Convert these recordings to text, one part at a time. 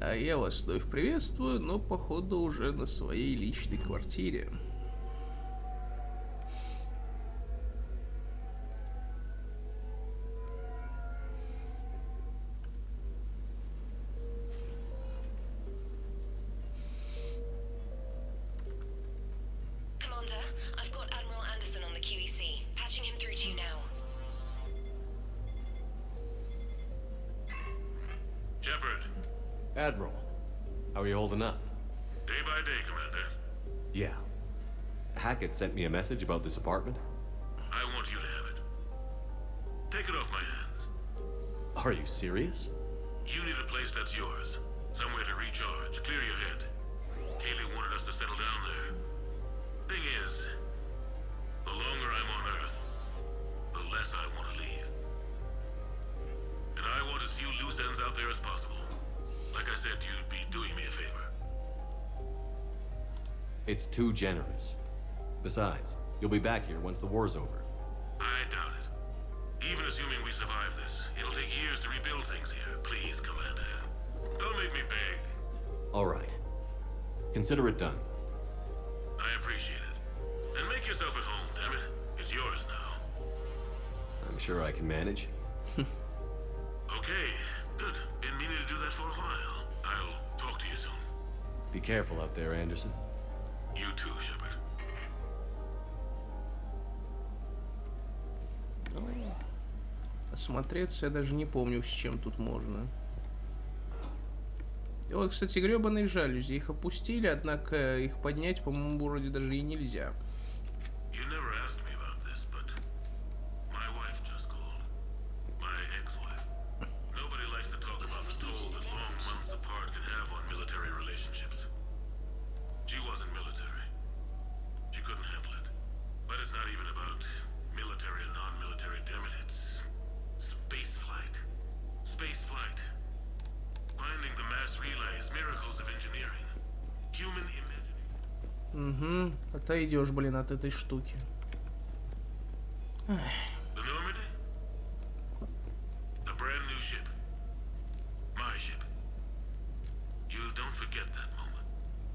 А я вас вновь приветствую, но походу уже на своей личной квартире. Admiral, how are you holding up? Day by day, Commander. Yeah. Hackett sent me a message about this apartment. I want you to have it. Take it off my hands. Are you serious? You need a place that's yours. Somewhere to recharge, clear your head. Kaylee wanted us to settle down there. Thing is, the longer I'm on Earth, the less I want to leave. And I want as few loose ends out there as possible. Like I said, you'd be doing me a favor. It's too generous. Besides, you'll be back here once the war's over. I doubt it. Even assuming we survive this, it'll take years to rebuild things here. Please, Commander. Don't make me beg. All right. Consider it done. I appreciate it. And make yourself at home, damn it. It's yours now. I'm sure I can manage. Okay, good. Been meaning to do that for a while. I'll talk to you soon. Be careful out there, Anderson. You too, Shepard. Осмотреться я даже не помню, с чем тут можно. И вот, кстати, гребаные жалюзи. Их опустили, однако их поднять, по-моему, вроде даже и нельзя. You never asked me about this, but my wife just called. My ex-wife. Nobody likes to talk about the toll that long months apart can have on military relationships. She wasn't military. She couldn't handle it. But it's not even about military and non-military, damn it. It's space flight. Space flight. Finding the mass relays, miracles of engineering. Human imagining. Отойдешь, блин, от этой штуки. The Normandy? A brand new ship. My ship. You don't forget that moment.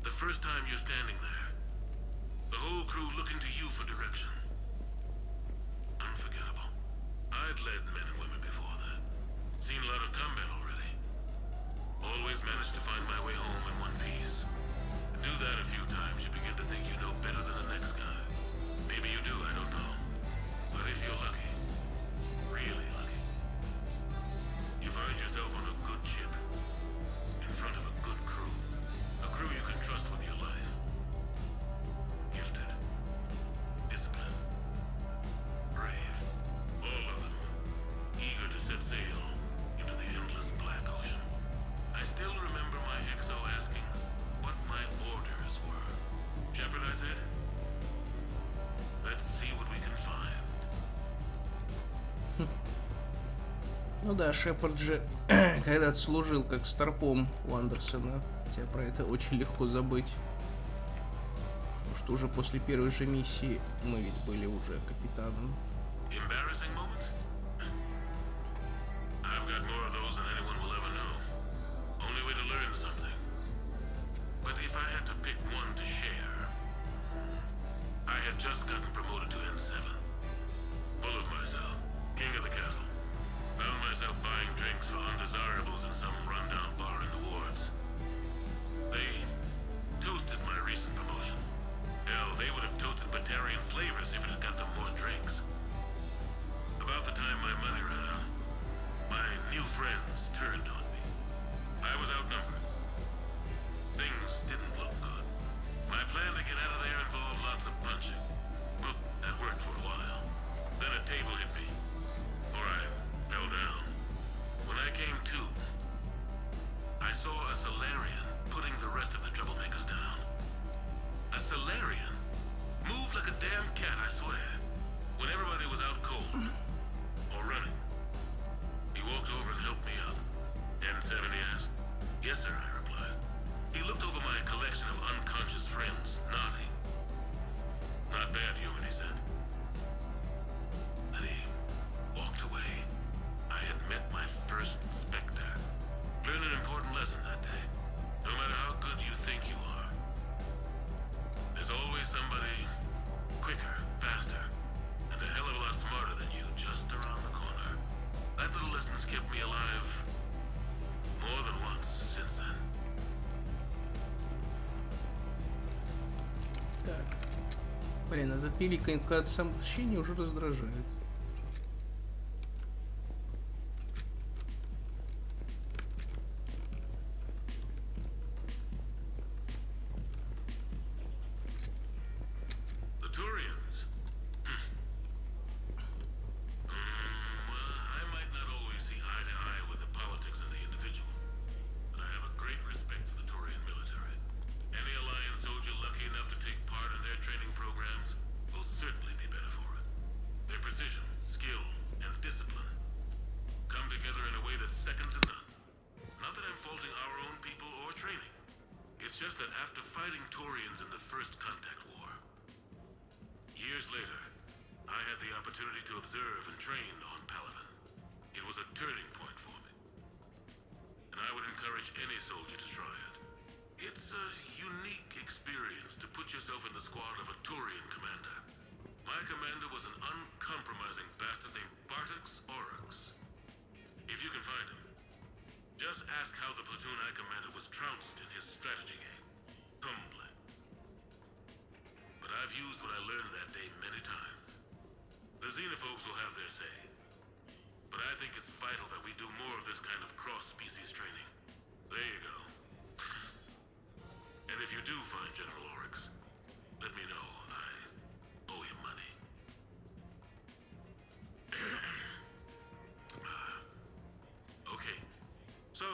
The first time you're standing there. The whole crew looking to you for direction. Unforgettable. I'd led men and women before that. Seen a lot of combat already. Always managed to find my way home in one piece. Do that a few times, you begin to think you know better than the next guy. Maybe you do, I don't know. But if you're lucky, really lucky, you find yourself on a good ship, in front of a good crew. A crew you can trust with your life. Gifted. Disciplined. Brave. All of them. Eager to set sail into the endless black ocean. I still remember my XO asking what my orders were. Shepard, I said, let's see what we can find. Ну да, Шепард же когда-то служил как старпом у Андерсона. Хотя про это очень легко забыть. Потому что уже после первой же миссии мы ведь были уже капитаном. Embarrassing moments? I've got more of those than anyone will ever know. Only way to learn something. But if I had to pick one to share, I had just gotten promoted to N7. Full of myself, king of the castle. Found myself buying drinks for undesirables in some rundown bar in the wards. They toasted my recent promotion. Hell, they would have toasted Batarian slavers if it had got them more drinks. About the time my money ran out, my new friends turned on me. I was outnumbered. Things didn't look good. My plan to get out of there involved lots of punching. Well, that worked for a while. Then a table hit me. Or I fell down. When I came to, I saw a Solarian putting the rest of the troublemakers down. A Solarian? Moved like a damn cat, I swear. When everybody was out cold. Or running. He walked over and helped me up. N7, he asked. Yes, sir, I replied. He looked over my collection of unconscious friends, nodding. Not bad, human, he said. Then he Блин, этот пиликанька от сообщения уже раздражает. The Turians. Well, I might not always see eye to eye with the politics of the individual, but I have a great respect for the Turian military. Any Alliance soldier lucky enough to take part in their training programs will certainly be better for it. Their precision, skill, and discipline come together in a way that's second to none. Not that I'm faulting our own people or training. It's just that after fighting Turians in the First Contact War, years later, I had the opportunity to observe and train on Palaven. It was a turning point for me. And I would encourage any soldier to try it. It's a unique experience to put yourself in the squad of a Turian commander. My commander was an uncompromising bastard named Bartix Oryx. If you can find him, just ask how the platoon I commanded was trounced in his strategy game. Humbly. But I've used what I learned that day many times. The xenophobes will have their say. But I think it's vital that we do more of this kind of cross-species training. There you go. And if you do find General Oryx, let me know. I owe you money. Okay. So,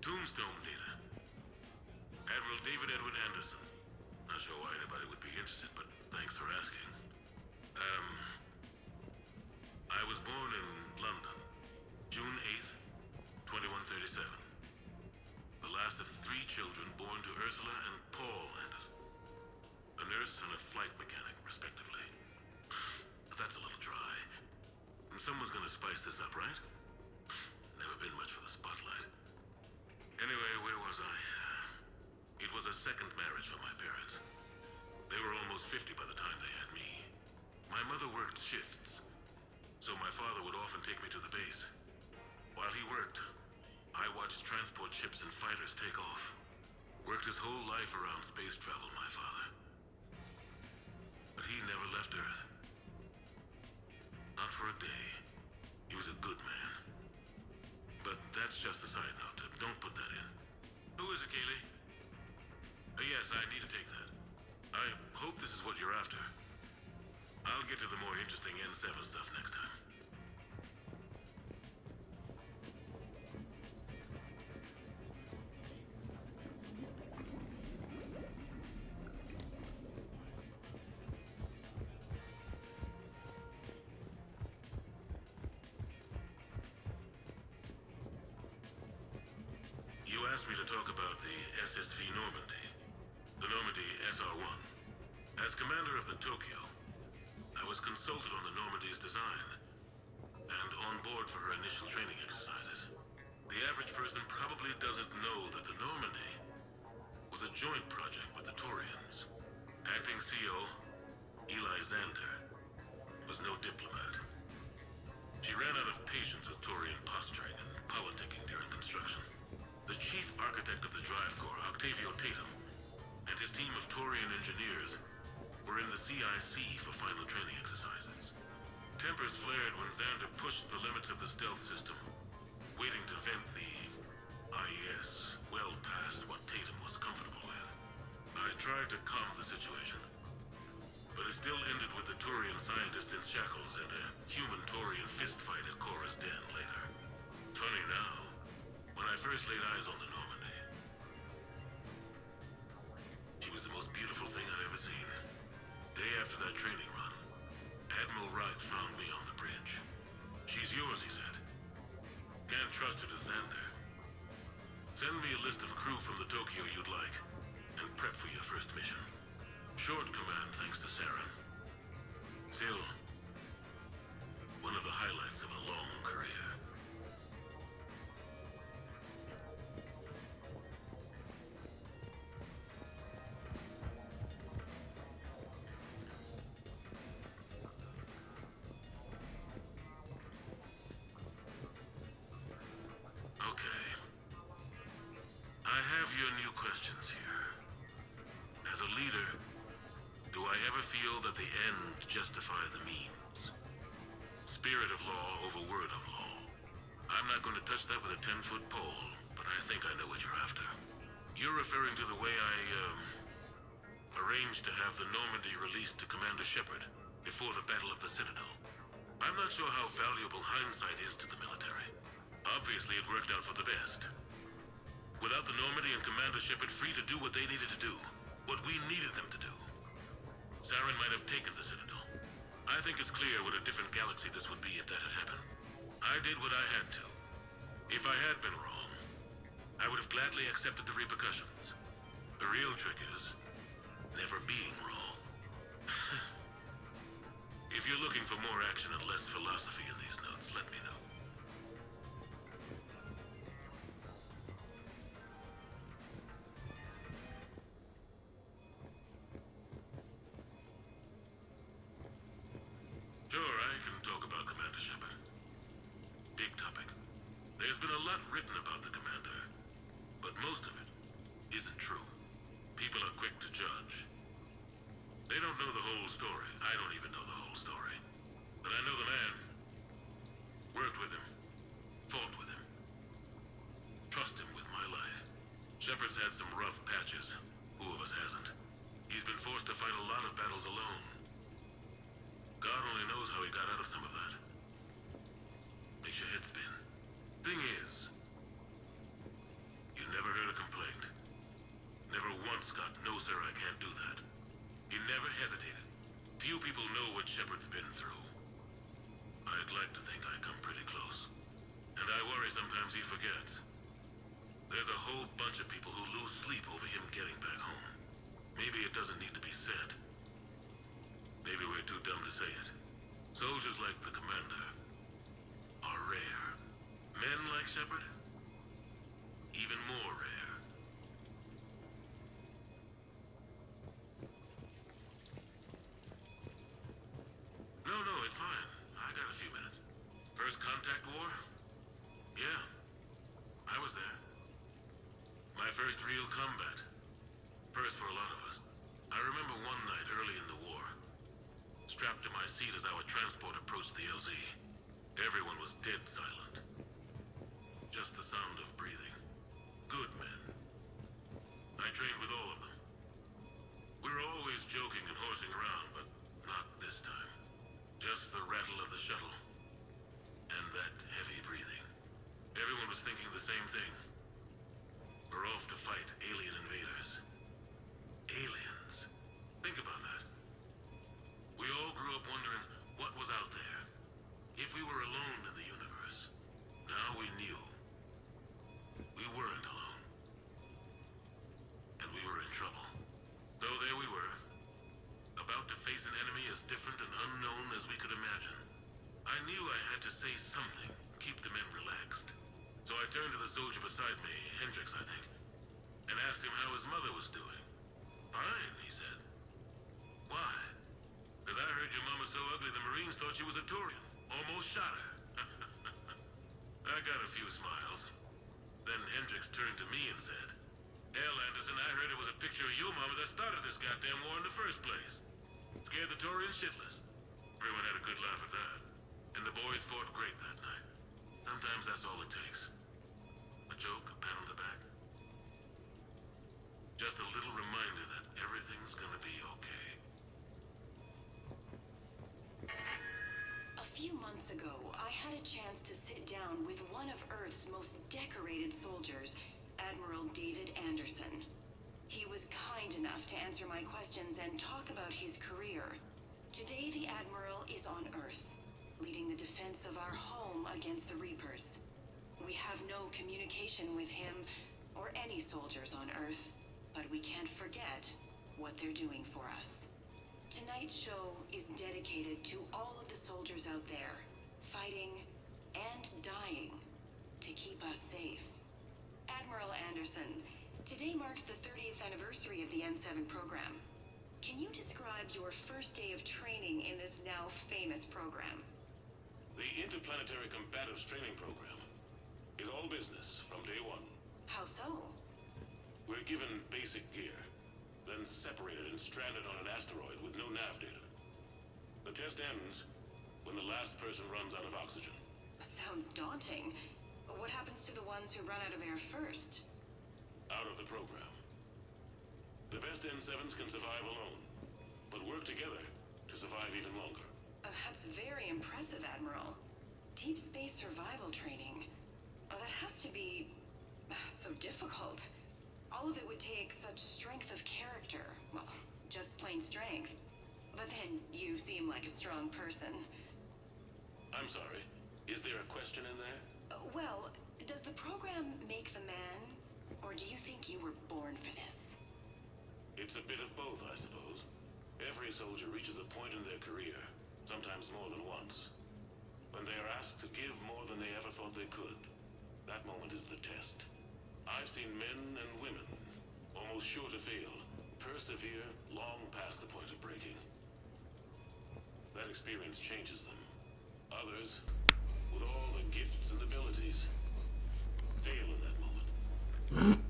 Tombstone data. Admiral David Edward Anderson. Not sure why anybody would be interested, but thanks for asking. I was born in London, June 8th, 2137. The last of 3 children born to Ursula and Paul Anderson. A nurse and a flight mechanic, respectively. But that's a little dry. Someone's gonna spice this up, right? Never been much for the spotlight. Anyway, where was I? It was a second marriage for my parents. They were almost 50 by the time they had me. My mother worked shifts, so my father would often take me to the base. While he worked, I watched transport ships and fighters take off. Worked his whole life around space travel, my father. But he never left Earth. Not for a day. He was a good man. But that's just a side note. Don't put that in. Who is it, Kaylee? Yes, I need to take that. I hope this is what you're after. I'll get to the more interesting N7 stuff next time. You asked me to talk about the SSV Normandy, the Normandy SR-1. As commander of the Tokyo, I was consulted on the Normandy's design and on board for her initial training exercises. The average person probably doesn't know that the Normandy was a joint project with the Taurians. Acting CO, Eli Xander, was no diplomat. She ran out of patience with Taurian posturing and politicking during construction. The chief architect of the drive corps, Octavio Tatum, and his team of Taurian engineers were in the CIC for final training exercises. Tempers flared when Xander pushed the limits of the stealth system, waiting to vent the IES well past what Tatum was comfortable with. I tried to calm the situation, but it still ended with the Taurian scientist in shackles and a human Taurian fistfight at Korra's den later. Funny now, when I first laid eyes on the Normandy, she was the most beautiful thing I'd ever seen. Day after that training run, Admiral Wright found me on the bridge. She's yours, he said. Can't trust her to Xander. Send me a list of crew from the Tokyo you'd like, and prep for your first mission. Short command thanks to Saren. Still, one of the highlights of a long career. Okay. I have your new questions here. As a leader, never feel that the end justifies the means. Spirit of law over word of law. I'm not going to touch that with a 10-foot pole, but I think I know what you're after. You're referring to the way I, arranged to have the Normandy released to Commander Shepard before the Battle of the Citadel. I'm not sure how valuable hindsight is to the military. Obviously, it worked out for the best. Without the Normandy and Commander Shepard free to do what they needed to do, what we needed them to do, Saren might have taken the Citadel. I think it's clear what a different galaxy this would be if that had happened. I did what I had to. If I had been wrong, I would have gladly accepted the repercussions. The real trick is never being wrong. If you're looking for more action and less philosophy in these notes, let me know. Sure, I can talk about Commander Shepard. Big topic. There's been a lot written about the Commander, but most of it isn't true. People are quick to judge. They don't know the whole story. I don't even know the whole story. But I know the man. Worked with him. Fought with him. Trust him with my life. Shepard's had some rough patches. Who of us hasn't? He's been forced to fight a lot of battles alone. God only knows how he got out of some of that. Makes your head spin. Thing is, you never heard a complaint. Never once got, "No, sir, I can't do that." He never hesitated. Few people know what Shepard's been through. I'd like to think I come pretty close. And I worry sometimes he forgets. There's a whole bunch of people who lose sleep over him getting back home. Maybe it doesn't need to be said. Maybe we're too dumb to say it. Soldiers like the Commander are rare. Men like Shepard, even more rare. No, it's fine. I got a few minutes. First contact war? Yeah, I was there. My first real combat. First for a lot of us. I remember one night early in the war, strapped to my seat as our transport approached the LZ. Everyone was dead silent. Just the sound of breathing. Good men. I trained with all of them. We were always joking and horsing around, but not this time. Just the rattle of the shuttle. And that heavy breathing. Everyone was thinking the same thing. We're off to fight alien invaders. Aliens. Think about that. We all grew up wondering what was out there. If we were alone in the universe. Now we knew. We weren't alone. And we were in trouble. So there we were. About to face an enemy as different and unknown as we could imagine. I knew I had to say something, keep the men relaxed. So I turned to the soldier beside me, Hendricks, I think, and asked him how his mother was doing. Fine, he said. Why? Because I heard your mama so ugly the Marines thought she was a Turian. Almost shot her. I got a few smiles. Then Hendricks turned to me and said, "Hell, Anderson, I heard it was a picture of your mama that started this goddamn war in the first place. Scared the Turians shitless." Everyone had a good laugh at that. And the boys fought great that night. Sometimes that's all it takes. A joke, a pat on the back. Just a little reminder that everything's gonna be okay. A few months ago, I had a chance to sit down with one of Earth's most decorated soldiers, Admiral David Anderson. He was kind enough to answer my questions and talk about his career. Today, the Admiral is on Earth, leading the defense of our home against the Reapers. We have no communication with him or any soldiers on Earth, but we can't forget what they're doing for us. Tonight's show is dedicated to all of the soldiers out there, fighting and dying to keep us safe. Admiral Anderson, today marks the 30th anniversary of the N7 program. Can you describe your first day of training in this now famous program? The Interplanetary Combatives Training Program is all business from day one. How so? We're given basic gear, then been separated and stranded on an asteroid with no nav data. The test ends when the last person runs out of oxygen. Sounds daunting. What happens to the ones who run out of air first? Out of the program. The best N7s can survive alone, but work together to survive even longer. That's very impressive, Admiral. Deep space survival training. That has to be so difficult. All of it would take such strength of character. Well, just plain strength. But then you seem like a strong person. I'm sorry. Is there a question in there? Well, does the program make the man, or do you think you were born for this? It's a bit of both, I suppose. Every soldier reaches a point in their career, sometimes more than once, when they are asked to give more than they ever thought they could. That moment is the test. I've seen men and women, almost sure to fail, persevere long past the point of breaking. That experience changes them. Others, with all the gifts and abilities, fail in that moment.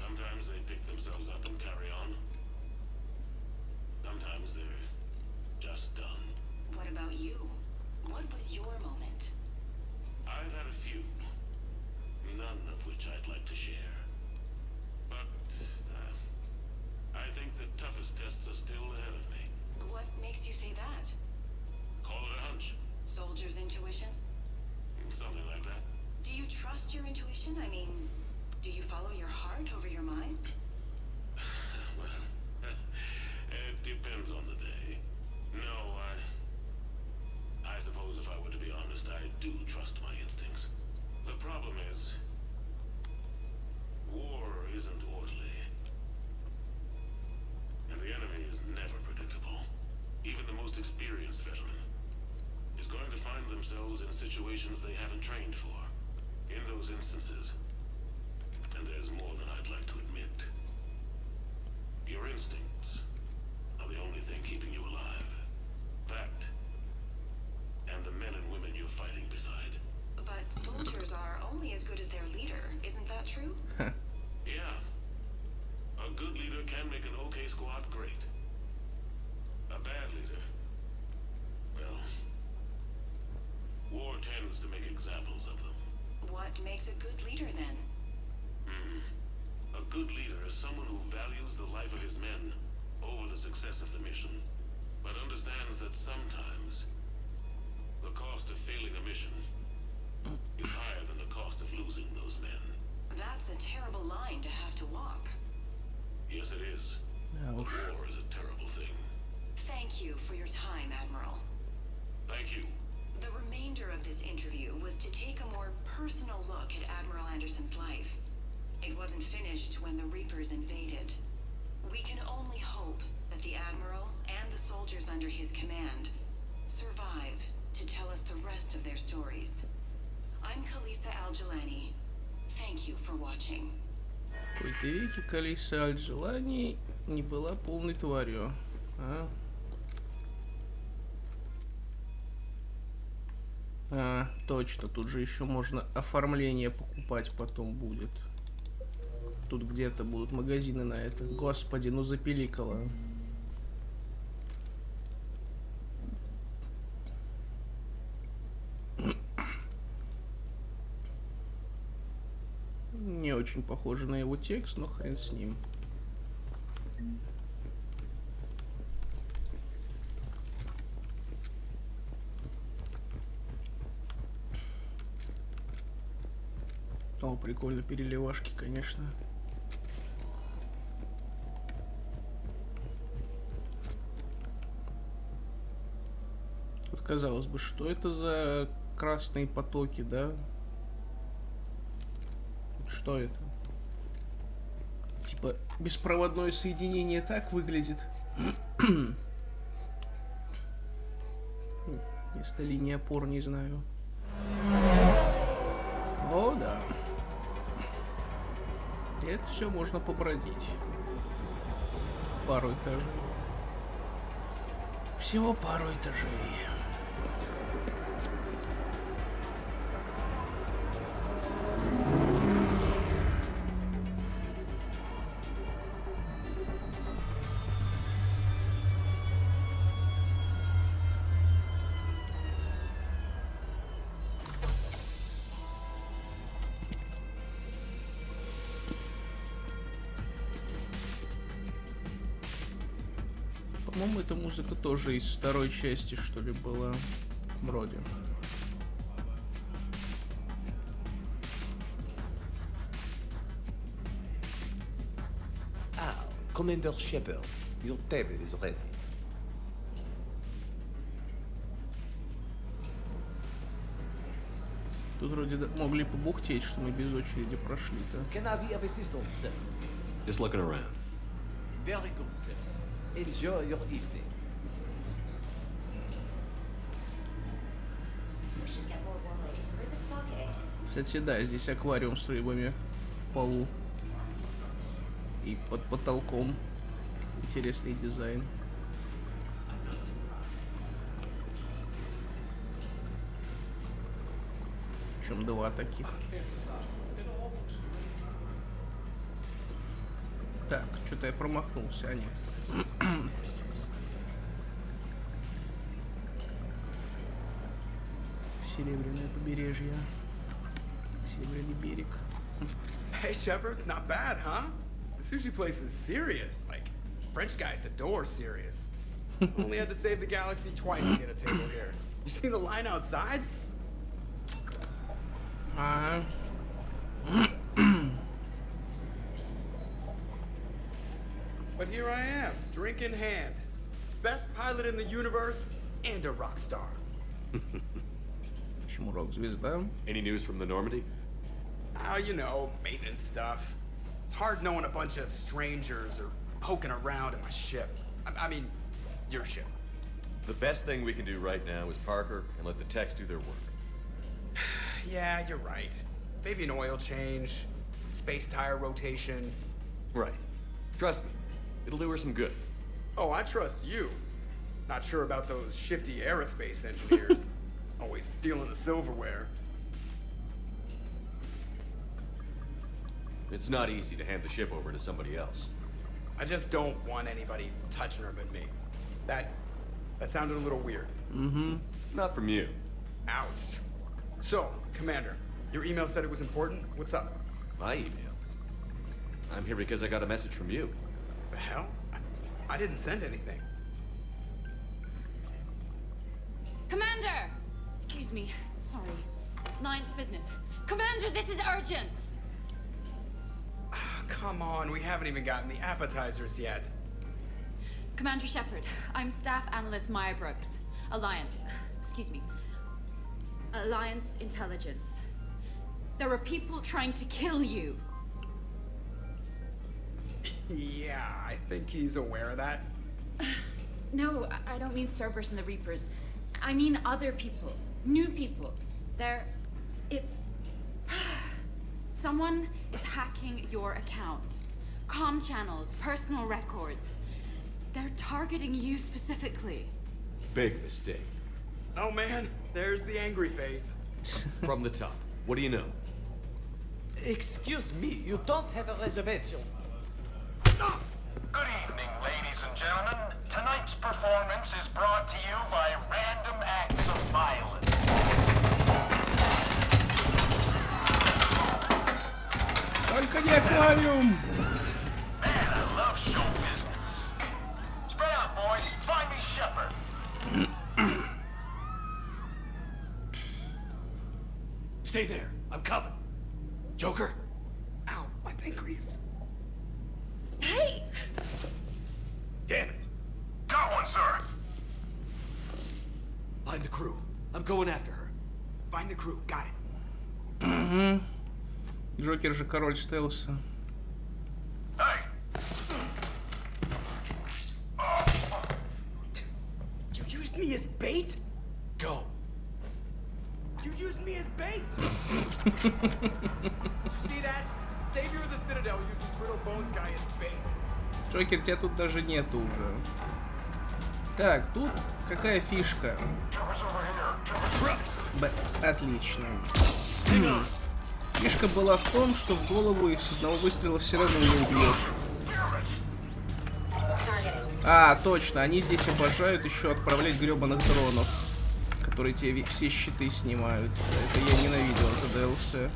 Sometimes they pick themselves up and carry on. Sometimes they're just done. What about you? What was your moment? I've had a few, none of which I'd like to share. But I think the toughest tests are still ahead of me. What makes you say that? Call it a hunch. Soldier's intuition? Something like that. Do you trust your intuition? I mean, do you follow your heart over your mind? Well, it depends on the day. No, I suppose if I were to be honest, I do trust my instincts. The problem is, war isn't orderly. And the enemy is never predictable. Even the most experienced veteran is going to find themselves in situations they haven't trained for. In those instances, and there's more than I'd like to admit, your instincts are the only thing keeping you alive. That, and the men and women you're fighting beside. But soldiers are only as good as their leader, isn't that true? Yeah. A good leader can make an okay squad great. A bad leader, well, war tends to make examples of them. What makes a good leader then? A good leader is someone who values the life of his men over the success of the mission, but understands that sometimes the cost of failing a mission is higher than the cost of losing those men. That's a terrible line to have to walk. Yes, it is. Ouch. War is a terrible thing. Thank you for your time, Admiral. Thank you. The remainder of this interview was to take a more personal look at Admiral Anderson's life. It wasn't finished when the Reapers invaded. We can only hope that the Admiral and the soldiers under his command survive to tell us the rest of their stories. I'm Kalisa Al-Jelani. Thank you for watching. В какой-то веке Калиса Аль-Джелани не была полной тварью. Точно, тут же еще можно оформление покупать потом будет. Тут где-то будут магазины на это. Господи, ну запиликало. Не очень похоже на его текст, но хрен с ним. О, прикольно, переливашки, конечно. Вот казалось бы, что это за красные потоки, да? Что это? Типа беспроводное соединение так выглядит. Вместо линии опор не знаю. О, да. Это все можно побродить. Пару этажей. Всего пару этажей. По-моему, эта музыка тоже из второй части, что ли, была. Вроде. Ah, Commander Shepard, your table is ready. Тут вроде могли побухтеть, что мы без очереди прошли-то. Can I be of assistance, sir? Just looking around. Very good, sir. Enjoy your evening. Кстати, да, здесь аквариум с рыбами в полу и под потолком. Интересный дизайн. Причем два таких. Так, что-то я промахнулся, а нет. Серебряное побережье. Серебряный берег. Hey, Shepard, not bad, huh? The sushi place is serious. Like, French guy at the door serious. Only had to save the galaxy twice to get a table here. You seen the line outside? But here I am, drink in hand. Best pilot in the universe and a rock star. Почему рок-звезда? Any news from the Normandy? You know, maintenance stuff. It's hard knowing a bunch of strangers are poking around in my ship. I mean, your ship. The best thing we can do right now is Parker and let the techs do their work. Yeah, you're right. Maybe an oil change, space tire rotation. Right. Trust me, it'll do her some good. Oh, I trust you. Not sure about those shifty aerospace engineers. Always stealing the silverware. It's not easy to hand the ship over to somebody else. I just don't want anybody touching her but me. That sounded a little weird. Not from you. Ouch. So, Commander, your email said it was important. What's up? My email. I'm here because I got a message from you. The hell? I didn't send anything. Commander! Excuse me. Sorry. Alliance business. Commander, this is urgent! Come on, we haven't even gotten the appetizers yet. Commander Shepard, I'm Staff Analyst Maya Brooks. Alliance. Excuse me. Alliance Intelligence. There are people trying to kill you. Yeah, I think he's aware of that. No, I don't mean Cerberus and the Reapers. I mean other people. New people. It's... Someone is hacking your account. Comm channels, personal records. They're targeting you specifically. Big mistake. Oh man, there's the angry face. From the top. What do you know? Excuse me, you don't have a reservation. Good evening, ladies and gentlemen. Tonight's performance is brought to you by random acts of violence. Только не аквариум! Man, I love show business. Spread out, boys. Find me Shepard. Stay there. I'm coming. Joker? Ow, my pancreas. Hey! Damn it. Got one, sir. Find the crew. I'm going after her. Find the crew, got it. Джокер же король стелса. Hey. You used me as bait? Go. You used me as bait! Did you see that? Savior of the Citadel uses Brittle Bones guy as bait. Джокер, тебя тут даже нету уже. Так, тут какая фишка? Отлично. Фишка была в том, что в голову их с одного выстрела все равно не убьешь. А, точно, они здесь обожают еще отправлять гребаных дронов, которые тебе все щиты снимают. Это я ненавидел, это DLC.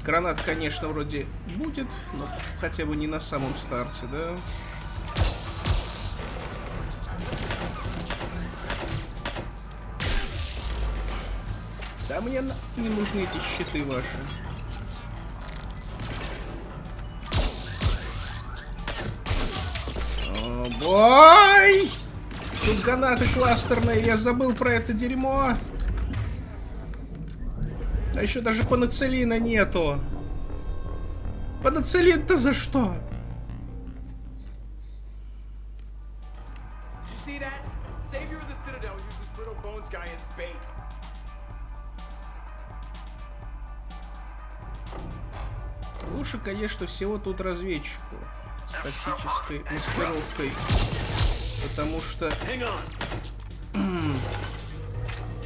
Гранат, конечно, вроде будет, но хотя бы не на самом старте, да? Да мне не нужны эти щиты ваши. О, бой! Тут гранаты кластерные, я забыл про это дерьмо. А еще даже панацелина нету. Панацелин-то за что? See that? Savior of the Citadel uses little bones guy as bait. Лучше, конечно, всего тут разведчику с тактической маскировкой. Потому что...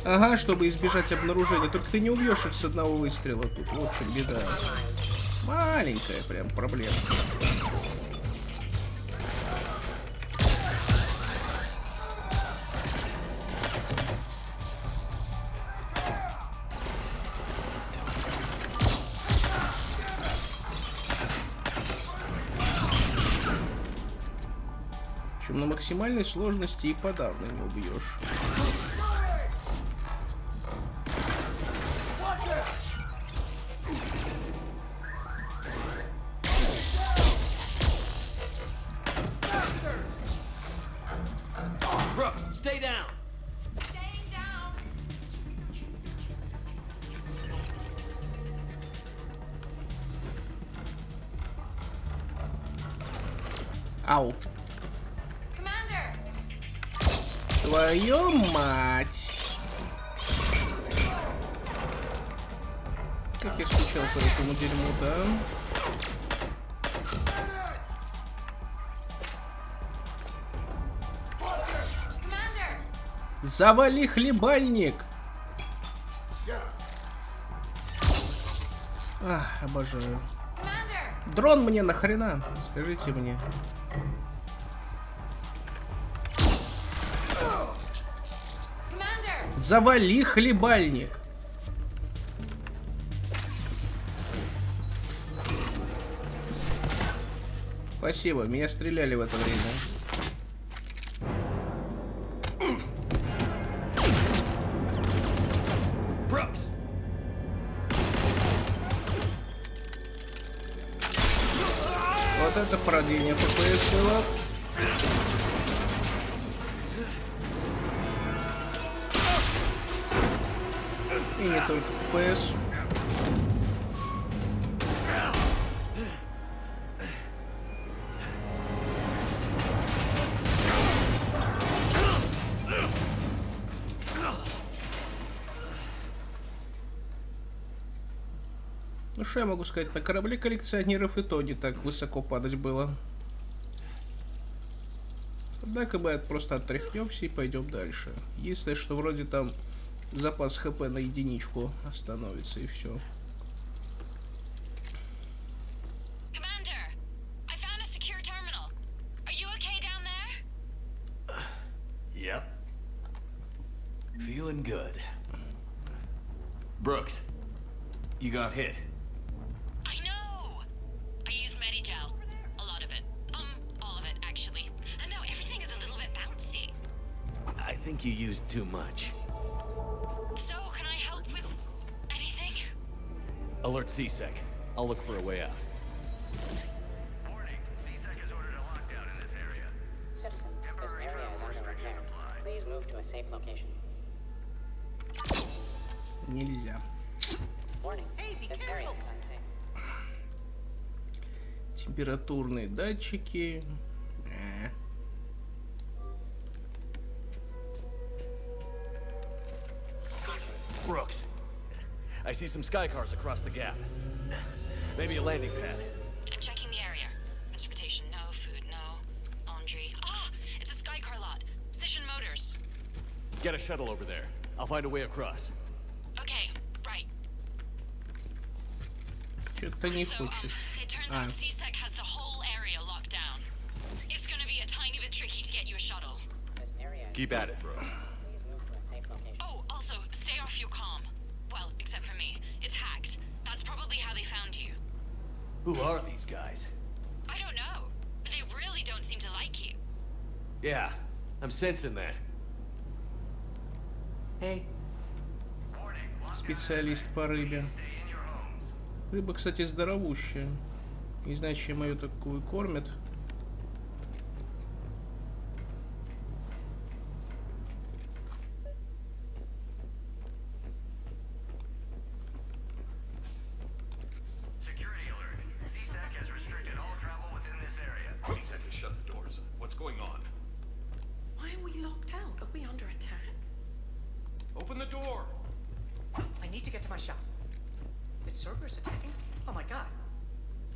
Ага, чтобы избежать обнаружения. Только ты не убьешь их с одного выстрела тут. Вот в чем беда. Маленькая прям проблема. Причем на максимальной сложности и подавно не убьешь. Stay down. Staying down. Ау. Commander. Твою мать. Как я скучал по этому дерьму, да? Завали хлебальник! Ах, обожаю. Дрон мне нахрена? Скажите мне. Завали хлебальник! Спасибо, меня стреляли в это время. Вот это падение ФПС было. И не только ФПС. Ну что я могу сказать, на корабле коллекционеров и то не так высоко падать было. Однако мы просто отряхнемся и пойдем дальше. Единственное, что вроде там запас ХП на единичку остановится и все. Yep. Feeling good. Brooks, you got hit. I know. I used Medigel. A lot of it. All of it, actually. And now everything is a little bit bouncy. I think you used too much. So, can I help with anything? Alert CSEC. I'll look for a way out. Warning, CSEC has ordered a lockdown in this area. Citizen, this area is under repair. Please move to a safe location. Нельзя. Warning, this area is unsafe. Температурные датчики. Brooks, I see some sky cars across the gap. Maybe a landing pad. I'm checking the area. Transportation, no. Food, no. Laundry. Ah! It's a sky car lot. Station Motors. Get a shuttle over there. I'll find a way across. Okay, right. Что-то не хочет. It turns out CSEC has the whole area locked down. It's gonna be a tiny bit tricky to get you a shuttle. This area is Keep at it, Brooks. Please move to a safe location. Oh, also, stay off your comm. Well, except for me. It's hacked. That's probably how they found you. Who are these guys? I don't know, but they really don't seem to like you. Yeah, I'm sensing that. Hey, Warning, Специалист по рыбе. Рыба, кстати, здоровущая. Не знаю, чем ее такую кормят.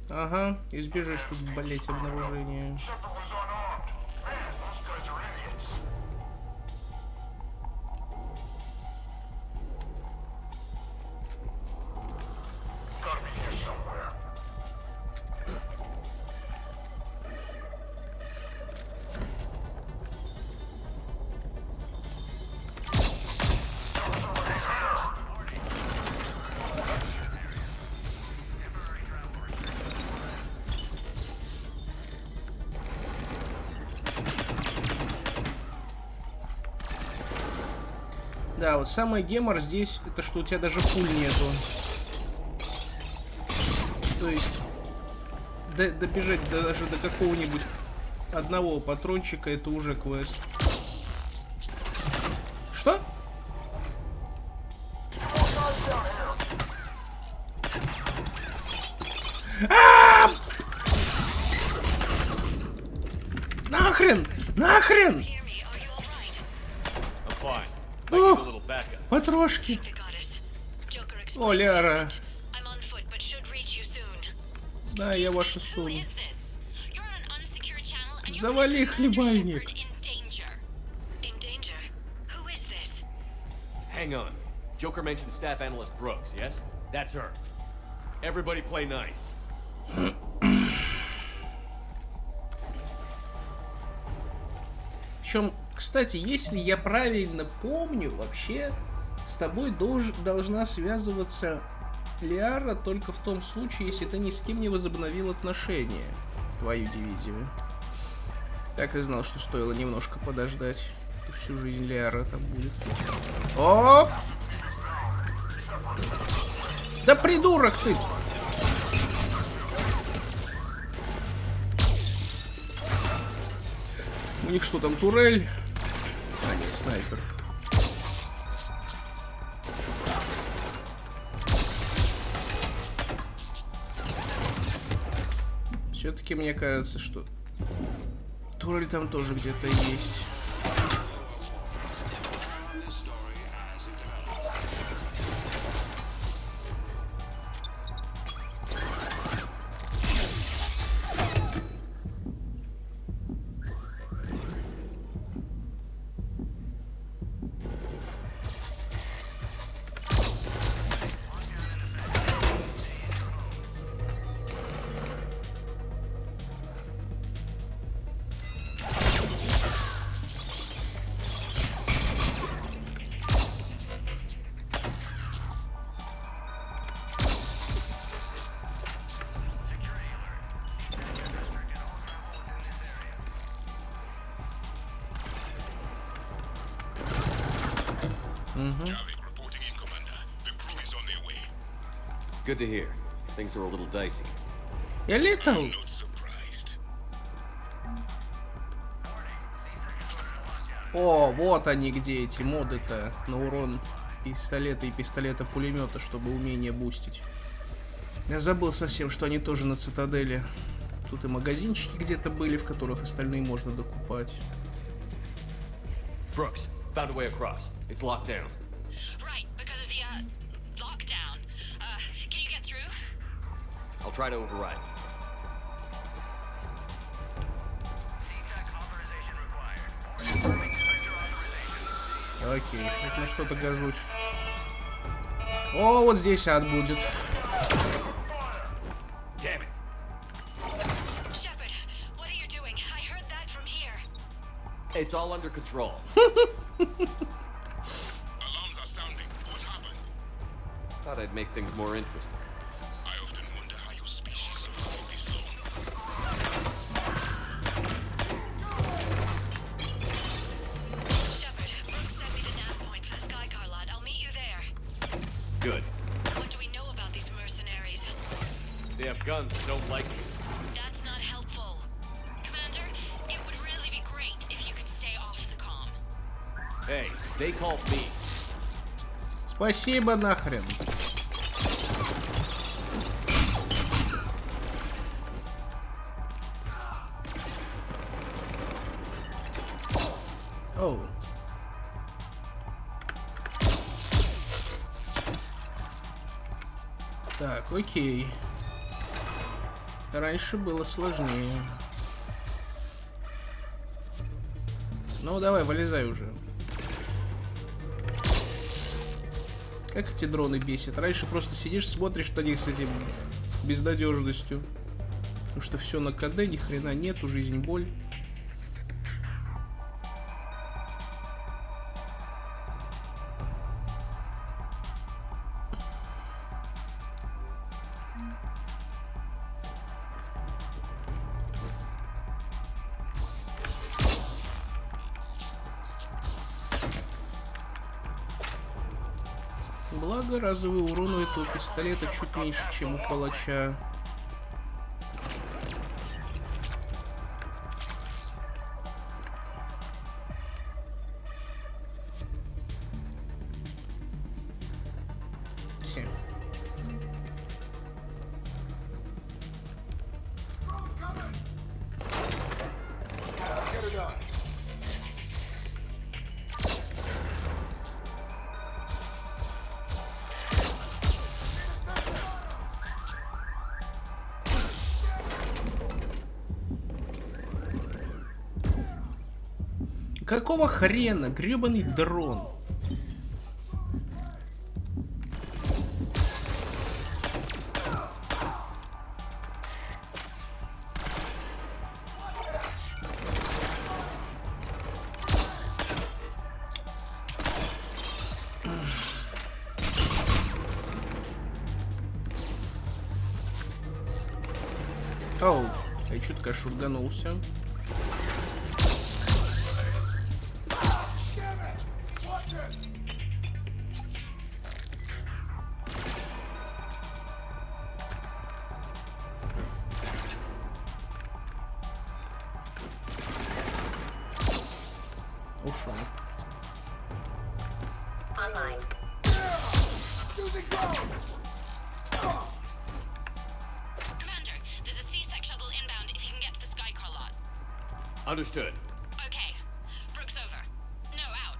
Ага, избежишь тут болеть обнаружения. Да, вот самый гемор здесь, это что у тебя даже пуль нету. То есть, добежать даже до какого-нибудь одного патрончика, это уже квест. Что? Нахрен! Нахрен! О, потрошки. О, Ляра. Знаю я вашу сумму. Завали хлебальник. Hang on. Joker mentioned staff analyst Brooks, yes? That's her. Everybody play nice. Причем, кстати, если я правильно помню, вообще с тобой должна связываться Лиара только в том случае, если ты ни с кем не возобновил отношения. Твою дивизию. Так и знал, что стоило немножко подождать. Всю жизнь Лиара там будет. О! Да придурок ты! У них что там, турель? А, нет, снайпер. Все-таки мне кажется, что турель там тоже где-то есть. Good to hear. Things are a little dicey. Я летал. О, вот они где, эти моды-то на урон пистолета и пистолета-пулемета, чтобы умение бустить. Я забыл совсем, что они тоже на цитадели. Тут и магазинчики где-то были, в которых остальные можно докупать. Brooks, found a way across. It's locked down. Right, because of the lockdown. Can you get through? I'll try to override. Окей, хоть на что-то гожусь. О, вот здесь ад будет. It's all under control. Alarms are sounding. What happened? Thought I'd make things more interesting. I often wonder how your species survived this long. Shepard, Brooks sent me the nav point for the Skycar lot. I'll meet you there. guns don't like you. That's not helpful. Commander, it would really be great if you could stay off the comm. Hey, they called me. Спасибо нахрен. Оу. Так, окей. Раньше было сложнее. Ну, давай, вылезай уже. Как эти дроны бесят. Раньше просто сидишь, смотришь на них с этим безнадежностью. Потому что все на КД, ни хрена нету, жизнь, боль. Благо, разовый урон у этого пистолета чуть меньше, чем у палача. Все. Какого хрена? Гребаный дрон. Оу, я чутка шурганулся. Ушел. Online. Commander, there's a C-Sec shuttle inbound if you can get to the Skycar lot. Understood. Okay. Brooks over. No, out.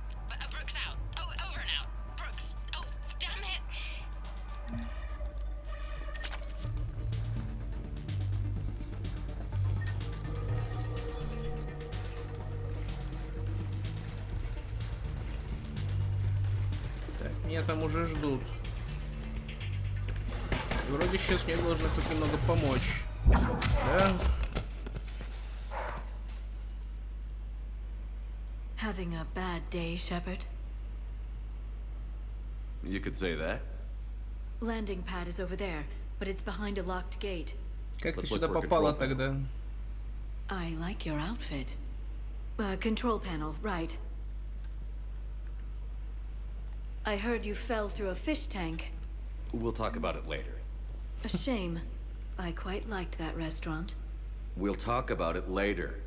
Brooks out. Oh, over and out. Brooks. Oh, damn it. Так, меня там уже ждут. И вроде сейчас мне должны хоть немного помочь. Да? Having a bad day, Shepard? You could say that. Landing pad is over there, but it's behind a locked gate. Как ты Let's сюда look for a попала control тогда? I like your outfit. Control panel, right. I heard you fell through a fish tank. We'll talk about it later. A shame. I quite liked that restaurant. We'll talk about it later.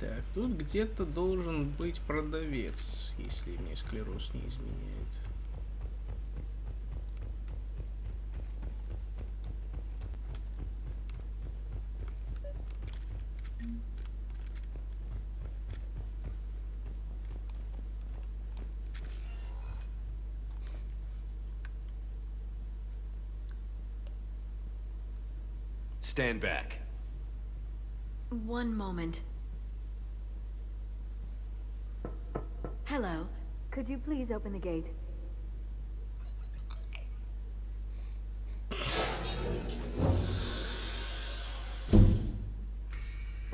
Так, тут где-то должен быть продавец, если мне склероз не изменяет. Stand back. One moment. Hello. Could you please open the gate?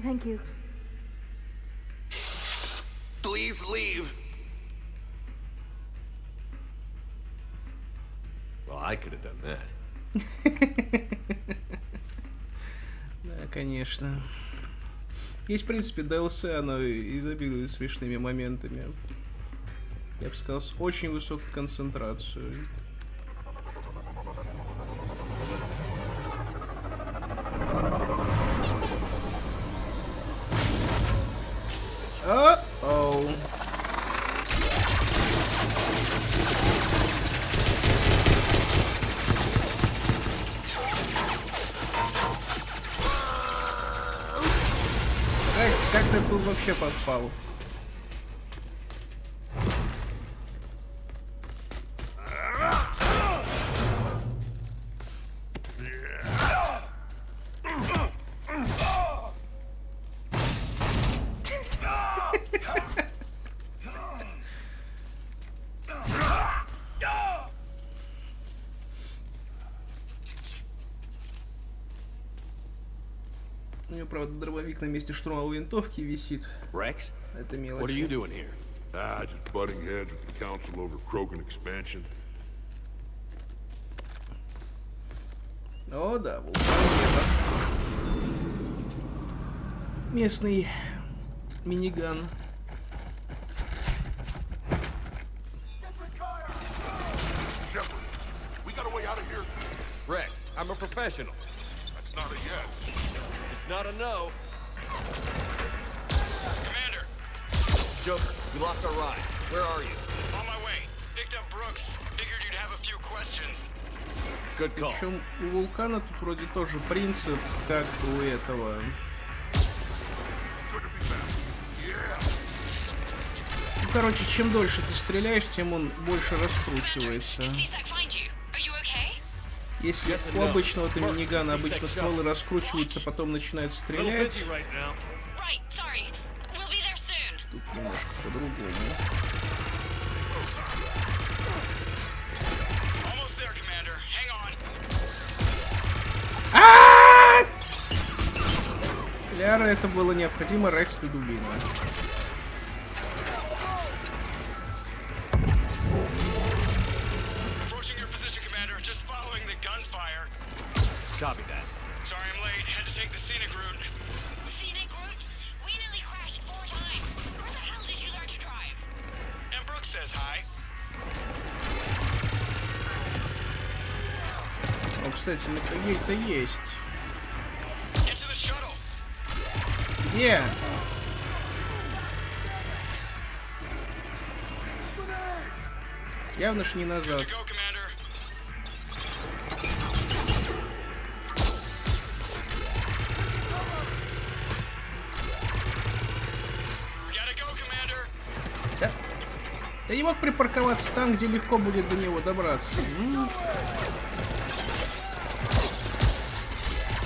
Thank you. Please leave. I could have done that. Да, конечно. Есть, в принципе, DLC, оно изобилует смешными моментами. Я бы сказал, с очень высокой концентрацией. О-оу. Рекс, как ты тут вообще попал? У него, правда, дробовик на месте штурмовой винтовки висит. Rex? Это What are мелочь. you doing here? Just butting heads with the council over Krogan expansion. О, да, вулканетов. Местный миниган. Shepard, we got a way out of here? Rex, I'm a professional. That's not a yes. It's not a no. Commander, Joker, we lost our ride. Where are you? on my way. Picked up Brooks. Figured you'd have a few questions. Good call. Причем у вулкана тут вроде тоже принцип, как у этого. Good to be back. Yeah. Ну, короче, чем дольше ты стреляешь, тем он больше раскручивается. C-Sec find you? Are you okay? Если у обычного-то минигана обычно стволы раскручиваются, потом начинают стрелять, Right, sorry. We'll be there soon. тут немножко по-другому. Almost there, Commander. Hang on. Ляра, это было необходимо, Рекс, ты дубина. Approaching your position, Commander. Just following the gunfire. Copy that. Sorry I'm late. Had to take the scenic route. Scenic route? We nearly crashed 4 times. Where the hell did you learn to drive? And Brooks says hi. О, кстати, метагель-то есть. Get to the shuttle. Где? Явно ж не назад. To go, Commander. Gotta go, Commander. Да. Я не мог припарковаться там, где легко будет до него добраться.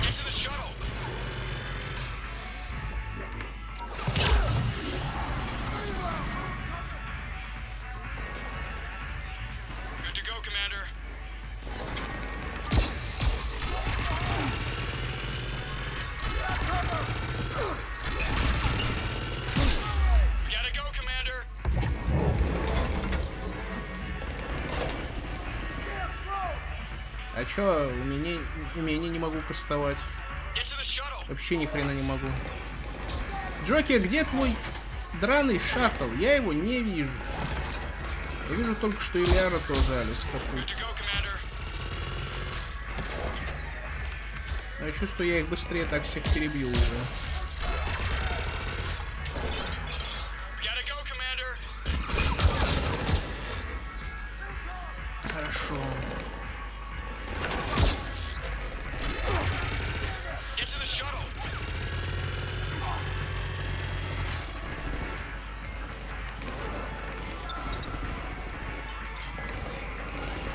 Get to the shuttle. Good to go, Commander. Gotta go, Commander. А чё, умение не могу кастовать? Get to the shuttle. Вообще ни хрена не могу. Джокер, где твой драный шаттл? Я его не вижу. Я вижу только, что Ильяра тоже Алис какой. Good to go, Commander. Но я чувствую, я их быстрее так всех перебью уже. Gotta go, Commander. Хорошо. Get to the shuttle.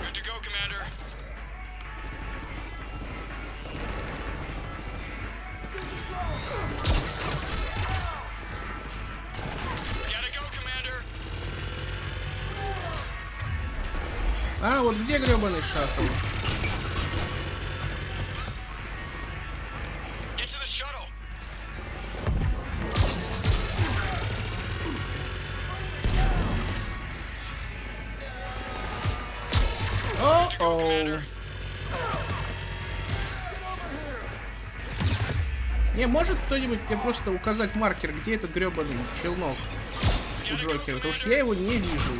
Good to go, Commander. Gotta go, Commander. А, вот где гребаный шаттл? Get to the shuttle. О-оу. Не, может кто-нибудь мне просто указать маркер, где этот гребаный челнок у Джокера, потому что я его не вижу.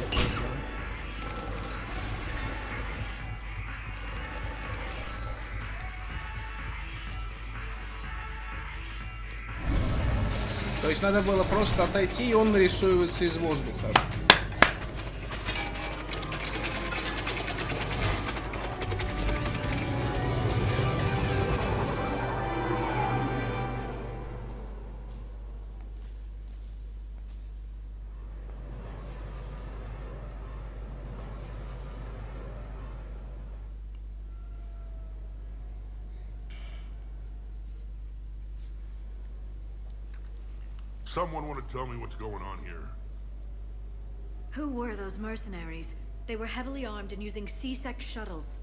То есть надо было просто отойти, и он нарисуется из воздуха. Someone want to tell me what's going on here? Who were those mercenaries? They were heavily armed and using C-Sec shuttles.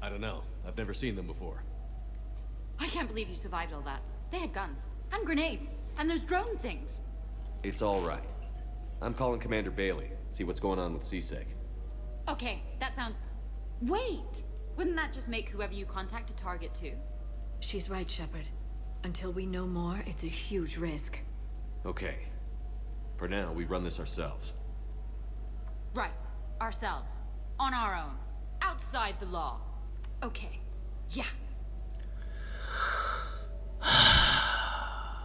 I don't know. I've never seen them before. I can't believe you survived all that. They had guns and grenades and those drone things. It's all right. I'm calling Commander Bailey. See what's going on with CSEC. Okay, that sounds... Wait! Wouldn't that just make whoever you contact a target too? She's right, Shepard. Until we know more, it's a huge risk. Okay. For now, we run this ourselves. Right. Ourselves. On our own. Outside the law. Okay. Yeah.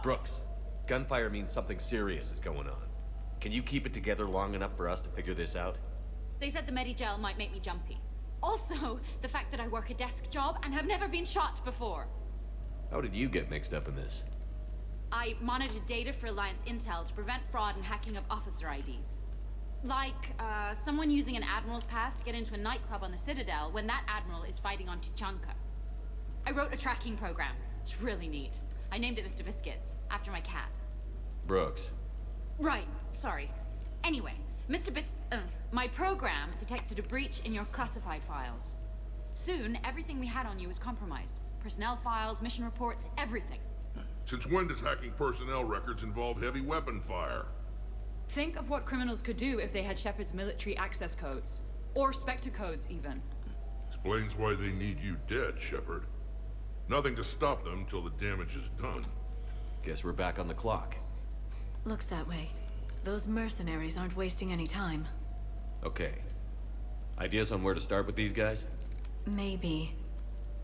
Brooks, gunfire means something serious is going on. Can you keep it together long enough for us to figure this out? They said the Medigel might make me jumpy. Also, the fact that I work a desk job and have never been shot before. How did you get mixed up in this? I monitored data for Alliance intel to prevent fraud and hacking of officer IDs. Like, someone using an Admiral's pass to get into a nightclub on the Citadel when that Admiral is fighting on Tuchanka. I wrote a tracking program. It's really neat. I named it Mr. Biscuits, after my cat. Brooks. Right, sorry. Anyway, my program detected a breach in your classified files. Soon, everything we had on you is compromised. Personnel files, mission reports, everything. Since when does hacking personnel records involve heavy weapon fire? Think of what criminals could do if they had Shepard's military access codes. Or Spectre codes, even. Explains why they need you dead, Shepard. Nothing to stop them till the damage is done. Guess we're back on the clock. Looks that way. Those mercenaries aren't wasting any time. Okay. Ideas on where to start with these guys? Maybe.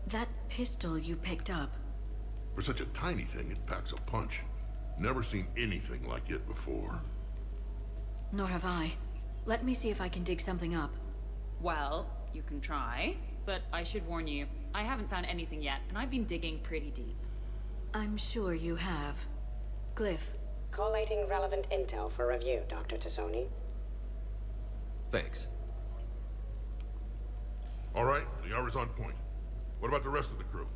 That pistol you picked up. For such a tiny thing, it packs a punch. Never seen anything like it before. Nor have I. Let me see if I can dig something up. Well, you can try, but I should warn you, I haven't found anything yet, and I've been digging pretty deep. I'm sure you have. Glyph. Collating relevant intel for review, Dr. Tassoni. Thanks. All right, the hour's on point. What about the rest of the crew?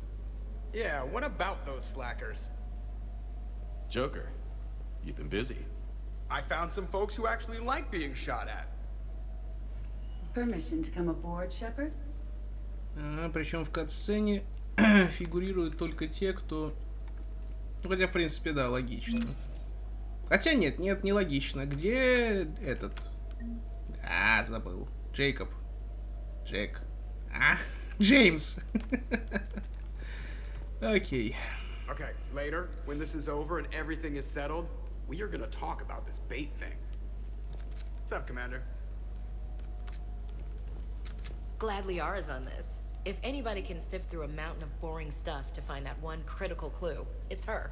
Yeah, what about those slackers? Joker, you've been busy. I found some folks who actually like being shot at. Permission to come aboard, Shepard? Причем в катсцене фигурируют только те, кто... Ну, хотя, в принципе, да, логично. Хотя нет, не логично. Где этот... забыл. Джейкоб. Джек. Джеймс. Окей. Okay, later, when this is over and everything is settled, we are gonna talk about this bait thing. What's up, Commander? Glad Liara's on this. If anybody can sift through a mountain of boring stuff to find that one critical clue, it's her.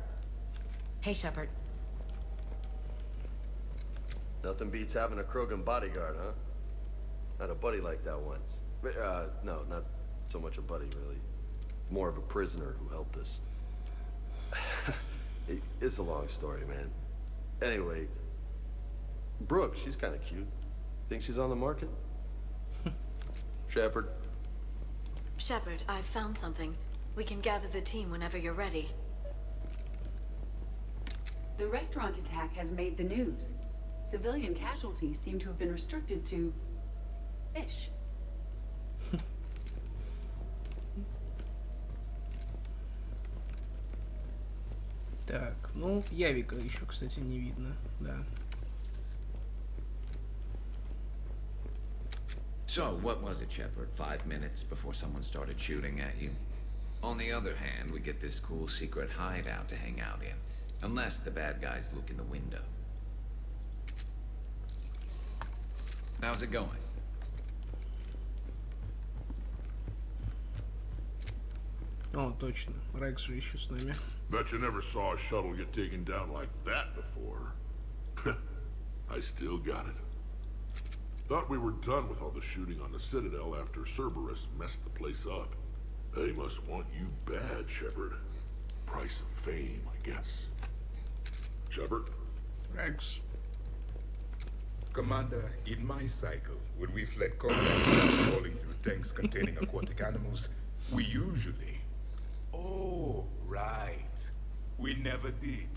Hey, Shepard. Nothing beats having a Krogan bodyguard, huh? Had a buddy like that once. No, not so much a buddy, really. More of a prisoner who helped us. It's a long story, man. Anyway, Brooke, she's kind of cute. Think she's on the market? Shepard? Shepard, I've found something. We can gather the team whenever you're ready. The restaurant attack has made the news. Civilian casualties seem to have been restricted to... fish. Так, ну, Явика еще, кстати, не видно, да. So, what was it, Shepard? 5 minutes before someone started shooting at you? On the other hand, we get this cool secret hideout to hang out in. Unless the bad guys look in the window. How's it going? О, точно. Рекс же еще с нами. Bet you never saw a shuttle get taken down like that before. I still got it. Thought we were done with all the shooting on the Citadel after Cerberus messed the place up. They must want you bad, Shepard. Price of fame, I guess. Shepard? Rex. Commander, in my cycle, when we fled combat without falling through tanks containing aquatic animals, we usually... Oh, right. We never did.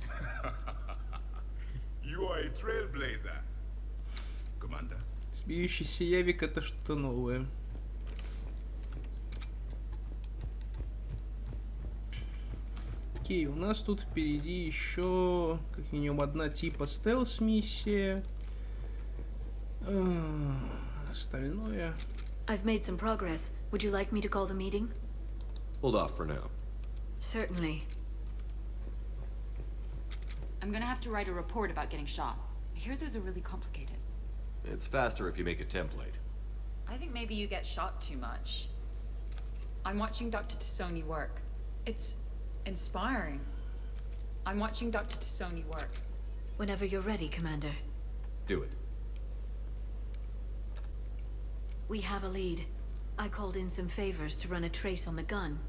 You are a trailblazer. Commander. Смеющийся Явик — это что-то новое. Окей, у нас тут впереди еще как минимум одна типа стелс-миссия. Остальное... I've made some progress. Would you like me to call the meeting? Hold off for now. Certainly. I'm gonna have to write a report about getting shot. I hear those are really complicated. It's faster if you make a template. I think maybe you get shot too much. I'm watching Dr. Tassoni work. It's inspiring. I'm watching Dr. Tassoni work. Whenever you're ready, Commander. Do it. We have a lead. I called in some favors to run a trace on the gun.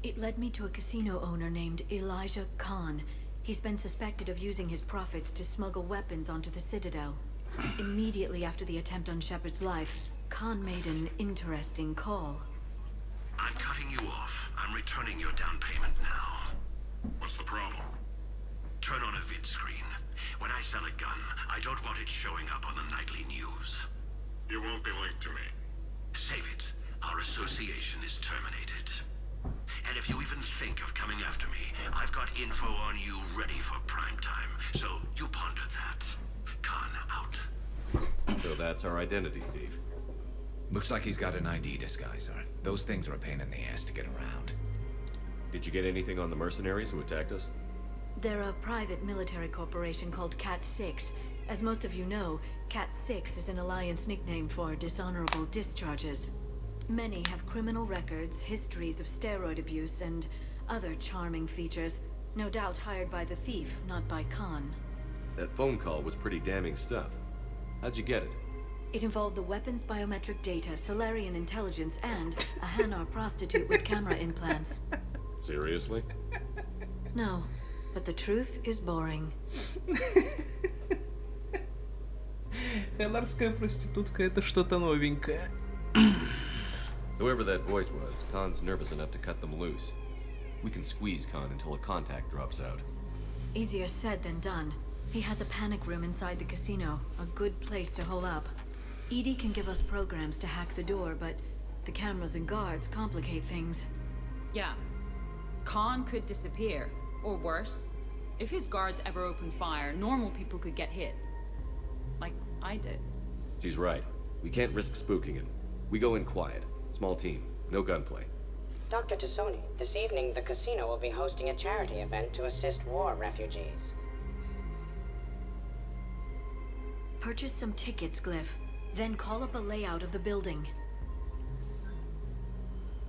It led me to a casino owner named Elijah Khan. He's been suspected of using his profits to smuggle weapons onto the Citadel. Immediately after the attempt on Shepard's life, Khan made an interesting call. I'm cutting you off. I'm returning your down payment now. What's the problem? Turn on a vid screen. When I sell a gun, I don't want it showing up on the nightly news. You won't be linked to me. Save it. Our association is terminated. And if you even think of coming after me, I've got info on you ready for prime time. So you ponder that. Khan out. So that's our identity thief. Looks like he's got an ID disguiser. Those things are a pain in the ass to get around. Did you get anything on the mercenaries who attacked us? They're a private military corporation called Cat 6. As most of you know, Cat 6 is an Alliance nickname for dishonorable discharges. Many have criminal records, histories of steroid abuse, and other charming features. No doubt hired by the thief, not by Khan. That phone call was pretty damning stuff. How'd you get it? It involved the weapons biometric data, Solarian intelligence, and a Hanar prostitute with camera implants. Seriously? No, but the truth is boring. Ханарская проститутка — это что-то новенькое. Whoever that voice was, Khan's nervous enough to cut them loose. We can squeeze Khan until a contact drops out. Easier said than done. He has a panic room inside the casino, a good place to hole up. EDI can give us programs to hack the door, but the cameras and guards complicate things. Yeah. Khan could disappear, or worse. If his guards ever open fire, normal people could get hit. Like I did. She's right. We can't risk spooking him. We go in quiet. Small team. No gunplay. Dr. Tassoni, this evening the casino will be hosting a charity event to assist war refugees. Purchase some tickets, Glyph. Then call up a layout of the building.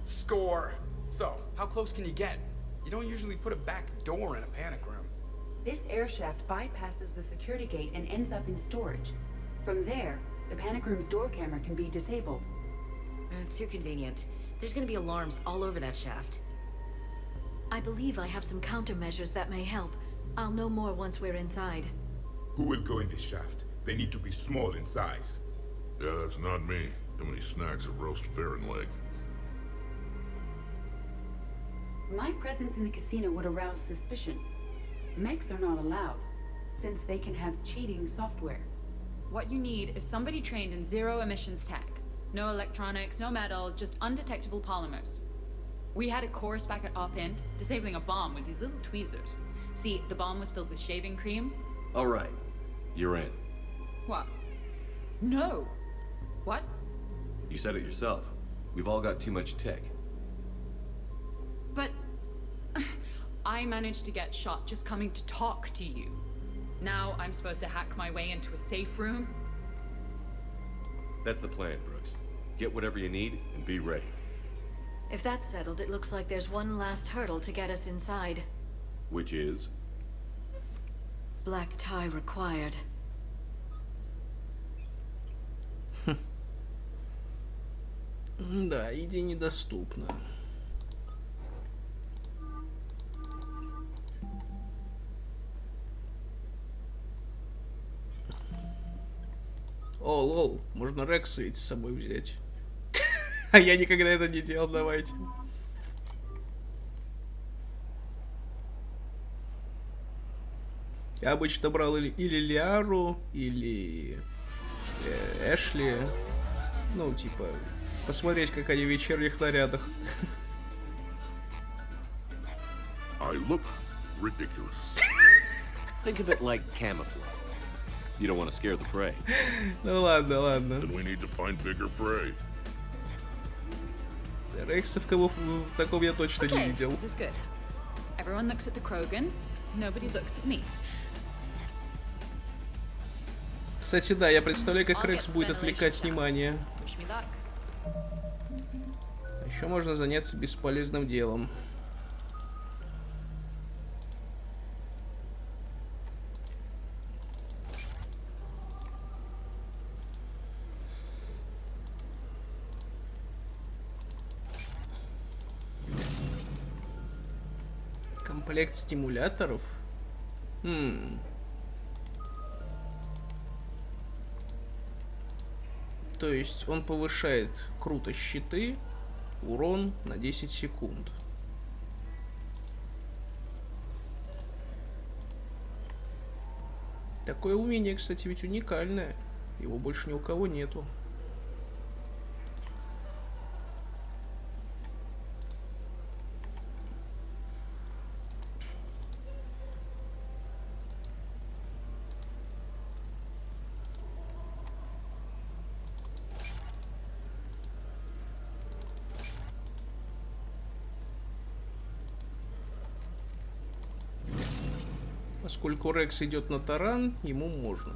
Score. So, how close can you get? You don't usually put a back door in a panic room. This air shaft bypasses the security gate and ends up in storage. From there, the panic room's door camera can be disabled. Too convenient. There's gonna be alarms all over that shaft. I believe I have some countermeasures that may help. I'll know more once we're inside. Who will go in this shaft? They need to be small in size. Yeah, that's not me. How many snacks of roast ferret leg? My presence in the casino would arouse suspicion. Mechs are not allowed, since they can have cheating software. What you need is somebody trained in zero emissions tech. No electronics, no metal, just undetectable polymers. We had a course back at Op-Int, disabling a bomb with these little tweezers. See, the bomb was filled with shaving cream. All right. You're in. What? No. What? You said it yourself. We've all got too much tech. I managed to get shot just coming to talk to you. Now I'm supposed to hack my way into a safe room? That's the plan, Brooks. Get whatever you need and be ready. If that's settled, it looks like there's one last hurdle to get us inside. Which is? Black tie required. Да, иди недоступна. О, лол, можно Рекса ведь с собой взять. А я никогда это не делал, давайте. Я обычно брал или Лиару, или Эшли. Ну, типа, посмотреть, как они в вечерних нарядах. I look ridiculous. Think of it like camouflage. You don't want to scare the prey. Ну ладно, ладно. Then we need to find bigger prey. Рексов в таком я точно не видел. This is good. Everyone looks at the Krogan. Nobody looks at me. Кстати, да, я представляю, как Рекс будет отвлекать внимание. Еще можно заняться бесполезным делом. Комплект стимуляторов? То есть он повышает круто щиты, урон на 10 секунд. Такое умение, кстати, ведь уникальное. Его больше ни у кого нету. Поскольку Рекс идет на таран, ему можно.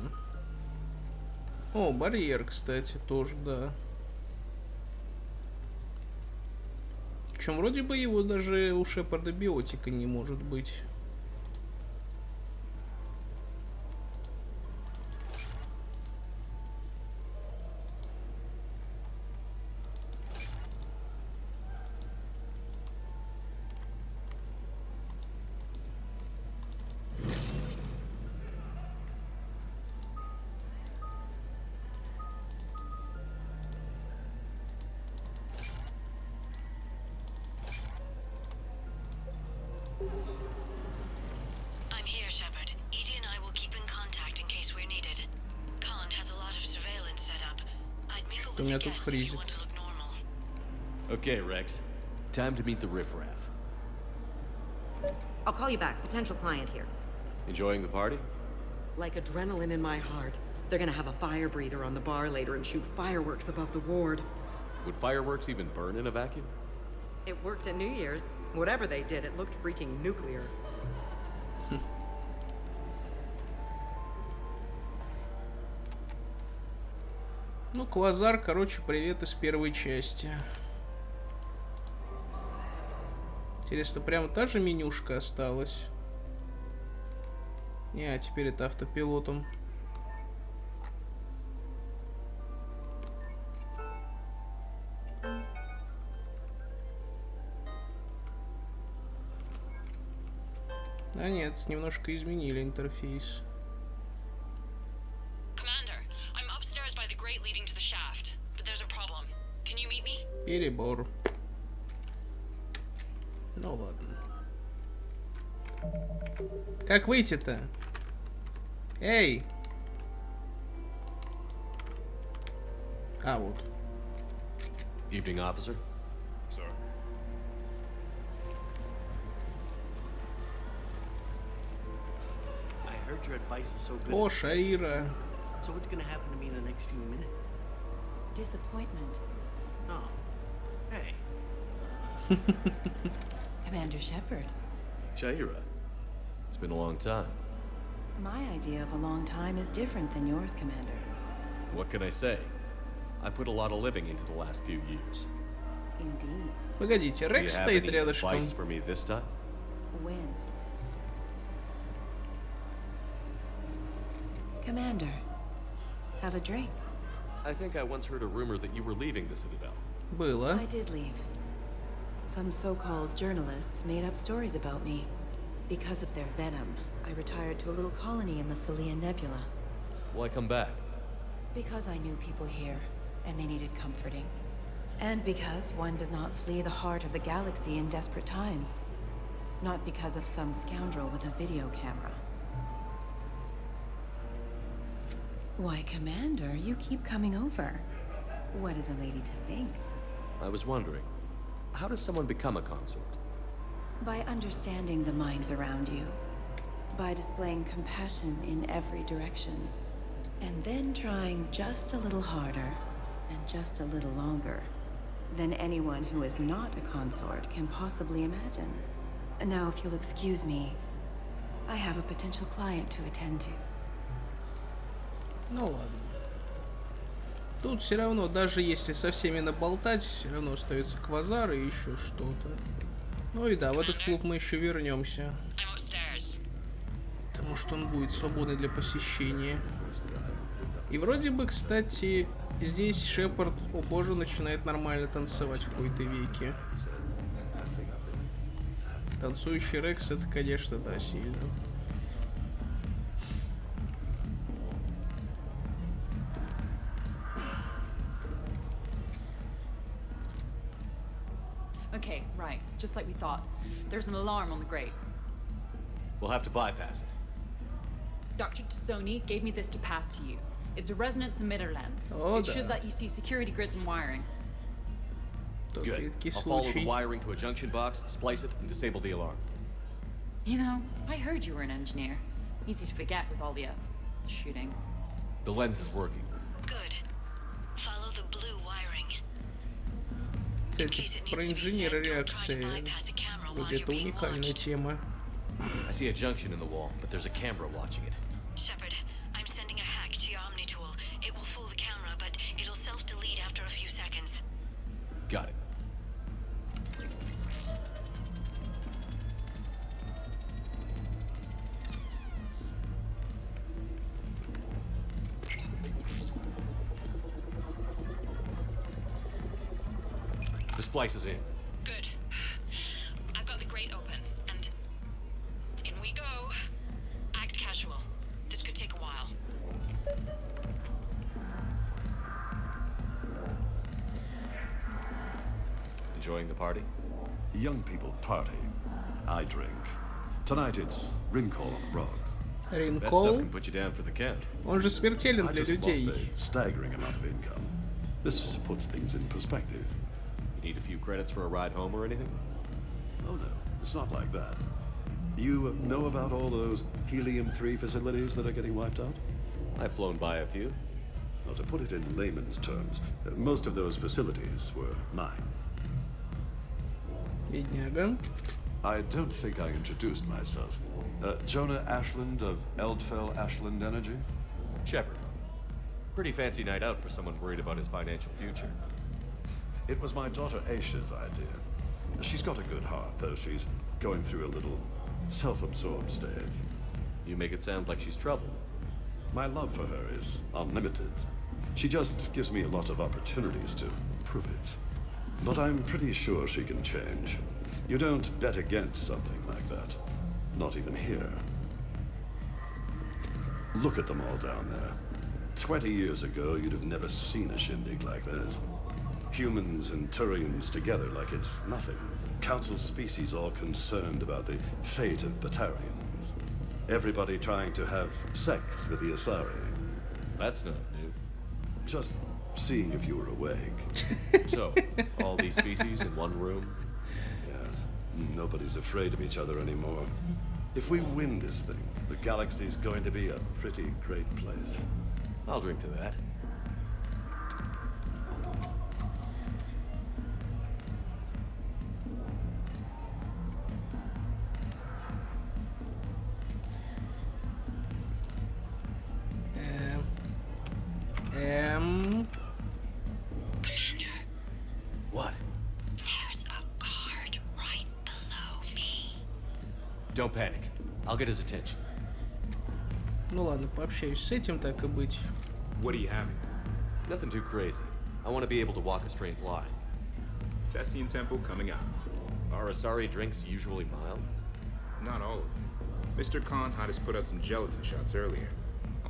О, барьер, кстати, тоже, да. Причем вроде бы его даже у Шепарда биотика не может быть. Что меня тут фризит. Okay, Rex. Time to meet the riffraff. I'll call you back. Potential client here. Enjoying the party? Like adrenaline in my heart. They're gonna have a fire breather on the bar later and shoot fireworks above the ward. Would fireworks even burn in a vacuum? It worked at New Year's. Whatever they did, it looked freaking nuclear. Ну, Квазар, короче, привет из первой части. Интересно, прям та же менюшка осталась? Не, а теперь это автопилотом. А нет, немножко изменили интерфейс. Перебор. Ну ладно. Как выйти-то? Эй! А, вот. Evening, officer. Sir. I heard your advice is so good. О, Шаира. So what's gonna happen to me in the next few minutes? Disappointment. Oh. Hey. Commander Shepard, Jaira, it's been a long time. My idea of a long time is different than yours, Commander. What can I say? I put a lot of living into the last few years. Indeed. Погодите, Do you Рекс have стоит any рядышком. advice for me this time? When? Commander, have a drink. I think I once heard a rumor that you were leaving the Citadel. Было. I did leave. Some so-called journalists made up stories about me. Because of their venom, I retired to a little colony in the Celian Nebula. Why come back? Because I knew people here, and they needed comforting. And because one does not flee the heart of the galaxy in desperate times. Not because of some scoundrel with a video camera. Why, Commander, you keep coming over. What is a lady to think? I was wondering, how does someone become a consort? By understanding the minds around you. By displaying compassion in every direction. And then trying just a little harder, and just a little longer, than anyone who is not a consort can possibly imagine. Now, if you'll excuse me, I have a potential client to attend to. Ну ладно. Тут все равно, даже если со всеми наболтать, все равно остается квазар и еще что-то. Ну и да, в этот клуб мы еще вернемся. Потому что он будет свободный для посещения. И вроде бы, кстати, здесь Шепард, о боже, начинает нормально танцевать в какой-то веке. Танцующий Рекс, это, конечно, да, сильно. Okay, right. Just like we thought. There's an alarm on the grate. We'll have to bypass it. Dr. Tassoni gave me this to pass to you. It's a resonance emitter lens. Oh, it should let you see security grids and wiring. Good. I'll follow the wiring to a junction box, splice it, and disable the alarm. You know, I heard you were an engineer. Easy to forget with all the shooting. The lens is working. Good. Follow the blue wiring. Кстати, про инженера реакции. Вроде это уникальная тема. I see a junction in the wall, but there's a camera watching it. Shepard, I'm sending a hack to your Omni tool. It will fool the camera, but it'll self-delete after a few seconds. Got it. The splice is in. Good. I've got the grate open, and in we go. Act casual. This could take a while. Enjoying the party? Young people party. I drink. Tonight it's Rincall on the rocks. Ринкол? Put you down for the count. Он же смертелен для людей. Lost a staggering amount of income. This puts things in perspective. You need a few credits for a ride home or anything? Oh no, it's not like that. You know about all those helium-3 facilities that are getting wiped out? I've flown by a few. Well, to put it in layman's terms, most of those facilities were mine. Бедняга. I don't think I introduced myself. Jonah Ashland of Eldfell Ashland Energy? Shepard. Pretty fancy night out for someone worried about his financial future. It was my daughter Aisha's idea. She's got a good heart, though she's going through a little self-absorbed stage. You make it sound like she's troubled. My love for her is unlimited. She just gives me a lot of opportunities to prove it. But I'm pretty sure she can change. You don't bet against something like that. Not even here. Look at them all down there. 20 years ago, you'd have never seen a shindig like this. Humans and Turians together like it's nothing. Council species all concerned about the fate of Batarians. Everybody trying to have sex with the Asari. That's not new. Just seeing if you were awake. So, all these species in one room? Yes. Nobody's afraid of each other anymore. If we win this thing, the galaxy's going to be a pretty great place. I'll drink to that. Don't panic. I'll get his attention. Ну ладно, пообщаюсь с этим, так и быть. What are you having? Nothing too crazy. I want to be able to walk a straight line. Thessian Temple coming up. Are Asari drinks usually mild? Not all of them. Mr. Khan had us put out some gelatin shots earlier.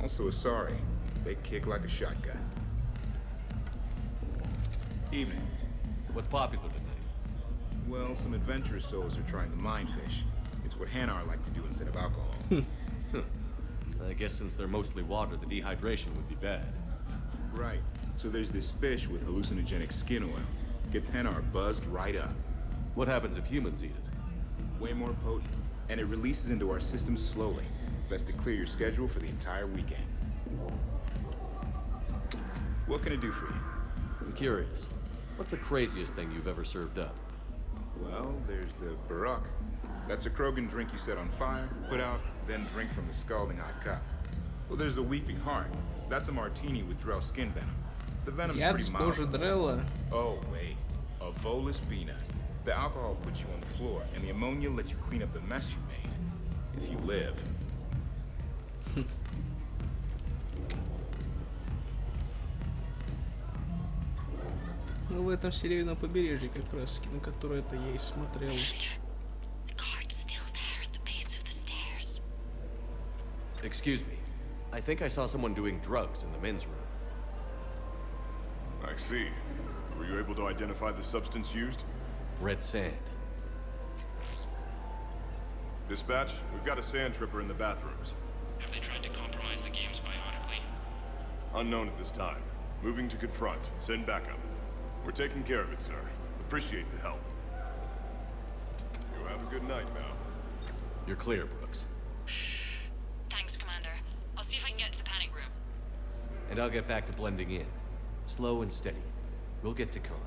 Also Asari. They kick like a shotgun. Evening. What's popular tonight? Well, some adventurous souls are trying the mindfish. It's what Hanar like to do instead of alcohol. I guess since they're mostly water, the dehydration would be bad. Right. So there's this fish with hallucinogenic skin oil. Gets Hanar buzzed right up. What happens if humans eat it? Way more potent. And it releases into our system slowly. Best to clear your schedule for the entire weekend. What can I do for you? I'm curious. What's the craziest thing you've ever served up? Well, there's the Barak. That's a Krogan drink you set on fire, put out, then drink from the scalding hot cup. Well, there's the Weeping Heart. That's a martini with Drell skin venom. The venom's Яд pretty с mild. кожи Дрелла. Oh, wait. A Volus Bina. The alcohol puts you on the floor, and the ammonia lets you clean up the mess you made. If you live. Ну, в этом северном побережье как раз, на которое это я и смотрел. Excuse me. I think I saw someone doing drugs in the men's room. I see. Were you able to identify the substance used? Red sand. Dispatch, we've got a sand tripper in the bathrooms. Have they tried to compromise the games biotically? Unknown at this time. Moving to confront. Send backup. We're taking care of it, sir. Appreciate the help. You have a good night now. You're clear, Brooks. Thanks, Commander. I'll see if I can get to the panic room. And I'll get back to blending in. Slow and steady. We'll get to Khan.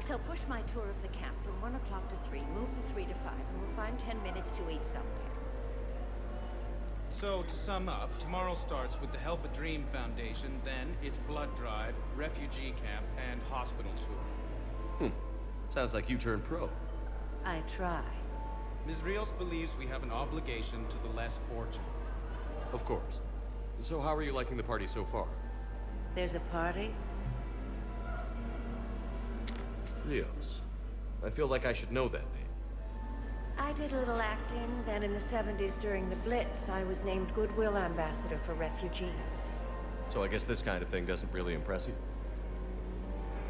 So push my tour of the camp from 1 o'clock to 3, move the 3 to 5, and we'll find 10 minutes to eat somewhere. So, to sum up, tomorrow starts with the Help a Dream Foundation, then it's blood drive, refugee camp, and hospital tour. Sounds like you turned pro. I try. Ms. Rios believes we have an obligation to the less fortunate. Of course. So how are you liking the party so far? There's a party? Rios. I feel like I should know that name. I did a little acting, then in the 70s during the Blitz, I was named Goodwill Ambassador for Refugees. So I guess this kind of thing doesn't really impress you?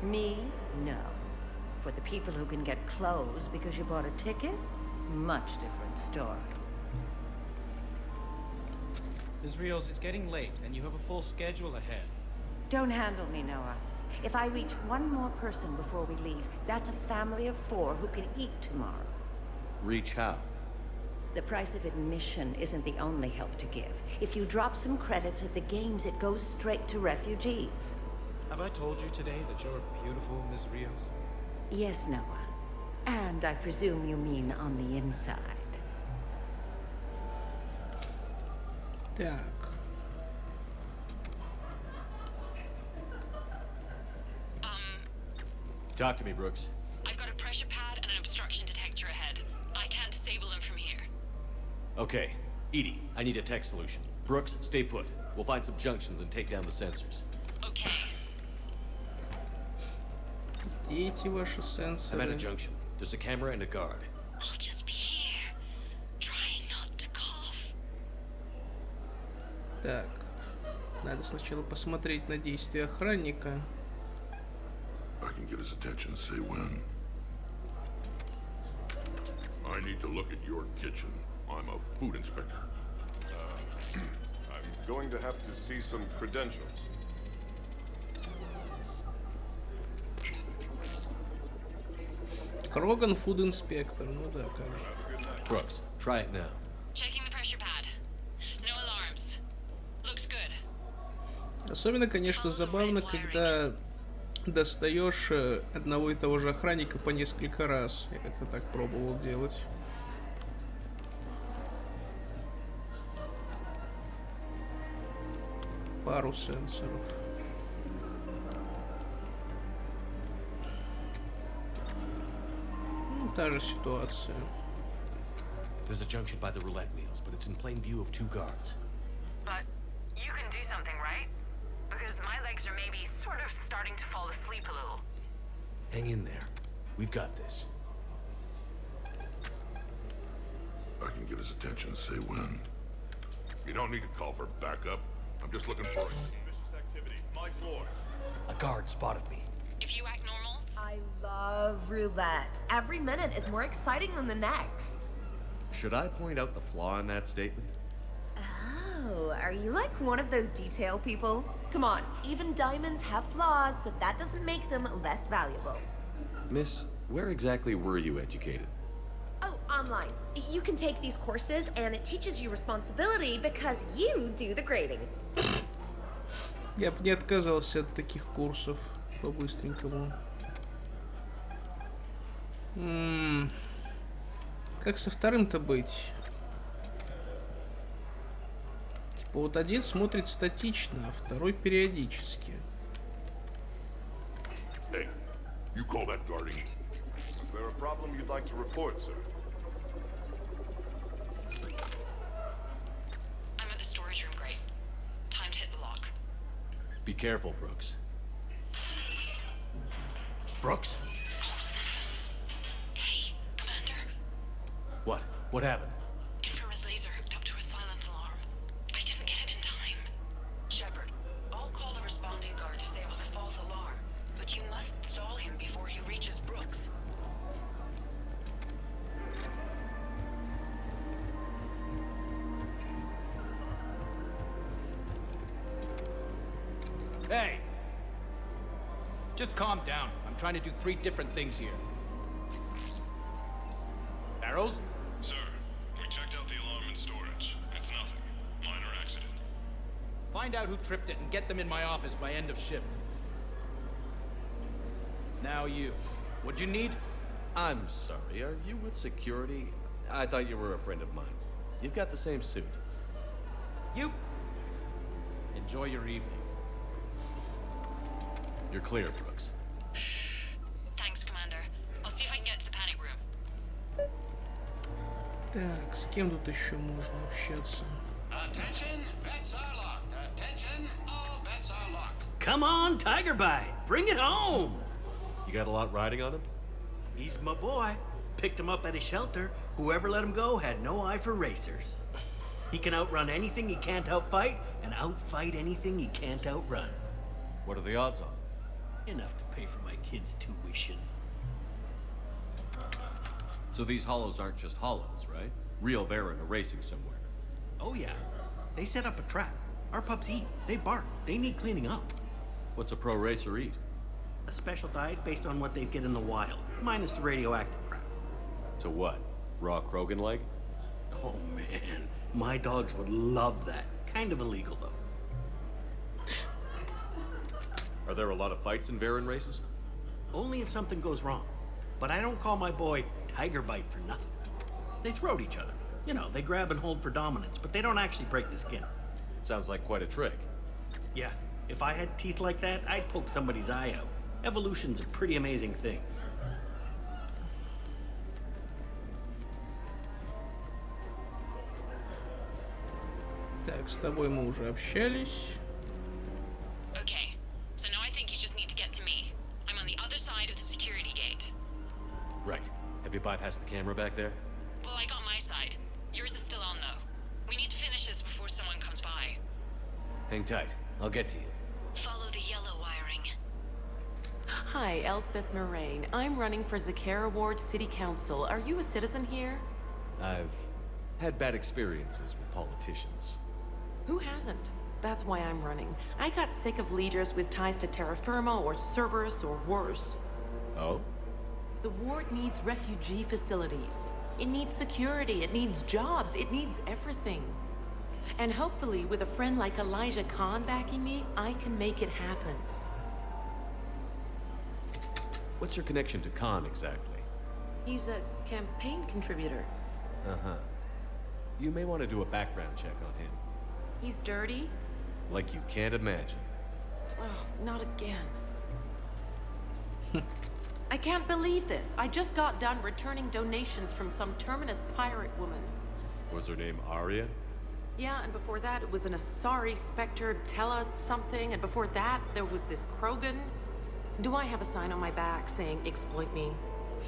Me? No. For the people who can get clothes because you bought a ticket? Much different story. Ms. Rios, it's getting late, and you have a full schedule ahead. Don't handle me, Noah. If I reach one more person before we leave, that's a family of 4 who can eat tomorrow. Reach how? The price of admission isn't the only help to give. If you drop some credits at the games, it goes straight to refugees. Have I told you today that you're beautiful, Ms. Rios? Yes, Noah. And I presume you mean on the inside. Так. Talk to me, Brooks. I've got a pressure pad and an obstruction detector ahead. I can't disable them from here. Okay. Edie, I need a tech solution. Brooks, stay put. We'll find some junctions and take down the sensors. Okay. Где эти ваши I'm сенсоры? at a junction. There's a camera and a guard. I'll just be here. Try not to cough. Так. Надо сначала посмотреть на действия охранника. I can get his attention, say when. I need to look at your kitchen. I'm a food inspector. I'm going to have to see some credentials. Кроган, фуд инспектор. Ну да, как же. Brooks, try it now. Checking the pressure pad. No alarms. Looks good. Особенно, конечно, забавно, когда достаешь одного и того же охранника по несколько раз. Я как-то так пробовал делать. Пару сенсоров. та же ситуация. There's a junction by the roulette wheels, but it's in plain view of 2 guards. But you can do something, right? Because my legs are maybe sort of starting to fall asleep a little. Hang in there. We've got this. I can get his attention, say when. You don't need to call for backup. I'm just looking for suspicious activity. My floor. A guard spotted me. If you act normal, I love roulette. Every minute is more exciting than the next. Should I point out the flaw in that statement? Oh, are you like one of those detail people? Come on, even diamonds have flaws, but that doesn't make them less valuable. Miss, where exactly were you educated? Oh, online. You can take these courses, and it teaches you responsibility because you do the grading. Я бы не отказался от таких курсов по-быстренькому. Как со вторым-то быть? Типа вот один смотрит статично, а второй периодически. Hey, you call that guarding? Is there a problem you'd like to report, sir? I'm at the storage room, great. Time to hit the lock. Be careful, Brooks. Brooks? Hey, Commander. What? What happened? Infrared laser hooked up to a silent alarm. I didn't get it in time. Shepard, I'll call the responding guard to say it was a false alarm, but you must stall him before he reaches Brooks. Hey! Just calm down. I'm trying to do 3 different things here. Barrows? Sir, we checked out the alarm in storage. It's nothing. Minor accident. Find out who tripped it and get them in my office by end of shift. Now you. What'd you need? I'm sorry, are you with security? I thought you were a friend of mine. You've got the same suit. You. Enjoy your evening. You're clear, Brooks. Thanks, Commander. I'll see if I can get to the panic room. Так, с кем тут еще можно общаться? Attention, bets are locked. Attention, all bets are locked. Come on, Tiger Bite. Bring it home. You got a lot riding on him? He's my boy. Picked him up at a shelter. Whoever let him go had no eye for racers. He can outrun anything he can't outfight, and outfight anything he can't outrun. What are the odds on? Enough to pay for my kid's tuition. So these hollows aren't just hollows, right? Real Varen are racing somewhere. Oh yeah. They set up a trap. Our pups eat. They bark. They need cleaning up. What's a pro racer eat? A special diet based on what they'd get in the wild, minus the radioactive crap. To what? Raw Krogan leg? Oh man, my dogs would love that. Kind of illegal though. Are there a lot of fights in Varen races? Only if something goes wrong. But I don't call my boy Tiger Bite for nothing. They throat each other. You know, they grab and hold for dominance, but they don't actually break the skin. Sounds like quite a trick. Yeah, if I had teeth like that, I'd poke somebody's eye out. Evolution's a pretty amazing thing. Так, с тобой мы уже общались. Okay, so now I think you just need to get to me. I'm on the other side of the security gate. Right. Have you bypassed the camera back there? Well, I got my side. Yours is still on, though. We need to finish this before someone comes by. Hang tight. I'll get to you. Follow the yellow wiring. Hi, Elspeth Moraine. I'm running for Zakara Ward City Council. Are you a citizen here? I've had bad experiences with politicians. Who hasn't? That's why I'm running. I got sick of leaders with ties to terra firma or Cerberus or worse. Oh? The ward needs refugee facilities. It needs security, it needs jobs, it needs everything. And hopefully, with a friend like Elijah Khan backing me, I can make it happen. What's your connection to Khan exactly? He's a campaign contributor. Uh-huh. You may want to do a background check on him. He's dirty? Like you can't imagine. Oh, not again. I can't believe this. I just got done returning donations from some terminus pirate woman. Was her name Arya? Yeah, and before that, it was an Asari Spectre, Tella something, and before that, there was this Krogan. Do I have a sign on my back saying, exploit me?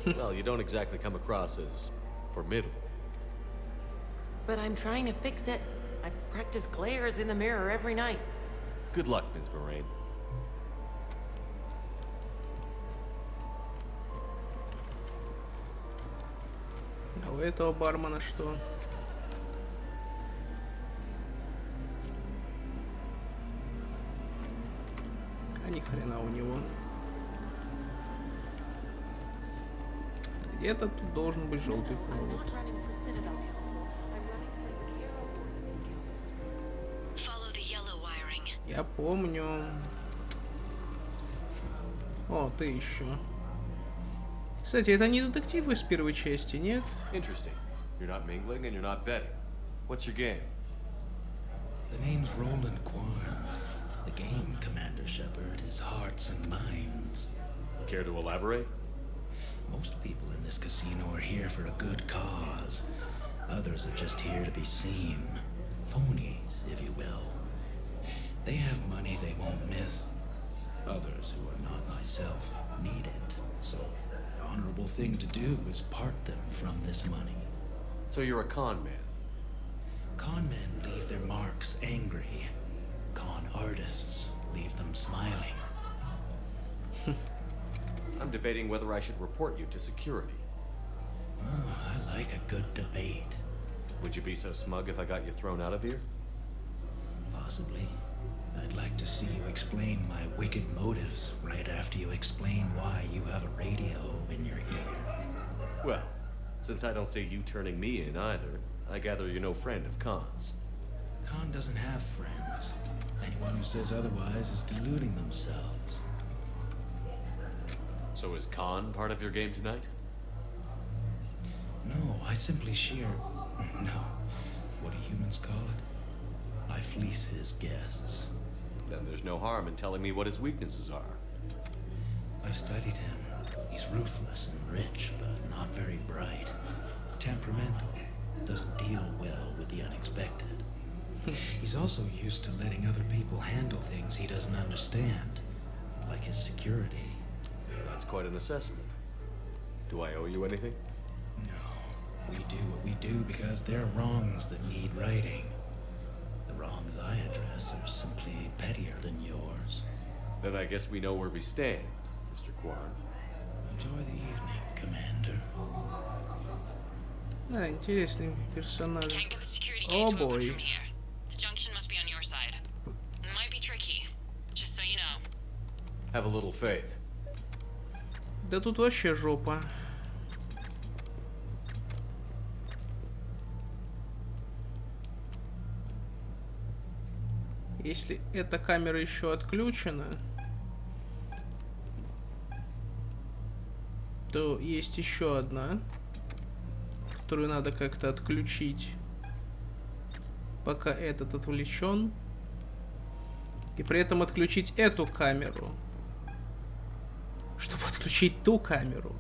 Well, you don't exactly come across as formidable. But I'm trying to fix it. I practice glares in the mirror every night. Good luck, Ms. Moraine. А у этого бармена что? А ни хрена у него. Где-то тут должен быть желтый провод. Я помню. О, ты еще. Кстати, это не детектив из первой части, нет? Interesting. You're not mingling and you're not betting. What's your game? The name's Roland Kwan. The game, Commander Shepard, is hearts and minds. Care to elaborate? Most people in this casino are here for a good cause. Others are just here to be seen. Phonies, if you will. They have money they won't miss. Others, who are not myself, need it. So, the honorable thing to do is part them from this money. So you're a con man? Con men leave their marks angry. Con artists leave them smiling. I'm debating whether I should report you to security. Oh, I like a good debate. Would you be so smug if I got you thrown out of here? Possibly. I'd like to see you explain my wicked motives right after you explain why you have a radio in your ear. Well, since I don't see you turning me in either, I gather you're no friend of Khan's. Khan doesn't have friends. Anyone who says otherwise is deluding themselves. So is Khan part of your game tonight? No, I simply share... No. What do humans call it? I fleece his guests. Then there's no harm in telling me what his weaknesses are. I've studied him. He's ruthless and rich, but not very bright. Temperamental. Doesn't deal well with the unexpected. He's also used to letting other people handle things he doesn't understand, like his security. That's quite an assessment. Do I owe you anything? No. We do what we do because there are wrongs that need righting. The wrongs I address are simply pettier than yours. Then I guess we know where we stand, Mr. Kwan. Enjoy the evening, Commander. А, интересный персонаж. О, бой. The junction must be on your side. It might be tricky, just so you know. Have a little faith. Да тут вообще жопа. Если эта камера еще отключена, то есть еще одна, которую надо как-то отключить, пока этот отвлечен, и при этом отключить эту камеру, чтобы отключить ту камеру.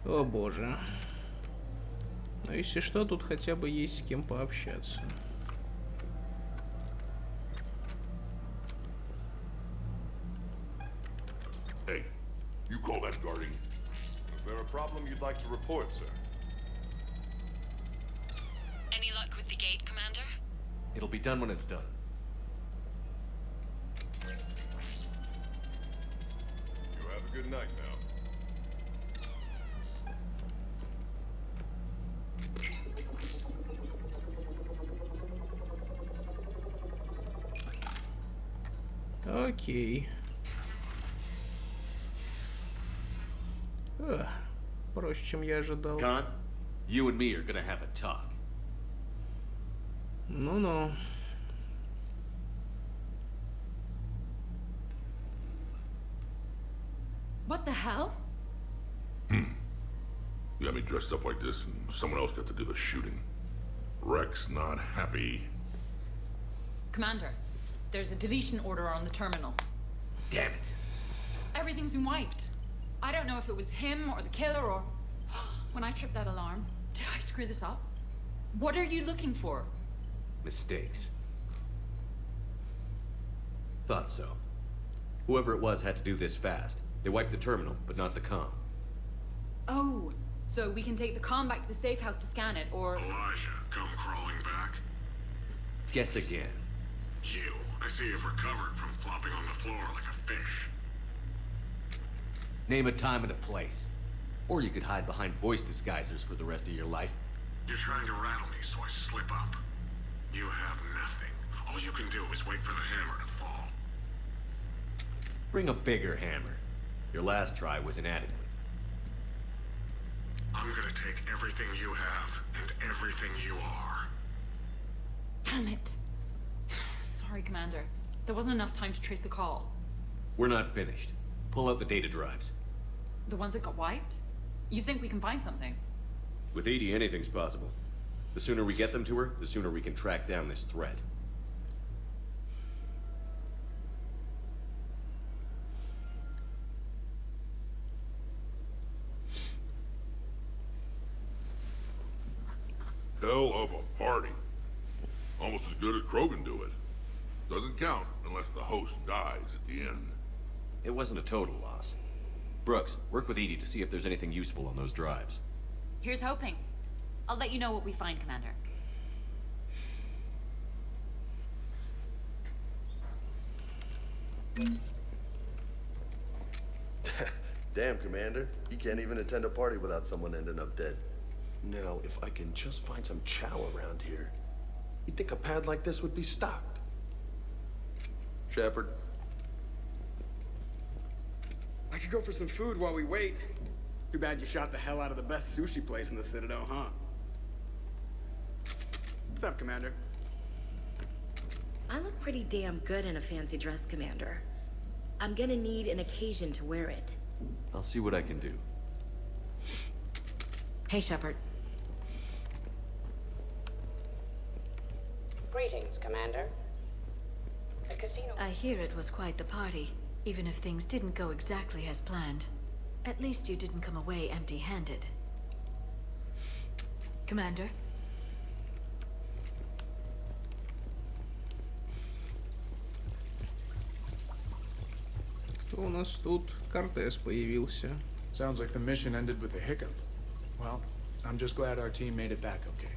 О боже. Но если что, тут хотя бы есть с кем пообщаться. Hey, you call that guarding? Is there a problem you'd like to report, sir? Any luck with the gate, Commander? It'll be done when it's done. You have a good night now. Окей. Проще, чем я ожидал. Khan, you and me are gonna have a talk. Ну-ну. What the hell? You got me dressed up like this, and someone else got to do the shooting. Rex not happy. Commander, there's a deletion order on the terminal. Damn it. Everything's been wiped. I don't know if it was him or the killer or... When I tripped that alarm, did I screw this up? What are you looking for? Mistakes. Thought so. Whoever it was had to do this fast. They wiped the terminal, but not the comm. Oh, so we can take the comm back to the safe house to scan it, or... Elijah, come crawling back. Guess again. You. I see you've recovered from flopping on the floor like a fish. Name a time and a place. Or you could hide behind voice disguisers for the rest of your life. You're trying to rattle me so I slip up. You have nothing. All you can do is wait for the hammer to fall. Bring a bigger hammer. Your last try was inadequate. I'm gonna take everything you have and everything you are. Damn it. Sorry, Commander. There wasn't enough time to trace the call. We're not finished. Pull out the data drives. The ones that got wiped? You think we can find something? With Edie, anything's possible. The sooner we get them to her, the sooner we can track down this threat. Hell of a party. Almost as good as Krogan do it. Doesn't count unless the host dies at the end. It wasn't a total loss. Brooks, work with Edie to see if there's anything useful on those drives. Here's hoping. I'll let you know what we find, Commander. Damn, Commander. You can't even attend a party without someone ending up dead. Now, if I can just find some chow around here, you'd think a pad like this would be stocked. Shepard. I could go for some food while we wait. Too bad you shot the hell out of the best sushi place in the Citadel, huh? What's up, Commander? I look pretty damn good in a fancy dress, Commander. I'm gonna need an occasion to wear it. I'll see what I can do. Hey, Shepard. Greetings, Commander. The casino... I hear it was quite the party, even if things didn't go exactly as planned. At least you didn't come away empty-handed. Commander? Кто у нас тут? Кортес появился. Sounds like the mission ended with a hiccup. Well, I'm just glad our team made it back okay.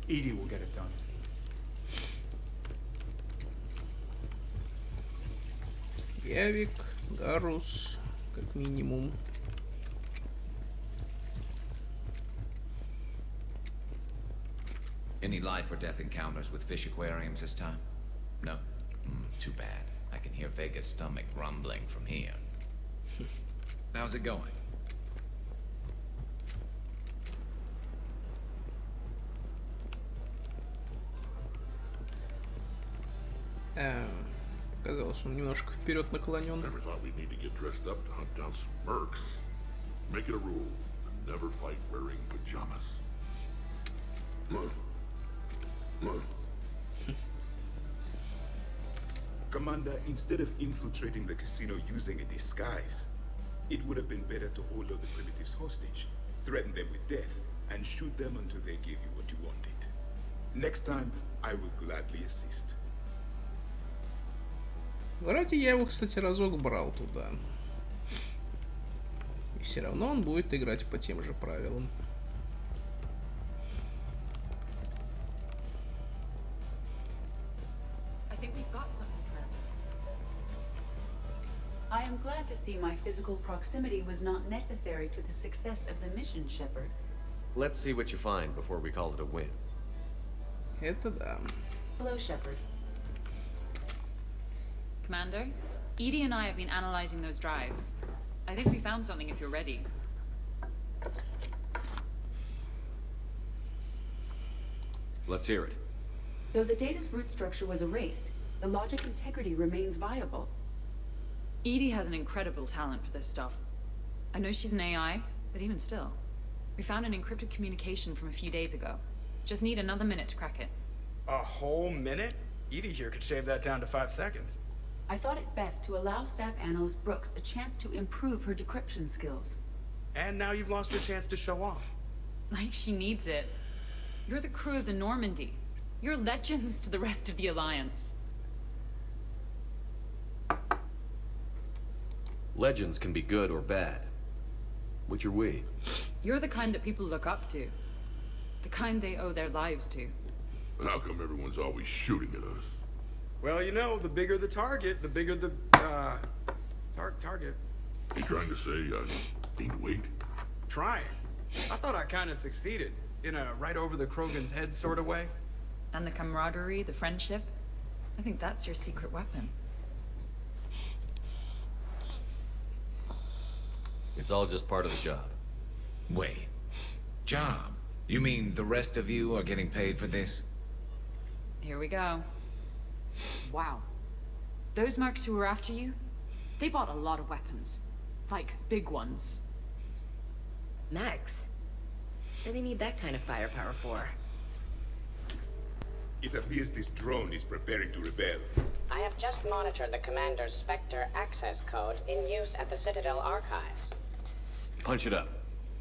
Edie will get it done. Явик, Гарус, как минимум. Any life or death encounters with fish aquariums this time? No? Too bad. I can hear Vega's stomach rumbling from here. How's it going? Казалось, он немножко вперед наклонен. Never thought we'd need to get dressed up to hunt down some mercs. Make it a rule. Never fight wearing pajamas. Commander, instead of infiltrating the casino using a disguise, it would have been better to hold all the primitives hostage, threaten them with death, and shoot them until they give you what you wanted. Next time, I will gladly assist. Вроде я его, кстати, разок брал туда. И все равно он будет играть по тем же правилам. I am glad to see my physical proximity was not necessary to the success of the mission, Shepard. Let's see what you find before we call it a win. Это да. Hello, Shepard. Commander, Edie and I have been analyzing those drives. I think we found something if you're ready. Let's hear it. Though the data's root structure was erased, the logic integrity remains viable. Edie has an incredible talent for this stuff. I know she's an AI, but even still. We found an encrypted communication from a few days ago. Just need another minute to crack it. A whole minute? Edie here could shave that down to 5 seconds. I thought it best to allow Staff Analyst Brooks a chance to improve her decryption skills. And now you've lost your chance to show off. Like she needs it. You're the crew of the Normandy. You're legends to the rest of the Alliance. Legends can be good or bad. Which are we? You're the kind that people look up to. The kind they owe their lives to. How come everyone's always shooting at us? Well, you know, the bigger the target, the bigger the, target. You trying to say I need to wait? Trying. I thought I kind of succeeded. In a right over the Krogan's head sort of way. And the camaraderie, the friendship. I think that's your secret weapon. It's all just part of the job. Wait. Job? You mean the rest of you are getting paid for this? Here we go. Wow. Those mercs who were after you, they bought a lot of weapons. Like, big ones. Max, what do they need that kind of firepower for? It appears this drone is preparing to rebel. I have just monitored the Commander's Spectre access code in use at the Citadel archives. Punch it up.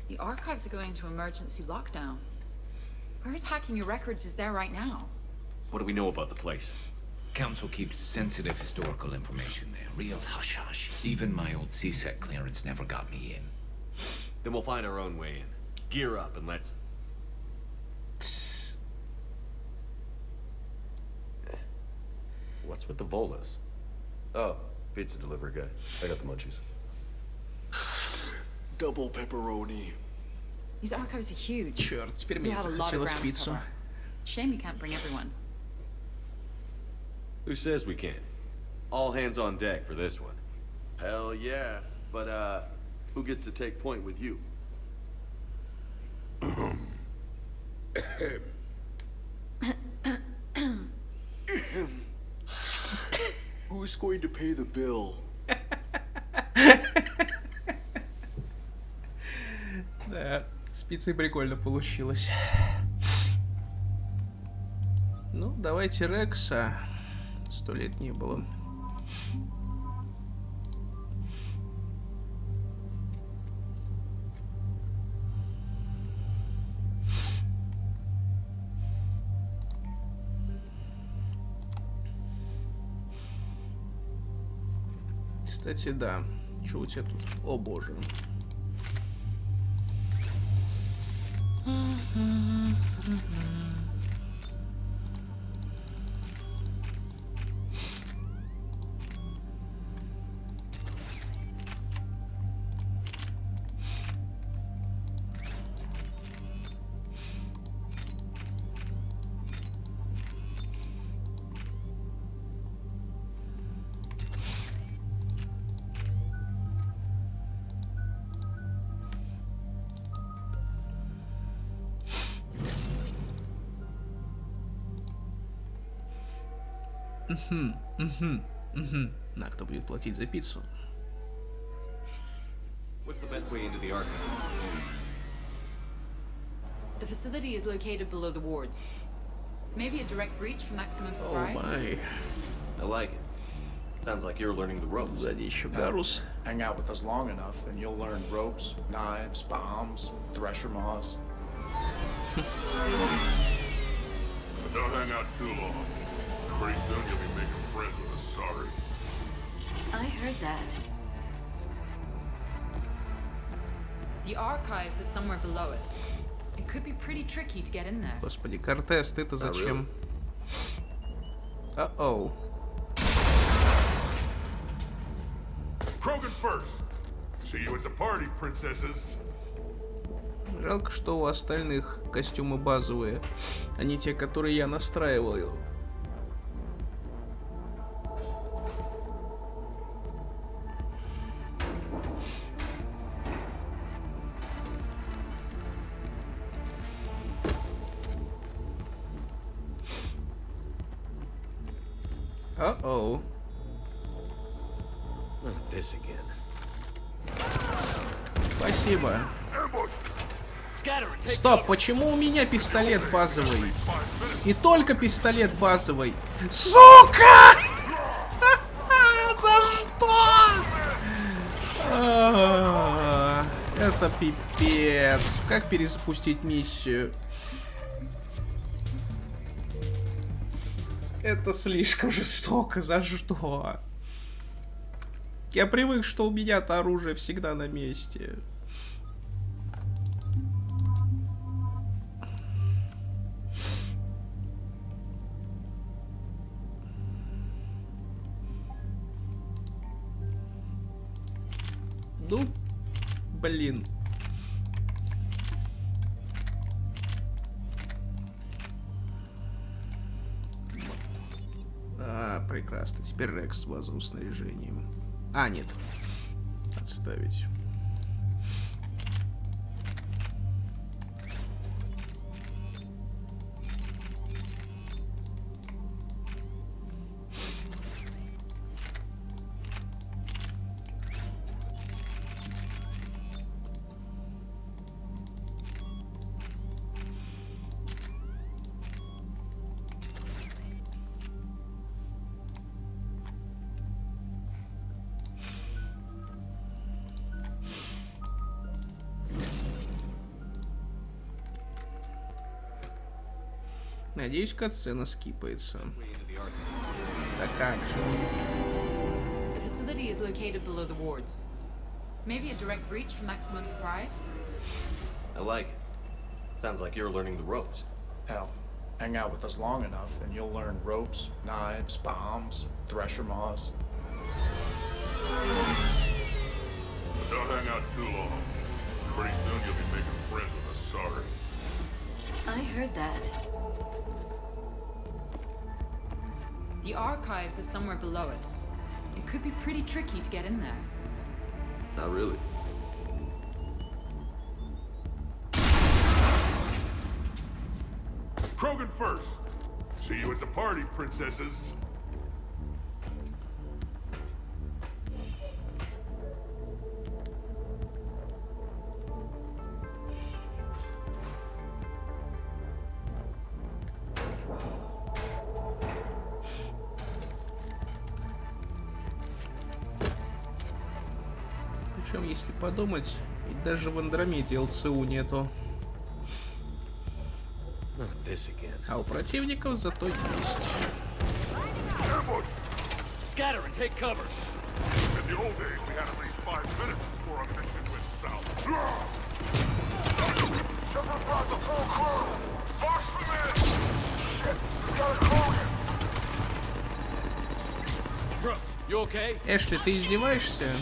The archives are going into emergency lockdown. Whoever's hacking your records is there right now. What do we know about the place? Council keeps sensitive historical information there. Real hush-hush. Even my old CSEC clearance never got me in. Then we'll find our own way in. Gear up and let's... What's with the Volas? Oh, pizza delivery guy. I got the munchies. Double pepperoni. These archives are huge. Черт, теперь You мне have a lot of захотелось ground to пиццу. cover. Shame you can't bring everyone. Who says we can't? All hands on deck for this one. Hell yeah. But, who gets to take point with you? Who's going to pay the bill? Да, с пиццей прикольно получилось. Ну, давайте Рекса. 100 лет не было. Кстати, да. Что у тебя тут? О боже. На, кто будет платить за пиццу? What's the best way into the archive? The facility is located below the wards. Maybe a direct breach for maximum О surprise. май. I like it. Sounds like you're learning the ropes. Сзади еще Гарус. Hang out with us long enough and you'll learn ropes, knives, bombs, thresher maws. Don't hang out too long. Pretty soon you'll be making friends with us, sorry. I heard that. The archives are somewhere below us. It could be pretty tricky to get in there. Господи, Кортес, ты-то зачем? Uh-oh. Krogan first. See you at the party, princesses. Жалко, что у остальных костюмы базовые, а не те, которые я настраиваю. Uh-oh. Not this again. Спасибо. Стоп, почему у меня пистолет базовый? И только пистолет базовый. Сука! Это пипец. Как перезапустить миссию? Это слишком жестоко. За что? Я привык, что у меня-то оружие всегда на месте. Ну, блин. Прекрасно. Теперь Рекс с базовым снаряжением. Нет. Отставить. Надеюсь, катсцена скипается. Да как же? The facility is located below the wards. Maybe a direct breach for maximum surprise? I like it. Sounds like you're learning the ropes. Hell, hang out with us long enough and you'll learn ropes, knives, bombs, thresher maws. Don't hang out too long. Pretty soon you'll be making friends with us, sorry. I heard that. The archives are somewhere below us. It could be pretty tricky to get in there. Not really. Krogan first. See you at the party, princesses. Причем, если подумать, ведь даже в Андромеде ЛЦУ нету. А у противников зато есть. Scatter and take cover. In the old days, we had at least 5 minutes before our mission went south. Shepard brought the full crew. Box them in. Shit, we got a Krogan. Brooks, you okay? Эшли, ты издеваешься?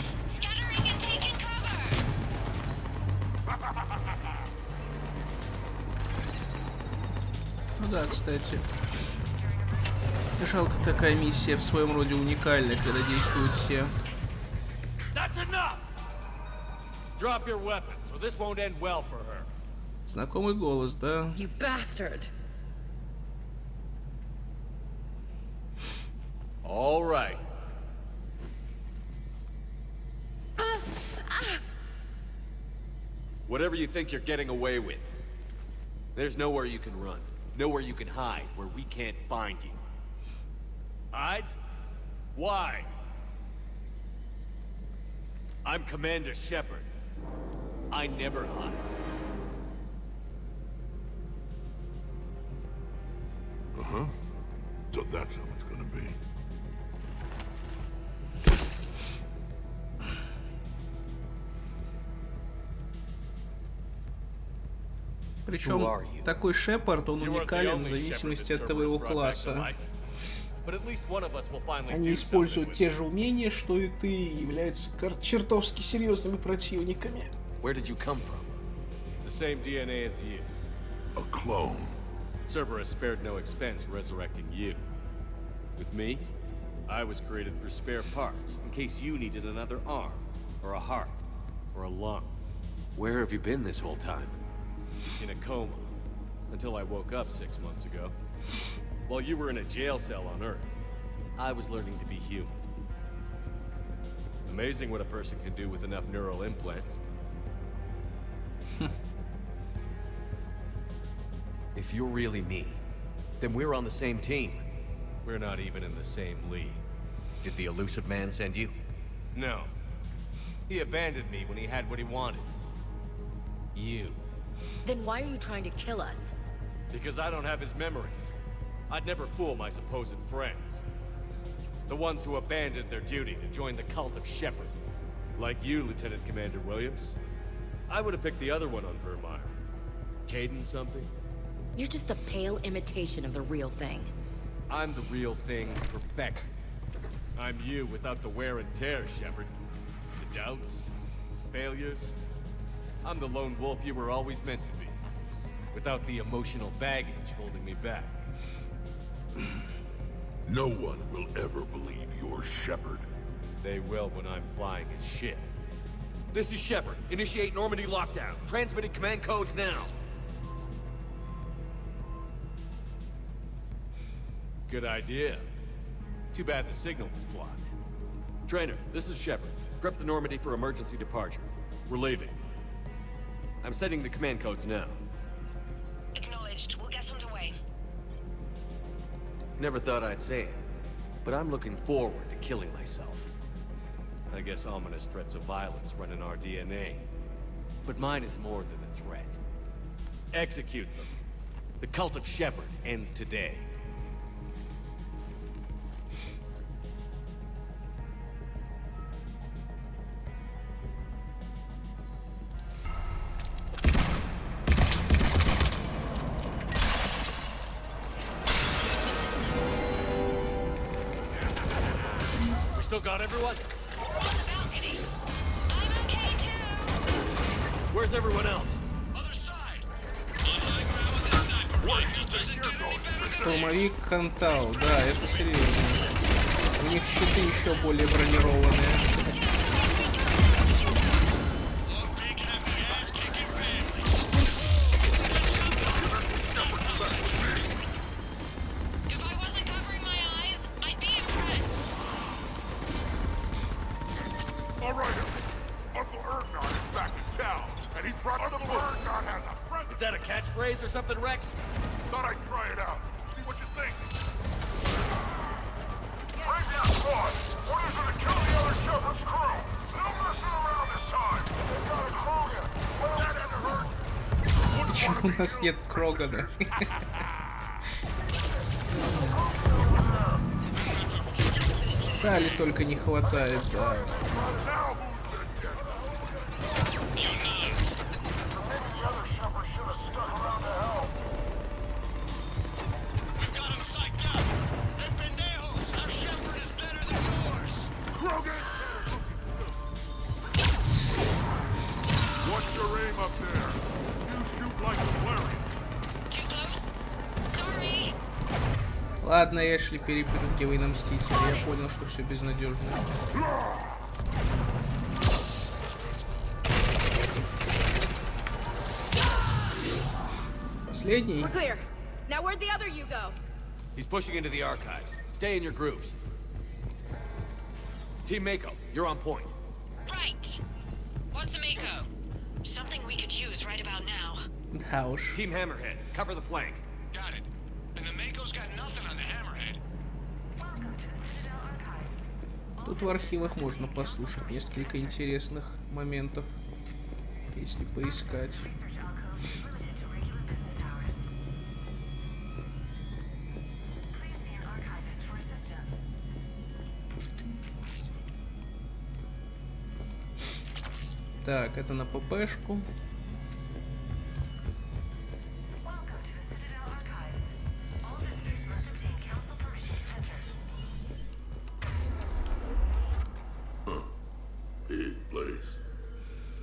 Ну да, кстати. Жалко, такая миссия в своем роде уникальная, когда действуют все. Знакомый голос, да? You bastard. All right. Whatever you think you're getting away with, there's nowhere you can run. Nowhere you can hide where we can't find you. Hide? Why? I'm Commander Shepard. I never hide. Uh-huh. So that's how it's gonna be. Причем такой Шепард, он уникален в зависимости от твоего класса. Они используют те же умения, что и ты, и являются чертовски серьезными противниками. Where did you come from? The same DNA as you. A clone. Cerberus spared no expense resurrecting you. With me, I was created for spare parts, in case you needed another arm, or a heart, or a lung. Where have you been this whole time? In a coma, until I woke up 6 months ago. While you were in a jail cell on Earth, I was learning to be human. Amazing what a person can do with enough neural implants. If you're really me, then we're on the same team. We're not even in the same league. Did the elusive man send you? No. He abandoned me when he had what he wanted. You. Then why are you trying to kill us? Because I don't have his memories. I'd never fool my supposed friends. The ones who abandoned their duty to join the cult of Shepard. Like you, Lieutenant Commander Williams. I would have picked the other one on Vermeer. Caden something? You're just a pale imitation of the real thing. I'm the real thing perfect. I'm you without the wear and tear, Shepard. The doubts, failures. I'm the lone wolf you were always meant to be. Without the emotional baggage holding me back. No one will ever believe you're Shepard. They will when I'm flying his ship. This is Shepard. Initiate Normandy lockdown. Transmitting command codes now. Good idea. Too bad the signal was blocked. Trainer, this is Shepard. Prep the Normandy for emergency departure. We're leaving. I'm setting the command codes now. Acknowledged. We'll get underway. Never thought I'd say it, but I'm looking forward to killing myself. I guess ominous threats of violence run in our DNA. But mine is more than a threat. Execute them. The cult of Shepard ends today. Still got everyone? On the balcony. I'm okay too. Where's everyone else? Other side. On high ground with a sniper rifle doesn't get any better. Штурмовик Кантау, да, это серьезно. У них щиты еще более бронированные. Is that a catchphrase or something, Rex? Thought I'd try it out. See what you think. Bring down squad. Orders are to kill the other Shepard's crew. No messing around this time. They've got a Krogan. Well, that had to hurt. Почему у нас нет Крогана? Тали только не хватает, да. What's your aim up there? You shoot like a Valerian. Too close? Sorry. Ладно, Эшли, перепрыгивай на Мстителя. Я понял, что все безнадежно. Последний. We're clear. Now where'd the other you go? He's pushing into the archives. Stay in your groups. Team Mako, you're on point. Right. What's a Mako? Something we could use right about now. Да уж. Team Hammerhead, cover the flank. Got it. And the Mako's got nothing on the Hammerhead. Тут в архивах можно послушать несколько интересных моментов, если поискать. Так, это на ППшку. Big place.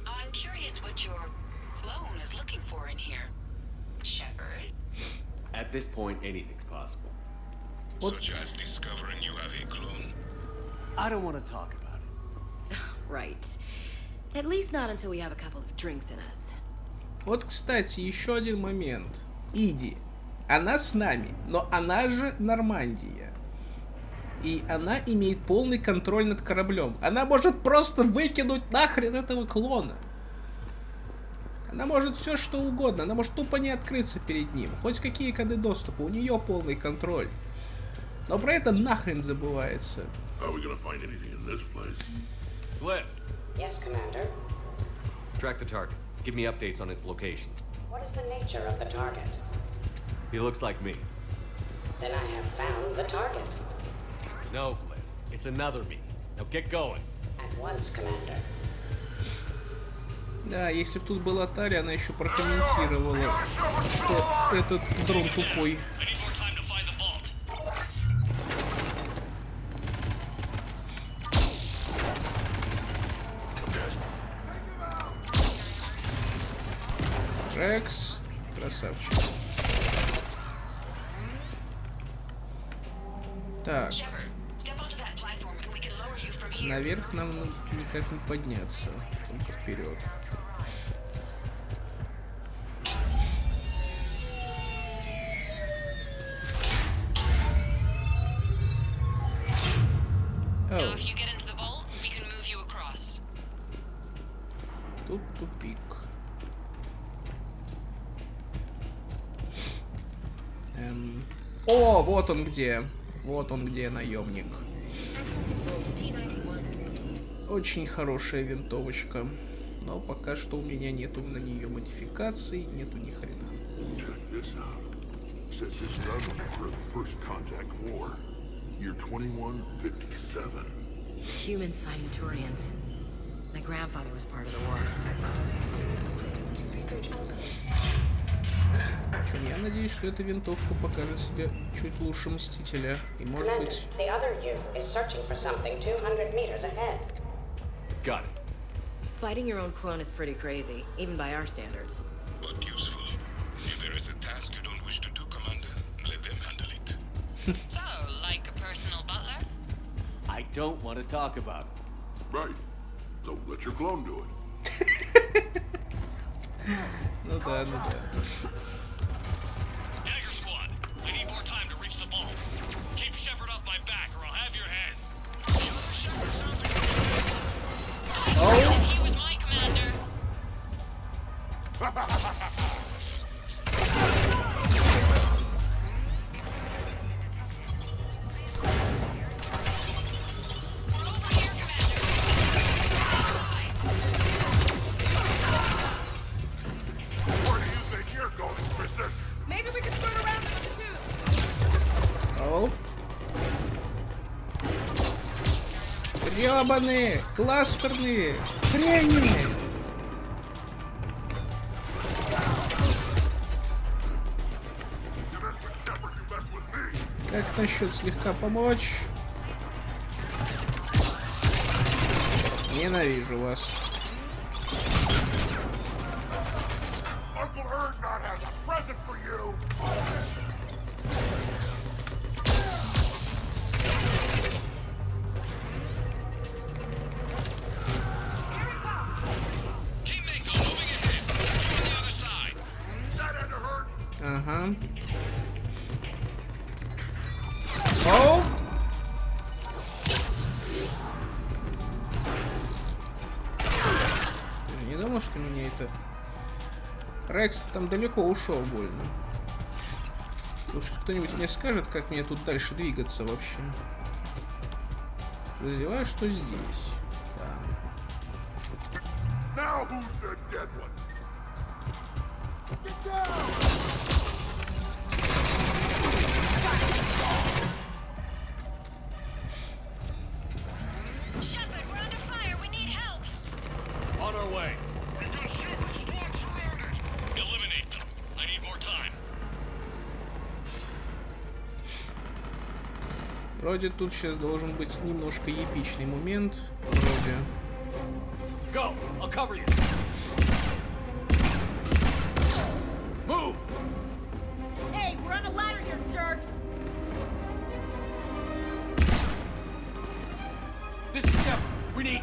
I'm curious what your clone is looking for in here. Shepard. At this point, anything's possible. Such as discovering you have a clone. I don't want to talk about it. Right. At least not until we have a couple of drinks in us. Вот, кстати, еще один момент. Иди. Она с нами, но она же Нормандия. И она имеет полный контроль над кораблем. Она может просто выкинуть нахрен этого клона. Она может все что угодно. Она может тупо не открыться перед ним. Хоть какие коды доступа. У нее полный контроль. Но про это нахрен забывается. Cliff. Yes, Commander. Track the target. Give me updates on its location. What is the nature of the target? He looks like me. Then I have found the target. No, Cliff. It's another me. Now get going. At once, Commander. Да, если бы тут была Тари, она еще прокомментировала, что этот дрон тупой. Рекс, красавчик. Так. Наверх нам никак не подняться, только вперед. Тут тупик. О, вот он где. Вот он где, наемник. Очень хорошая винтовочка. Но пока что у меня нету на нее модификаций, нету ни хрена. Humans fighting Turians. My grandfather was part of the war. Я надеюсь, что эта винтовка покажет себя чуть лучше Мстителя. И может быть... The other you is searching for something 200 meters ahead. Got it. Fighting your own clone is pretty crazy, even by our standards. But useful. If there is a task you don't wish to do, Commander, let them handle it. So, like a personal butler? I don't want to talk about it. Right. So let your clone do it. Ну да, ну да. Dagger Squad, I need more time to reach the vault. Keep Shepard off my back or I'll have your head. The other Shepard sounds like Oh. He was my commander. Maybe we can turn around the Оу. Гребаные, кластерные, хрени. Как насчет слегка помочь? Ненавижу вас. Ага. Оу! Я же не думал, что меня это... Рекс там далеко ушел больно. Лучше кто-нибудь мне скажет, как мне тут дальше двигаться вообще. Подозреваю, что здесь. Now who's the dead one? Get down! Shepard, we're under fire. We need help. On our way. We've got Shepard squad surrounded. Eliminate them. I need more time. Вроде тут сейчас должен быть немножко эпичный момент. Вроде. Go! I'll cover you. Move! Hey, we're on a ladder here, jerks! This is Shepard. We need...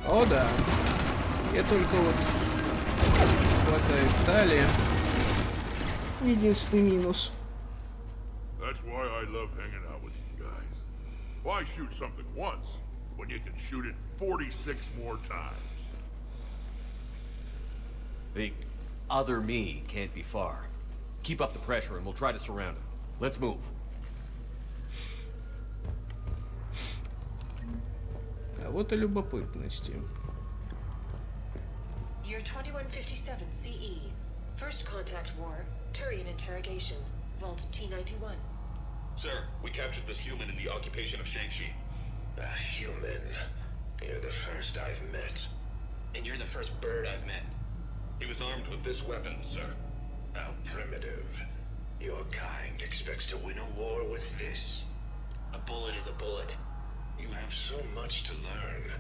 О, да. Я только вот хватает талии. Единственный минус. That's why I love hanging out with you guys. Why shoot something once when you can shoot it 46 more times? The other me can't be far. Keep up the pressure and we'll try to surround him. Let's move. А вот и любопытности. Year 2157 CE. First contact war. Turian interrogation. Vault T91. Sir, we captured this human in the occupation of Shang-Chi. A human? You're the first I've met. And you're the first bird I've met. He was armed with this weapon, sir. How primitive. Your kind expects to win a war with this. A bullet is a bullet. You have so much to learn.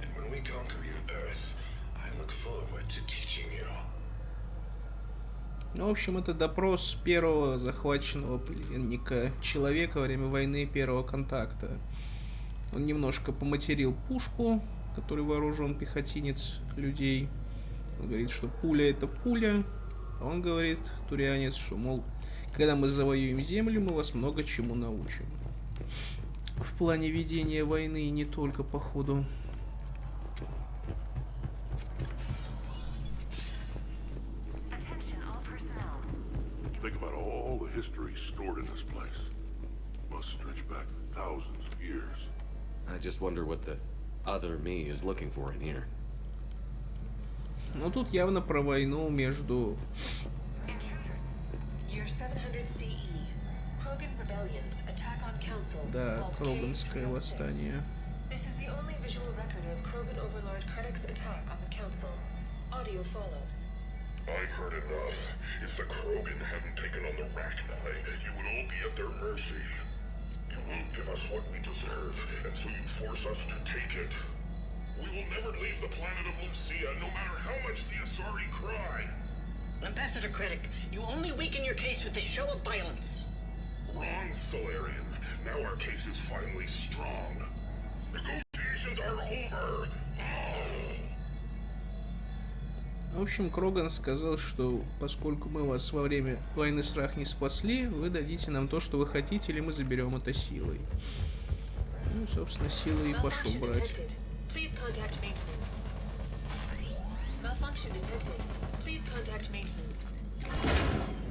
And when we conquer your Earth, I look forward to teaching you. Ну, в общем, это допрос первого захваченного пленника человека во время войны первого контакта. Он немножко поматерил пушку, которой вооружен пехотинец людей. Он говорит, что пуля это пуля. А он говорит, турианец, что, мол, когда мы завоюем землю, мы вас много чему научим. В плане ведения войны и не только, походу. Think about all the history stored in this place. Must stretch back thousands of years. I just wonder what the other me is looking for in here. Ну тут явно про войну между... Да, Кроганское восстание. I've heard enough. If the Krogan hadn't taken on the Rachni, you would all be at their mercy. You won't give us what we deserve, and so you force us to take it. We will never leave the planet of Lucia, no matter how much the Asari cry. Ambassador Critic, you only weaken your case with this show of violence. Wrong, Solarian. Now our case is finally strong. Negotiations are over. В общем, Кроган сказал, что поскольку мы вас во время войны с Рахни спасли, вы дадите нам то, что вы хотите, или мы заберем это силой. Ну, собственно, силой и пошел брать.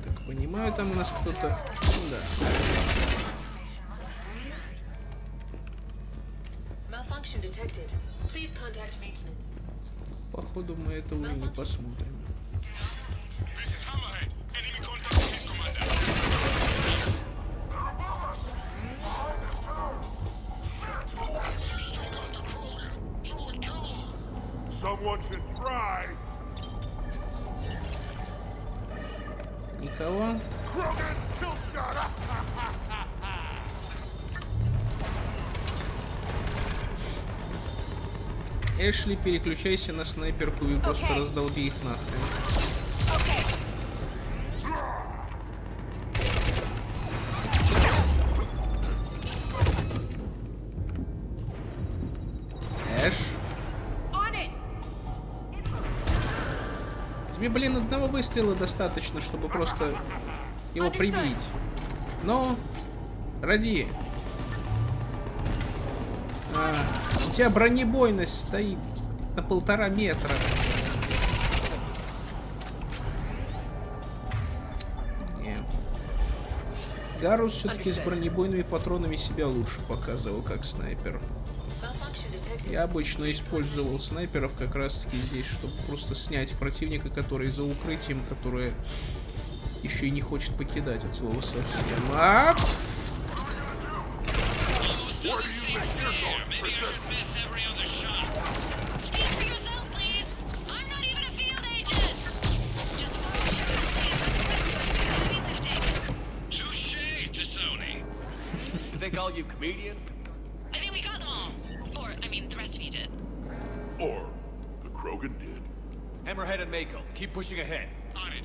Так, понимаю, там у нас кто-то... Да. Походу мы это уже не посмотрим. Никого? Эшли, переключайся на снайперку и просто раздолби их нахрен. Эш? Тебе, блин, одного выстрела достаточно, чтобы просто его прибить. Но, ради. У тебя бронебойность стоит на 1,5 метра. Не. Гарус все-таки с бронебойными патронами себя лучше показывал, как снайпер. Я обычно использовал снайперов как раз таки здесь, чтобы просто снять противника, который за укрытием, которое еще и не хочет покидать от слова совсем. All you comedians? I think we got them all. Or, I mean, the rest of you did. Or the Krogan did. Hammerhead and Mako, keep pushing ahead. On it.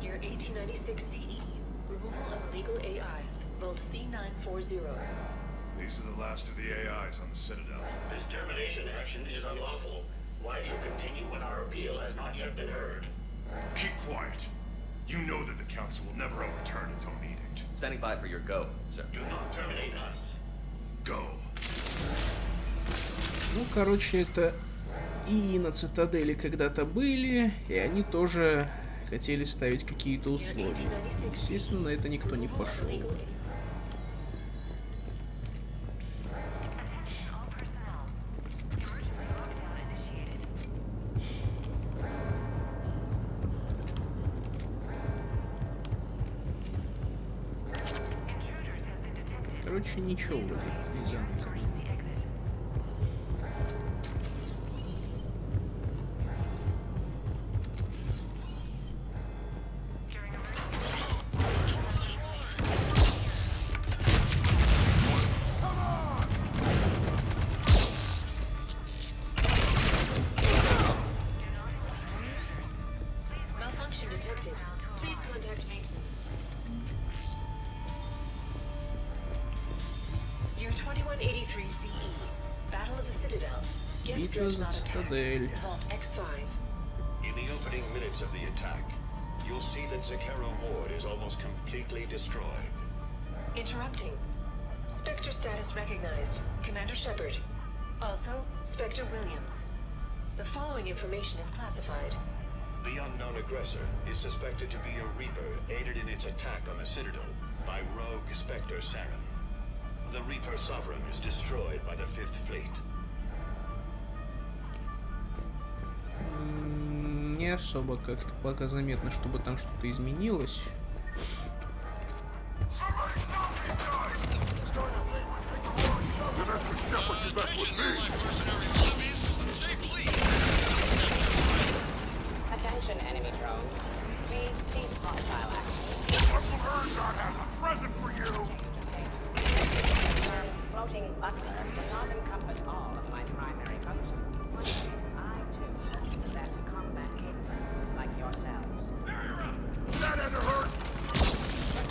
Year 1896 CE. Removal of illegal AIs. Vault C940. These are the last of the AIs on the Citadel. This termination action is unlawful. Why do you continue when our appeal has not yet been heard? Keep quiet. You know that the Council will never overturn its own edict. Standing by for your go, sir. Do not terminate us. Go. Ну, короче, это и на цитадели когда-то были, и они тоже хотели ставить какие-то условия. Естественно, на это никто не пошел. Короче, ничего вроде не заныкано. Malfunction detected. Please contact maintenance. Year 2183 CE. Battle of the Citadel. Битва за цитадель. Vault X5. In the opening minutes of the attack, you'll see that Zakero Ward is almost completely destroyed. Interrupting. Spectre status recognized. Commander Shepard. Also, Spectre Williams. The following information is classified. The unknown aggressor is suspected to be a Reaper aided in its attack on the Citadel by rogue Spectre Saren. The Reaper Sovereign is destroyed by the Fifth Fleet. Не особо как-то пока заметно, чтобы там что-то изменилось. Attention, enemy drone. Please cease hostile action. Floating butler does not encompass all of my primary functions. One day, I too possess combat capabilities like yourselves.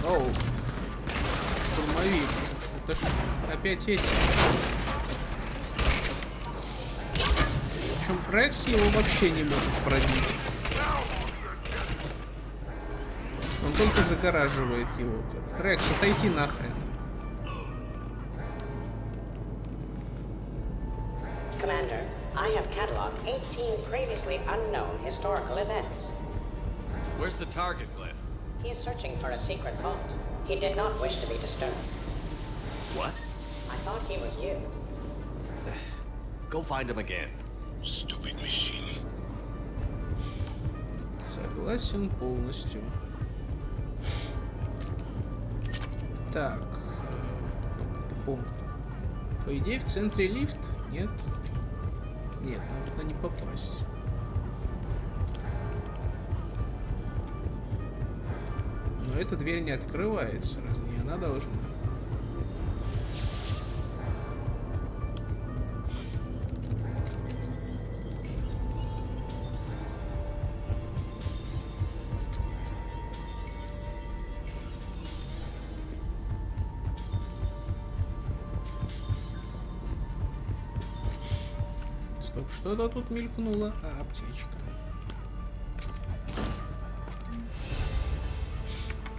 Оу. Штурмовик. Это ж опять эти. Причем Рекс его вообще не может пробить. Он только загораживает его. Рекс, отойди нахрен. Commander, I have cataloged 18 previously unknown historical events. Where's the target, Glenn? He is searching for a secret vault. He did not wish to be disturbed. What? I thought he was you. Go find him again. Stupid machine. Согласен полностью. Так. По идее, в центре лифт? Нет? Нет, нам туда не попасть. Но эта дверь не открывается, разве не она должна? Стоп, что-то тут мелькнуло. А, аптечка.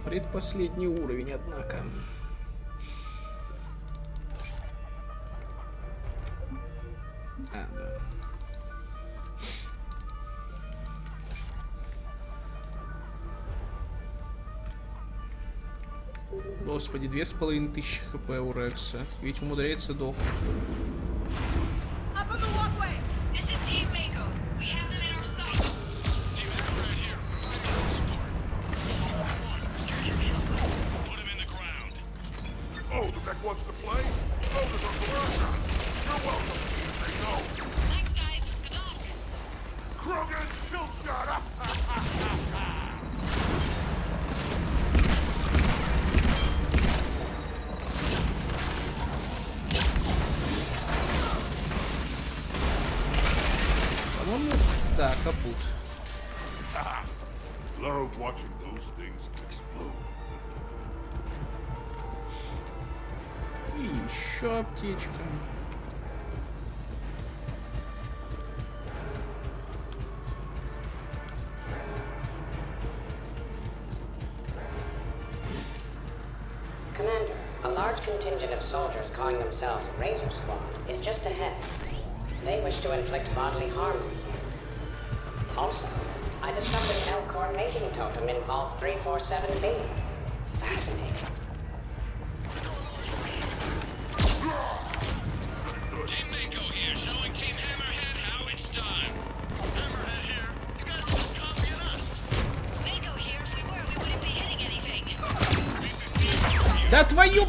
Предпоследний уровень, однако. А, да. Господи, 2500 хп у Рекса. Ведь умудряется дохнуть. Up on the walkway! This is Team Mako. We have them in our sights. Team Hammer right here. Provide support. Put him in the ground. Oh, the mech wants to play? Soldiers are coercion. You're welcome, Team Mako. Thanks, guys. Good luck. Krogan, kill shot! По-моему, да, капут. Love watching those things explode. И еще аптечка. Commander, a large contingent of soldiers calling themselves Razor Squad is just ahead. They wish to inflict bodily harm on you. Also, I discovered an Elcor mating totem in Vault 347B. Fascinating. Team Mako here, showing Team Hammerhead how it's done. Hammerhead here. You guys are just copying us. Mako here. If we were, we wouldn't be hitting anything. This is Team Mako here. Да твою...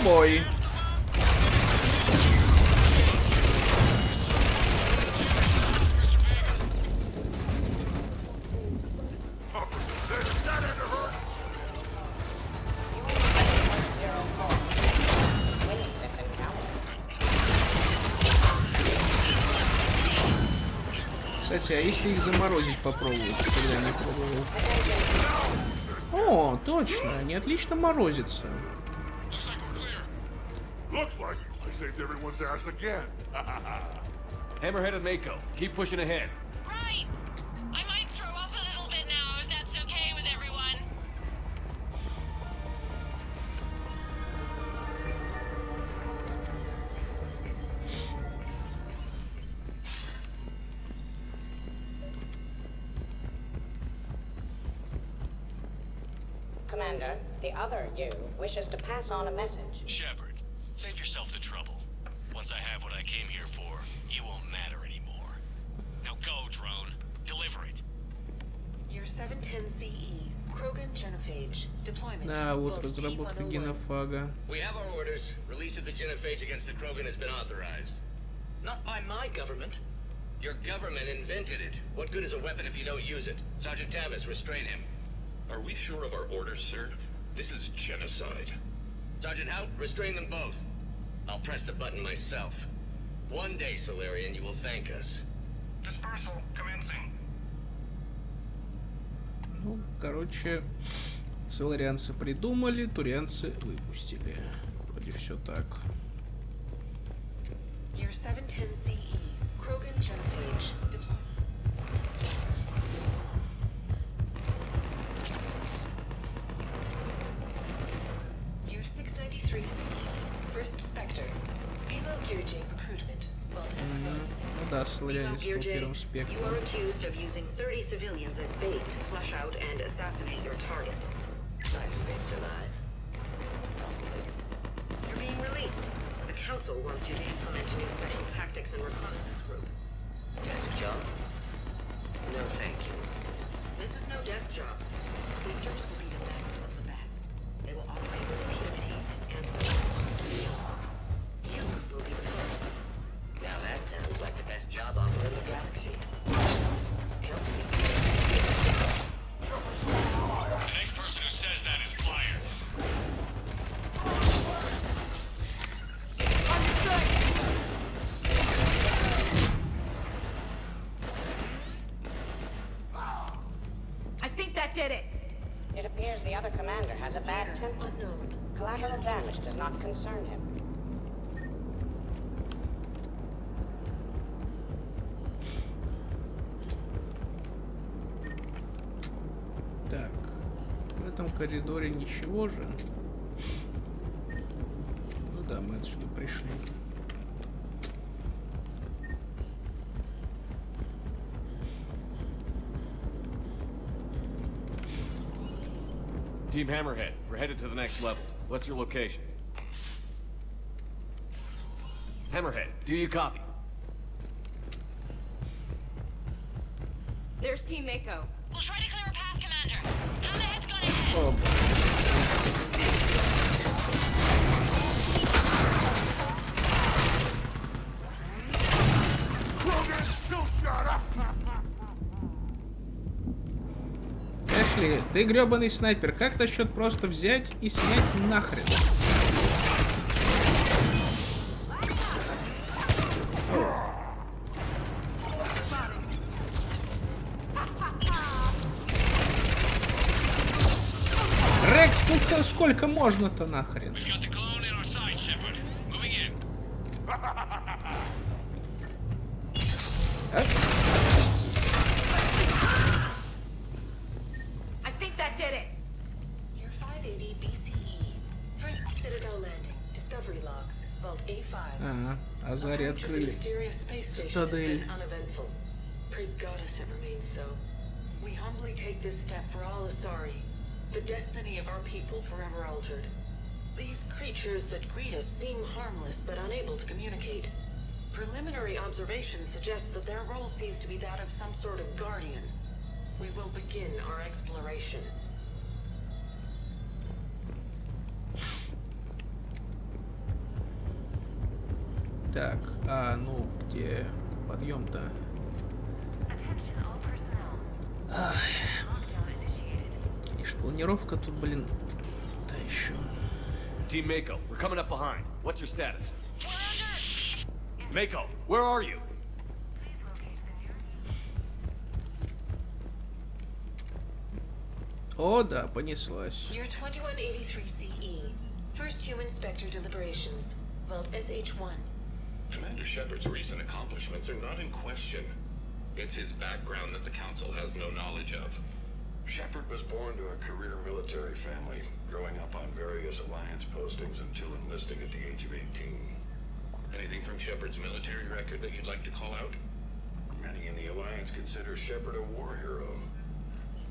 бой. Кстати, а если их заморозить попробовать, когда не пробовал? О, точно, они отлично морозятся. Looks like I saved everyone's ass again. Hammerhead and Mako, keep pushing ahead. Right! I might throw up a little bit now, if that's okay with everyone. Commander, the other you wishes to pass on a message. Shepard, save yourself the trouble. Once I have what I came here for, you won't matter anymore. Now go, drone. Deliver it. Your 710 CE, Krogan genophage, deployment. Да, вот разработка генофага. We have our orders. Release of the genophage against the Krogan has been authorized. Not by my government. Your government invented it. What good is a weapon if you don't use it? Sergeant Tavis, restrain him. Are we sure of our orders, sir? This is genocide. Sergeant Hout, restrain them both. I'll press the button myself. One day, Solarian, you will thank us. Dispersal commencing. Ну, короче, соларианцы придумали, турианцы выпустили. Вроде все так. Your 710 CE, Krogan genophage, deployment. Your 693 CE, First Spectre, Below Gear J recruitment, Vault S1. Ну да, соларианец стал первым спектром. You are accused of using 30 civilians as bait to flush out and assassinate your target. Nice been survived. You're being released. The Council wants you to implement a new special tactics and reconnaissance group. Desk job? No, thank you. This is no desk job. Spectres will be the best of the best. They will operate with impunity and security. You will be the first. Now that sounds like the best job offer in the galaxy. Help me. The next person who says that is fired. I think that did it. It appears the other commander has a bad temper. Collateral damage does not concern him. Так, в этом коридоре ничего же. Ну да, мы отсюда пришли. Team Hammerhead, we're headed to the next level. What's your location? Hammerhead, do you copy? There's Team Mako. We'll try to clear a path, Commander. Hammerhead's gone ahead. Оп. Эшли, ты гребаный снайпер. Как насчет просто взять и снять нахрен? Рекс, ну сколько можно-то нахрен? We've got the clone in our sight, Shepard. Moving in. I think that did it. Your 580 BCE, First Citadel landing, discovery logs, Vault A5. Ага, а зари открыли. Цитадель. Uneventful. Pray Goddess it remains so. We humbly take this step for all Asari, the destiny of our people forever altered. These creatures that greet us seem harmless but unable to communicate. Preliminary observations suggest that their role seems to be that of some sort of guardian. We will begin our exploration. Так, ну, где подъем-то? Конечно, планировка тут, блин, да еще. Team Mako, we're coming up behind. What's your status? Mako, where are you? О, да, понеслась. You're 2183 CE. First human Spectre deliberations. Vault SH1. Commander Shepard's recent accomplishments are not in question. It's his background that the Council has no knowledge of. Shepard was born to a career military family, growing up on various Alliance postings until enlisting at the age of 18. Anything from Shepard's military record that you'd like to call out? Many in the Alliance consider Shepard a war hero.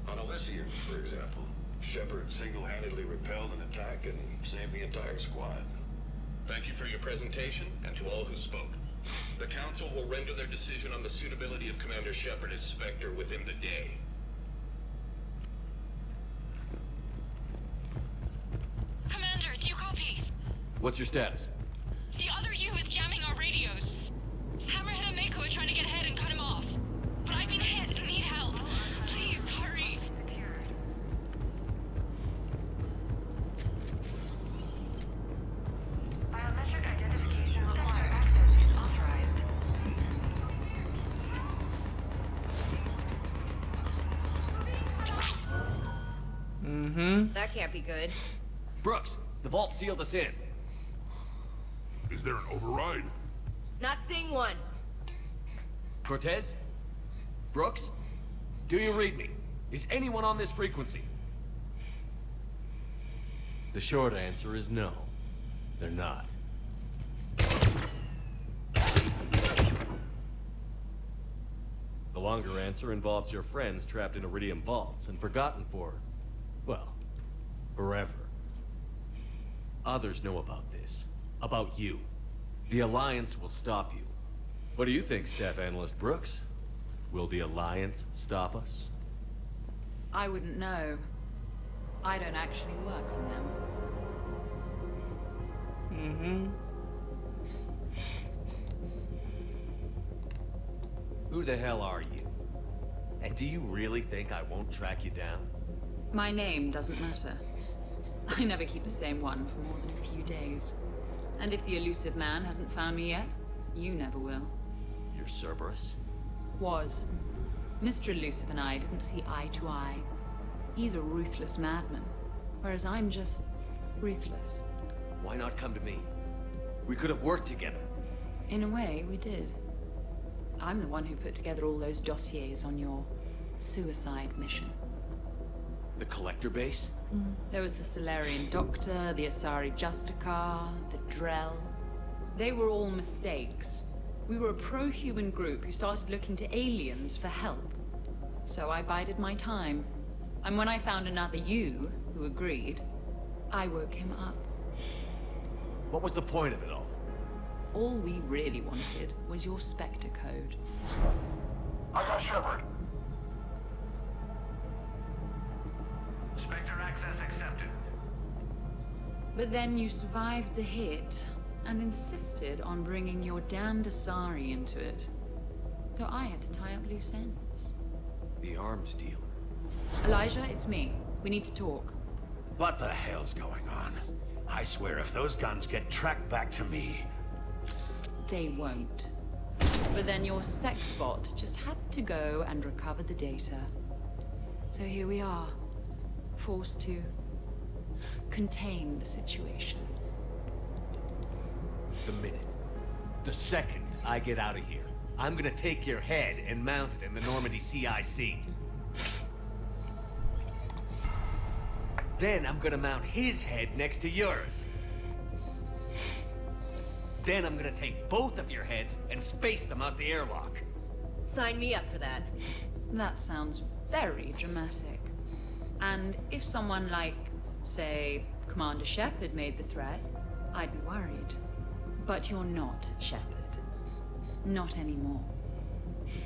On Elysium, for example, Shepard single-handedly repelled an attack and saved the entire squad. Thank you for your presentation, and to all who spoke. The Council will render their decision on the suitability of Commander Shepard as Spectre within the day. Commander, do you copy? What's your status? The other U is jamming our radios. Hammerhead and Mako are trying to get ahead and cut him off. But I've been hit and need help. Please, hurry. Biometric identification required. Access is authorized. That can't be good. Brooks, the vault sealed us in. Is there an override? Not seeing one. Cortez? Brooks? Do you read me? Is anyone on this frequency? The short answer is no. They're not. The longer answer involves your friends trapped in Iridium vaults and forgotten for, well, forever. Others know about this. About you. The Alliance will stop you. What do you think, Staff Analyst Brooks? Will the Alliance stop us? I wouldn't know. I don't actually work for them. Who the hell are you? And do you really think I won't track you down? My name doesn't matter. I never keep the same one for more than a few days. And if the elusive man hasn't found me yet, you never will. You're Cerberus? Was. Mr. Elusive and I didn't see eye to eye. He's a ruthless madman, whereas I'm just ruthless. Why not come to me? We could have worked together. In a way, we did. I'm the one who put together all those dossiers on your suicide mission. The Collector base? There was the Solarian Doctor, the Asari Justicar, the Drell. They were all mistakes. We were a pro-human group who started looking to aliens for help. So I bided my time. And when I found another you who agreed, I woke him up. What was the point of it all? All we really wanted was your Spectre code. I got Shepard. Spectre access accepted. But then you survived the hit and insisted on bringing your damned Asari into it. So I had to tie up loose ends. The arms dealer. Elijah, it's me. We need to talk. What the hell's going on? I swear if those guns get tracked back to me... They won't. But then your sex bot just had to go and recover the data. So here we are, forced to contain the situation. The minute, the second I get out of here, I'm gonna take your head and mount it in the Normandy CIC. Then I'm gonna mount his head next to yours. Then I'm gonna take both of your heads and space them out the airlock. Sign me up for that. That sounds very dramatic. And if someone like, say, Commander Shepard made the threat, I'd be worried. But you're not Shepard. Not anymore.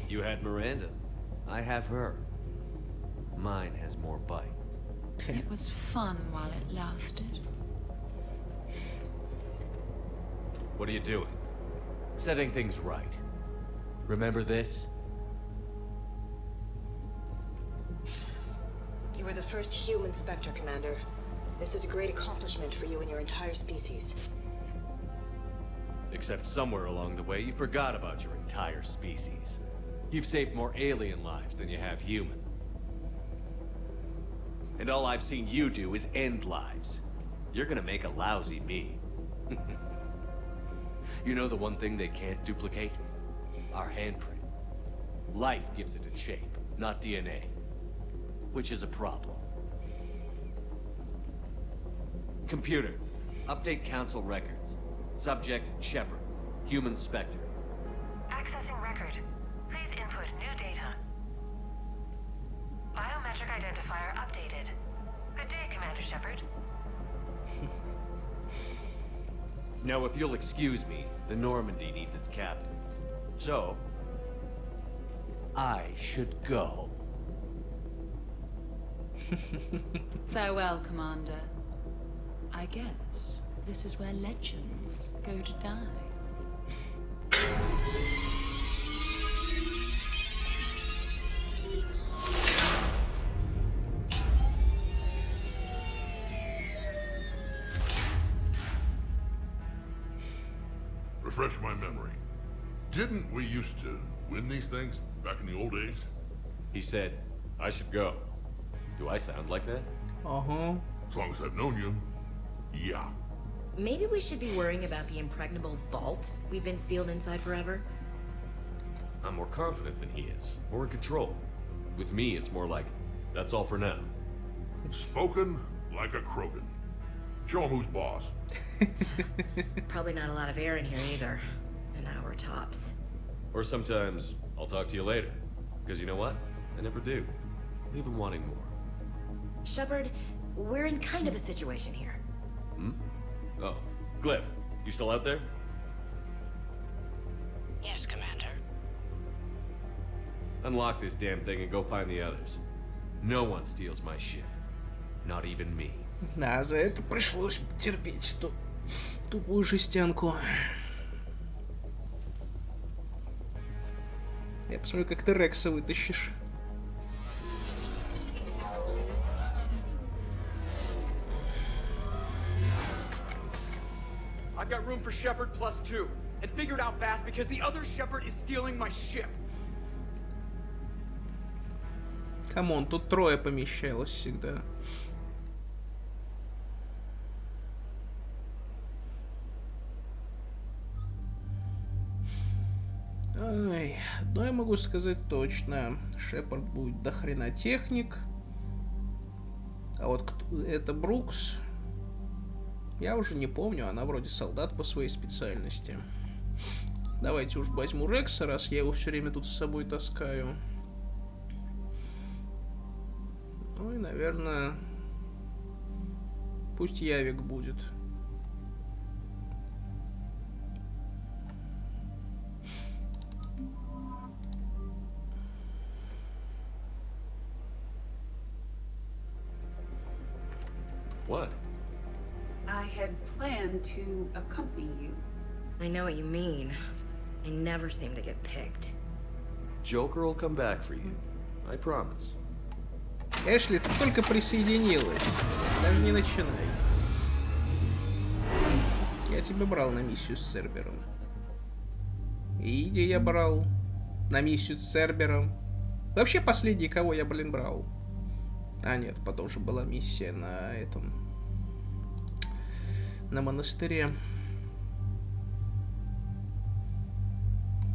You had Miranda. I have her. Mine has more bite. It was fun while it lasted. What are you doing? Setting things right. Remember this? You were the first human Spectre, Commander. This is a great accomplishment for you and your entire species. Except somewhere along the way, you forgot about your entire species. You've saved more alien lives than you have human. And all I've seen you do is end lives. You're gonna make a lousy me. You know the one thing they can't duplicate? Our handprint. Life gives it a shape, not DNA. Which is a problem. Computer, update Council records. Subject, Shepard. Human Spectre. Accessing record. Please input new data. Biometric identifier updated. Good day, Commander Shepard. Now, if you'll excuse me, the Normandy needs its captain. So, I should go. Farewell, Commander. I guess this is where legends go to die. Refresh my memory. Didn't we used to win these things back in the old days? He said, I should go. Do I sound like that? Uh-huh. As long as I've known you, yeah. Maybe we should be worrying about the impregnable vault we've been sealed inside forever. I'm more confident than he is. More in control. With me, it's more like, that's all for now. Spoken like a Krogan. Show him who's boss. Probably not a lot of air in here either. An hour tops. Or sometimes, I'll talk to you later. Because you know what? I never do. Leave him wanting more. Shepard, we're in kind of a situation here. Hmm? Oh, Glyph, you still out there? Yes, Commander. Unlock this damn thing and go find the others. No one steals my ship. Not even me. Да, за это пришлось терпеть эту тупую жестянку. Я посмотрю, как ты Рекса вытащишь. I've got room for Shepard +2, and figured out fast because the other Shepard is stealing my ship. Камон, тут трое помещалось всегда. Ай, одно я могу сказать точно. Шепард будет до хрена техник. А вот это Брукс. Я уже не помню, она вроде солдат по своей специальности. Давайте уж возьму Рекса, раз я его все время тут с собой таскаю. Ну и, наверное, пусть Явик будет. What? I had planned to accompany you. I know what you mean. I never seem to get picked. Joker will come back for you. I promise. Эшли, ты только присоединилась. Даже не начинай. Я тебя брал на миссию с Цербером. И Иди я брал на миссию с Цербером. Вообще последний, кого я, блин, брал. А нет, потом же была миссия на этом... На монастыре.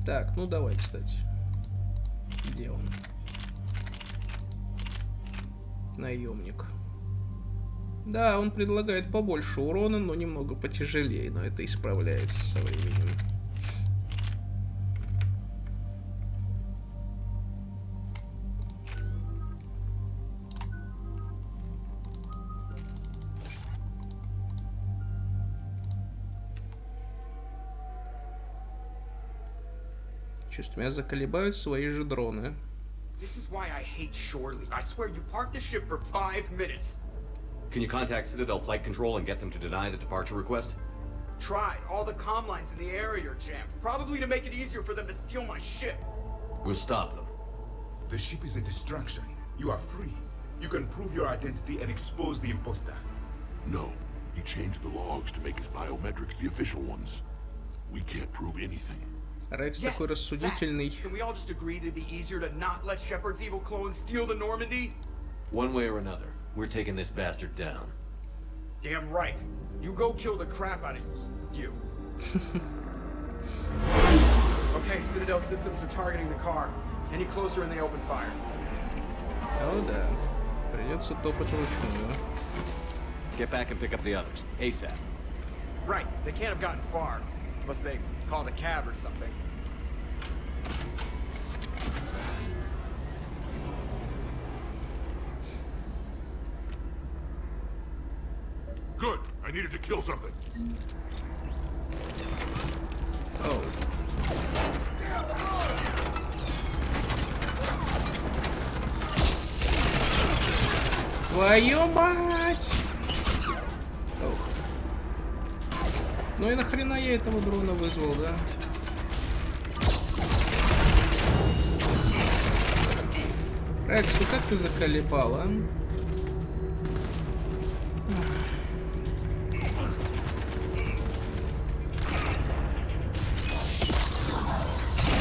Так, ну давай, кстати. Где он? Наемник. Да, он предлагает побольше урона, но немного потяжелее, но это исправляется со временем. Чувствую, меня заколебают свои же дроны. This is why I hate Shorely. I swear you parked the ship for 5 minutes. Can you contact Citadel Flight Control and get them to deny the departure request? Tried. All the comm lines in the area are jammed. Probably to make it easier for them to steal my ship. We'll stop them. The ship is a distraction. You are free. You can prove your identity and expose the imposter. No. He changed the logs to make his biometrics the official ones. We can't prove anything. Рекс такой рассудительный. Can we all just agree that it'd be easier to not let Shepard's evil clone steal the Normandy? One way or another, we're taking this bastard down. Damn right. You go kill the crap out of you. Okay, Citadel systems are targeting the car. Any closer and they open fire. Oh да. Придется топать вручную. Get back and pick up the others, ASAP. Right, they can't have gotten far. Unless they called a cab or something. Good. I needed to kill something. Oh. Твою мать! Ох. Ну и нахрена я этого дрона вызвал, да? Рекс, ну как ты заколебал, а?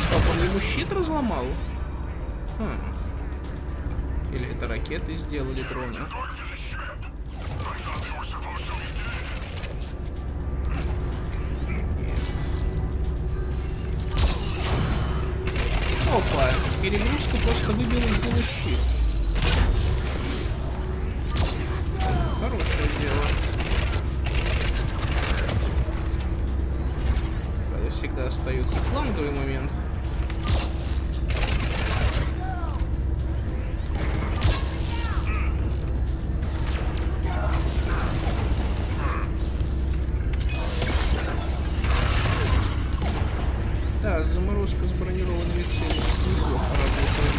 Стоп, он ему щит разломал? Или это ракеты сделали дрона? Опа, перегрузка просто выбила из него щит. Хорошее дело. Правда, всегда остается фланговый момент. Да, заморозка с бронированными целями неплохо работает.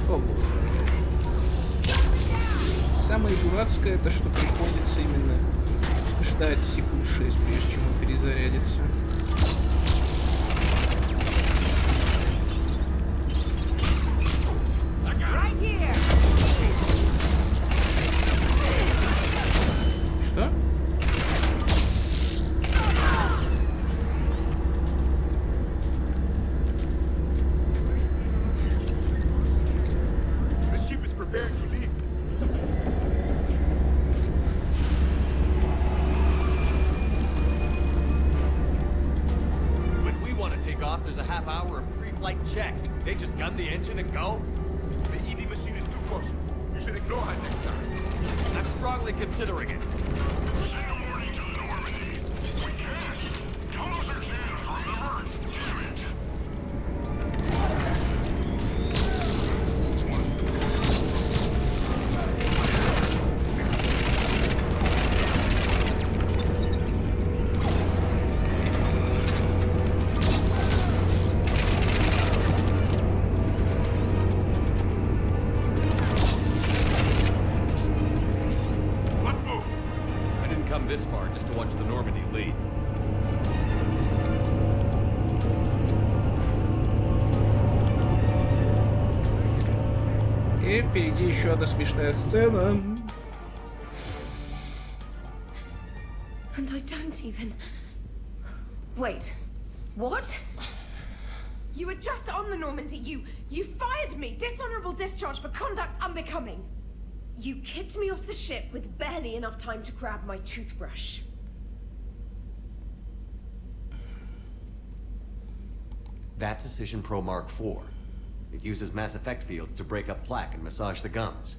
О боже. Самое дурацкое это, что приходится именно ждать секунд 6, прежде чем он перезарядится. Что? The ship is preparing to leave. When we want to take off, there's a half hour of pre-flight checks. They just gun the engine and go? The ED machine is too cautious. You should ignore her next time. I'm strongly considering it. Send a warning to the Normandy. We can't. Don't lose our chance, remember? Damn it. I didn't come this far just to watch the Normandy lead. И впереди еще одна смешная сцена. And I don't even... Wait. What? You were just on the Normandy. You fired me. Dishonorable discharge for conduct unbecoming. You kicked me off the ship with barely enough time to grab my toothbrush. That's a Cision Pro Mark IV. It uses Mass Effect fields to break up plaque and massage the guns.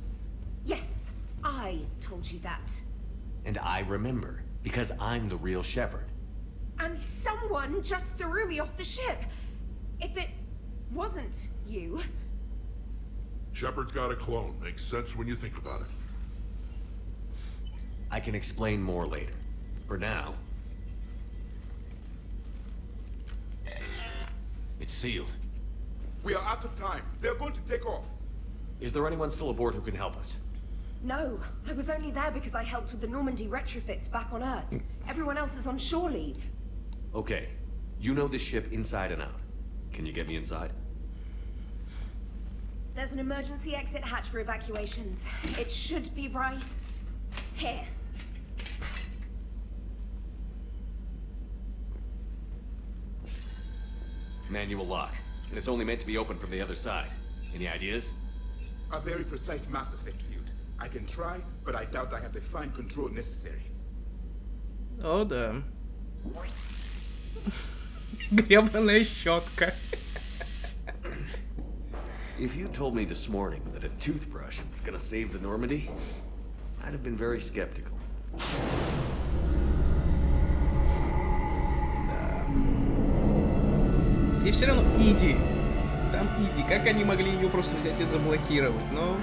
Yes, I told you that. And I remember, because I'm the real Shepard. And someone just threw me off the ship. If it wasn't you... Shepard's got a clone. Makes sense when you think about it. I can explain more later. For now... It's sealed. We are out of time. They're going to take off. Is there anyone still aboard who can help us? No, I was only there because I helped with the Normandy retrofits back on Earth. Everyone else is on shore leave. Okay. You know this ship inside and out. Can you get me inside? There's an emergency exit hatch for evacuations. It should be right here. Manual lock. And it's only meant to be opened from the other side. Any ideas? A very precise mass effect field. I can try, but I doubt I have the fine control necessary. О, да. Гребаная щетка. If you told me this morning that a toothbrush was gonna save the Normandy, I'd have been very skeptical. И все равно Иди. Там Иди. Как они могли ее просто взять и заблокировать? Но...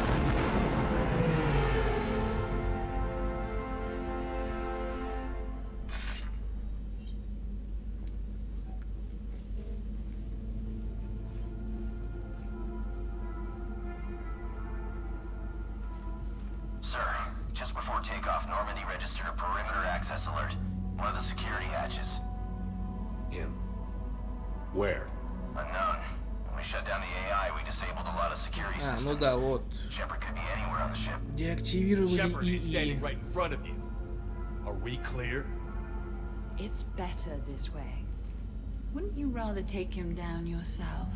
Sir, just before takeoff, Normandy registered a perimeter access alert. One of the security hatches. Him. Where? Unknown. When we shut down the AI, we disabled a lot of security А, systems. ну да, вот. Shepard could be anywhere on the ship. Деактивировали Shepard is ИИ. standing right in front of you. Are we clear? It's better this way. Wouldn't you rather take him down yourself?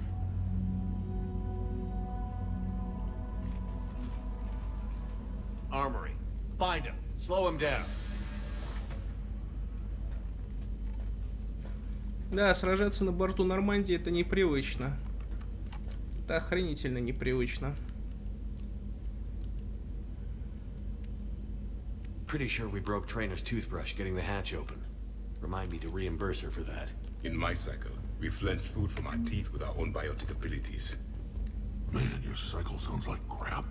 Armory. Find him. Slow him down. Да, сражаться на борту Нормандии это непривычно. Это охренительно непривычно. Pretty sure we broke Trainer's toothbrush getting the hatch open. Remind me to reimburse her for that. In my cycle, we flensed food from our teeth with our own biotic abilities. Man, your cycle sounds like crap.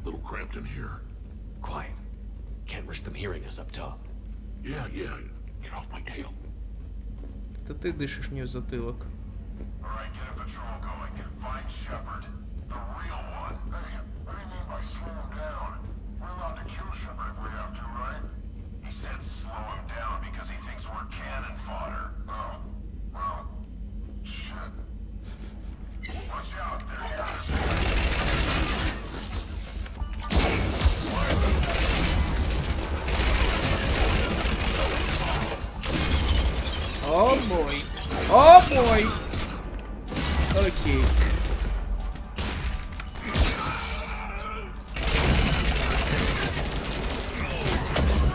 Little cramped in here. Quiet. Can't risk them hearing us up top. Yeah. Get off my tail. Это ты дышишь мне в затылок. Alright, get a patrol going. Find Shepard. The real one. Hey, what do you mean by slow him down? We're allowed to kill Shepard if we have to, right? He said slow him down because he thinks we're cannon fodder. Oh, well, shit. Watch out, there he is. О бой! О бой! Окей.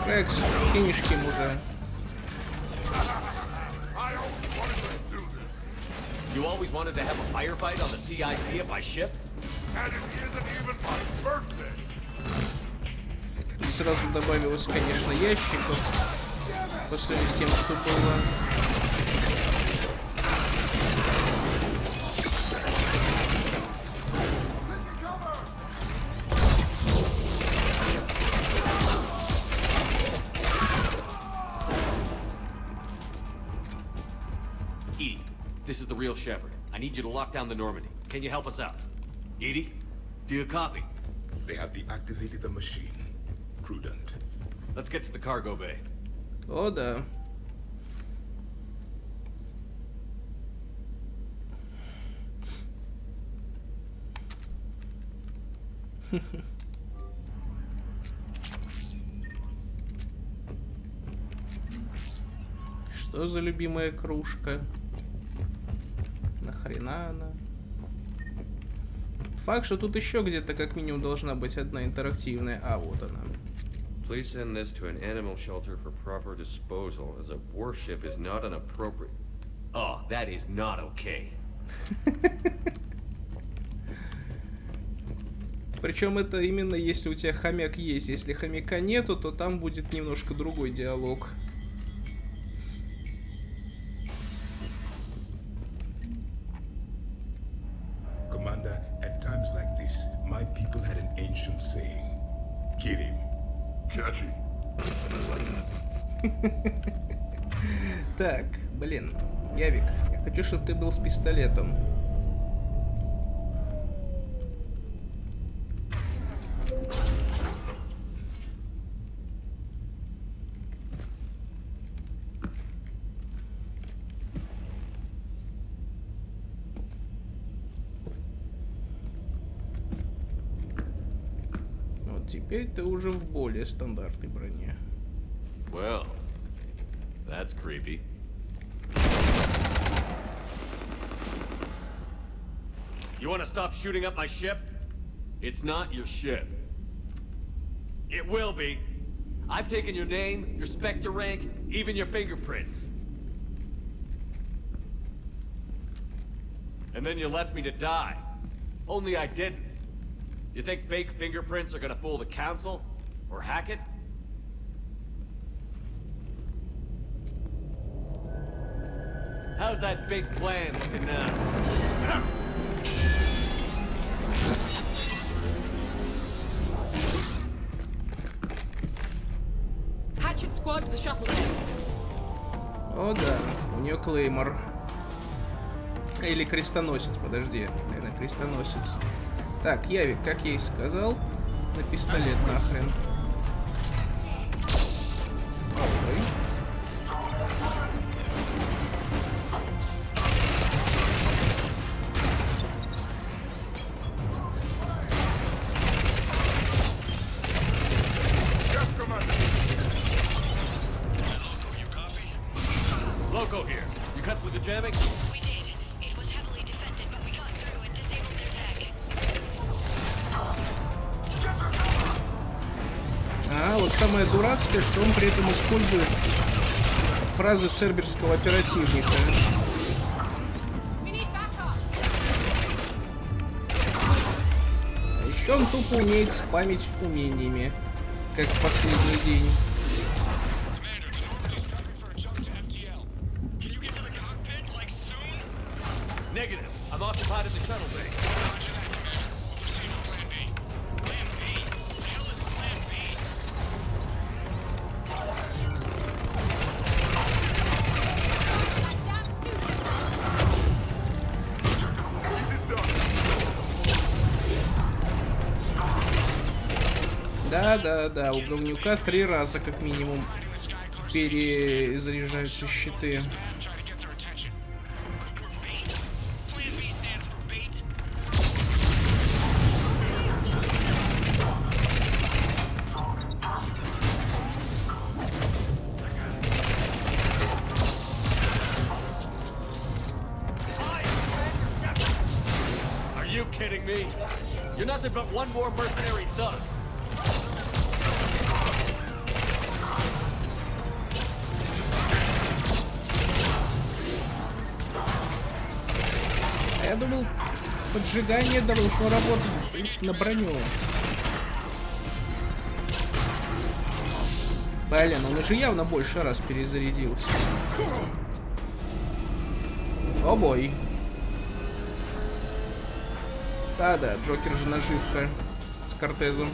Рекс, финишки уже. You always wanted to have a firefight on the CIC at my ship? And it isn't even my birthday. Тут сразу добавилось, конечно, ящиков. По сравнению с тем, что было. Edie, this is the real Shepard. I need you to lock down the Normandy. Can you help us out? Edie, do you copy? They have deactivated the machine. Prudent. Let's get to the cargo bay. О, да. Что за любимая кружка? Нахрена она? Факт, что тут еще где-то как минимум должна быть одна интерактивная. А, вот она. Please send this to an animal shelter for proper disposal, as a warship is not an appropriate... Oh, that is not okay. Причем это именно если у тебя хомяк есть. Если хомяка нету, то там будет немножко другой диалог. Commander, at times like this, my people had an ancient saying. Kill him. Catchy. Так, блин. Явик, я хочу, чтобы ты был с пистолетом. Вот теперь ты уже в более стандартной броне. Well, that's creepy. You want to stop shooting up my ship? It's not your ship. It will be. I've taken your name, your Spectre rank, even your fingerprints. And then you left me to die. Only I didn't. You think fake fingerprints are gonna fool the Council? Or hack it? How's that big plan looking now? Hatchet squad to the shuttle deck. О да, у нее клеймор. Или крестоносец, подожди. Наверное, крестоносец. Так, Явик, как я и сказал, на пистолет нахрен. Ой. Loco here. You cut through the jamming? We did. It was heavily defended, but we got through and disabled their tech. А вот самое дурацкое, что он при этом использует фразы церберского оперативника. А еще он тупо умеет спамить умениями, как в последний день. Negative. I'm occupied in the shuttle bay. Да, у говнюка 3 раза как минимум перезаряжаются щиты. Are you kidding me? You're nothing but one more mercenary thug. Я думал, поджигание должно работать на броню. Блин, он уже явно больше раз перезарядился. О бой. Да, Джокер же наживка с Кортезом.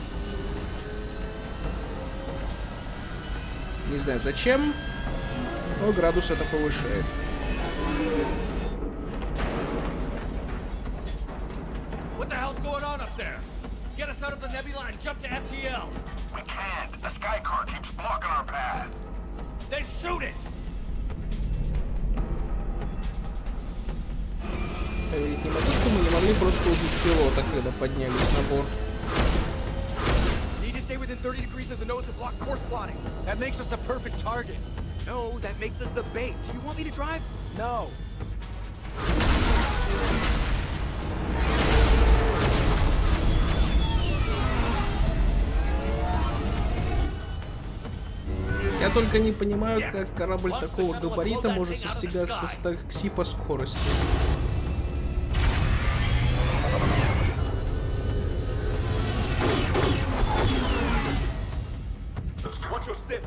Не знаю зачем, но градус это повышает. What the hell's going on up there? Get us out of the nebula and jump to FTL. We can't. The sky car keeps blocking our path. Then shoot it! Поверить не могу, что мы не могли просто убить пилота, когда поднялись на борт. Need to stay within 30 degrees of the nose to block force plotting. That makes us a perfect target. No, that makes us the bait. Do you want me to drive? No. Я только не понимаю, как корабль такого габарита может состязаться с такси по скорости. Watch your step.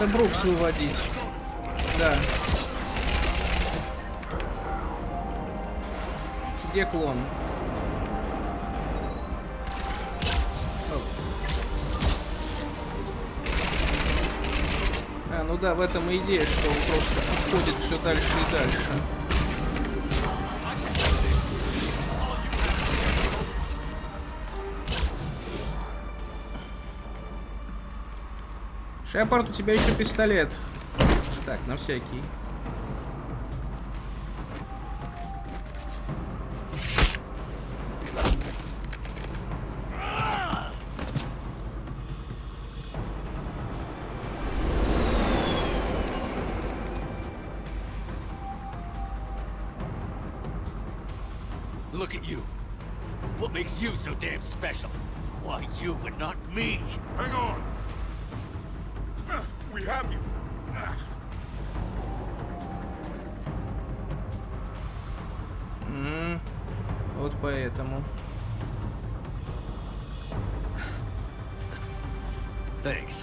надо Брукс выводить. Да. Где клон? А, ну да, в этом и идея, что он просто отходит все дальше и дальше. Шепард, у тебя еще пистолет. Так, на всякий. Look at you. What makes you so damn special? Why you and not me? Hang on! We have you! Вот поэтому. Thanks.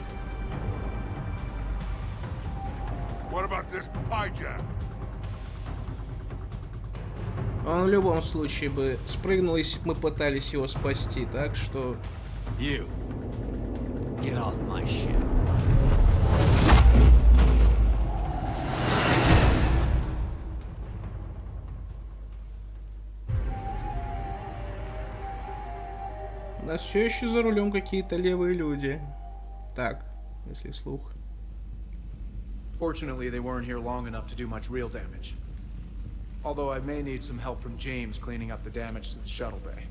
What about this hijack? Он в любом случае бы спрыгнул, если бы мы пытались его спасти, так что... You. Get off my ship. У нас все еще за рулем какие-то левые люди. Так, если вслух. Fortunately, they weren't here long enough to do much real damage. Although I may need some help from James cleaning up the damage to the shuttle bay.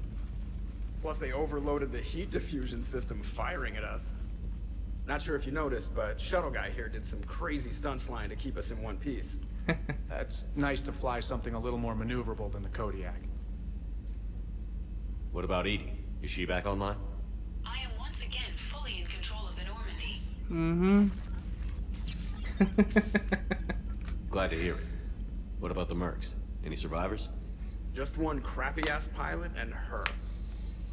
Plus, they overloaded the heat diffusion system firing at us. Not sure if you noticed, but Shuttle Guy here did some crazy stunt flying to keep us in one piece. That's nice to fly something a little more maneuverable than the Kodiak. What about Edie? Is she back online? I am once again fully in control of the Normandy. Glad to hear it. What about the Mercs? Any survivors? Just one crappy-ass pilot and her.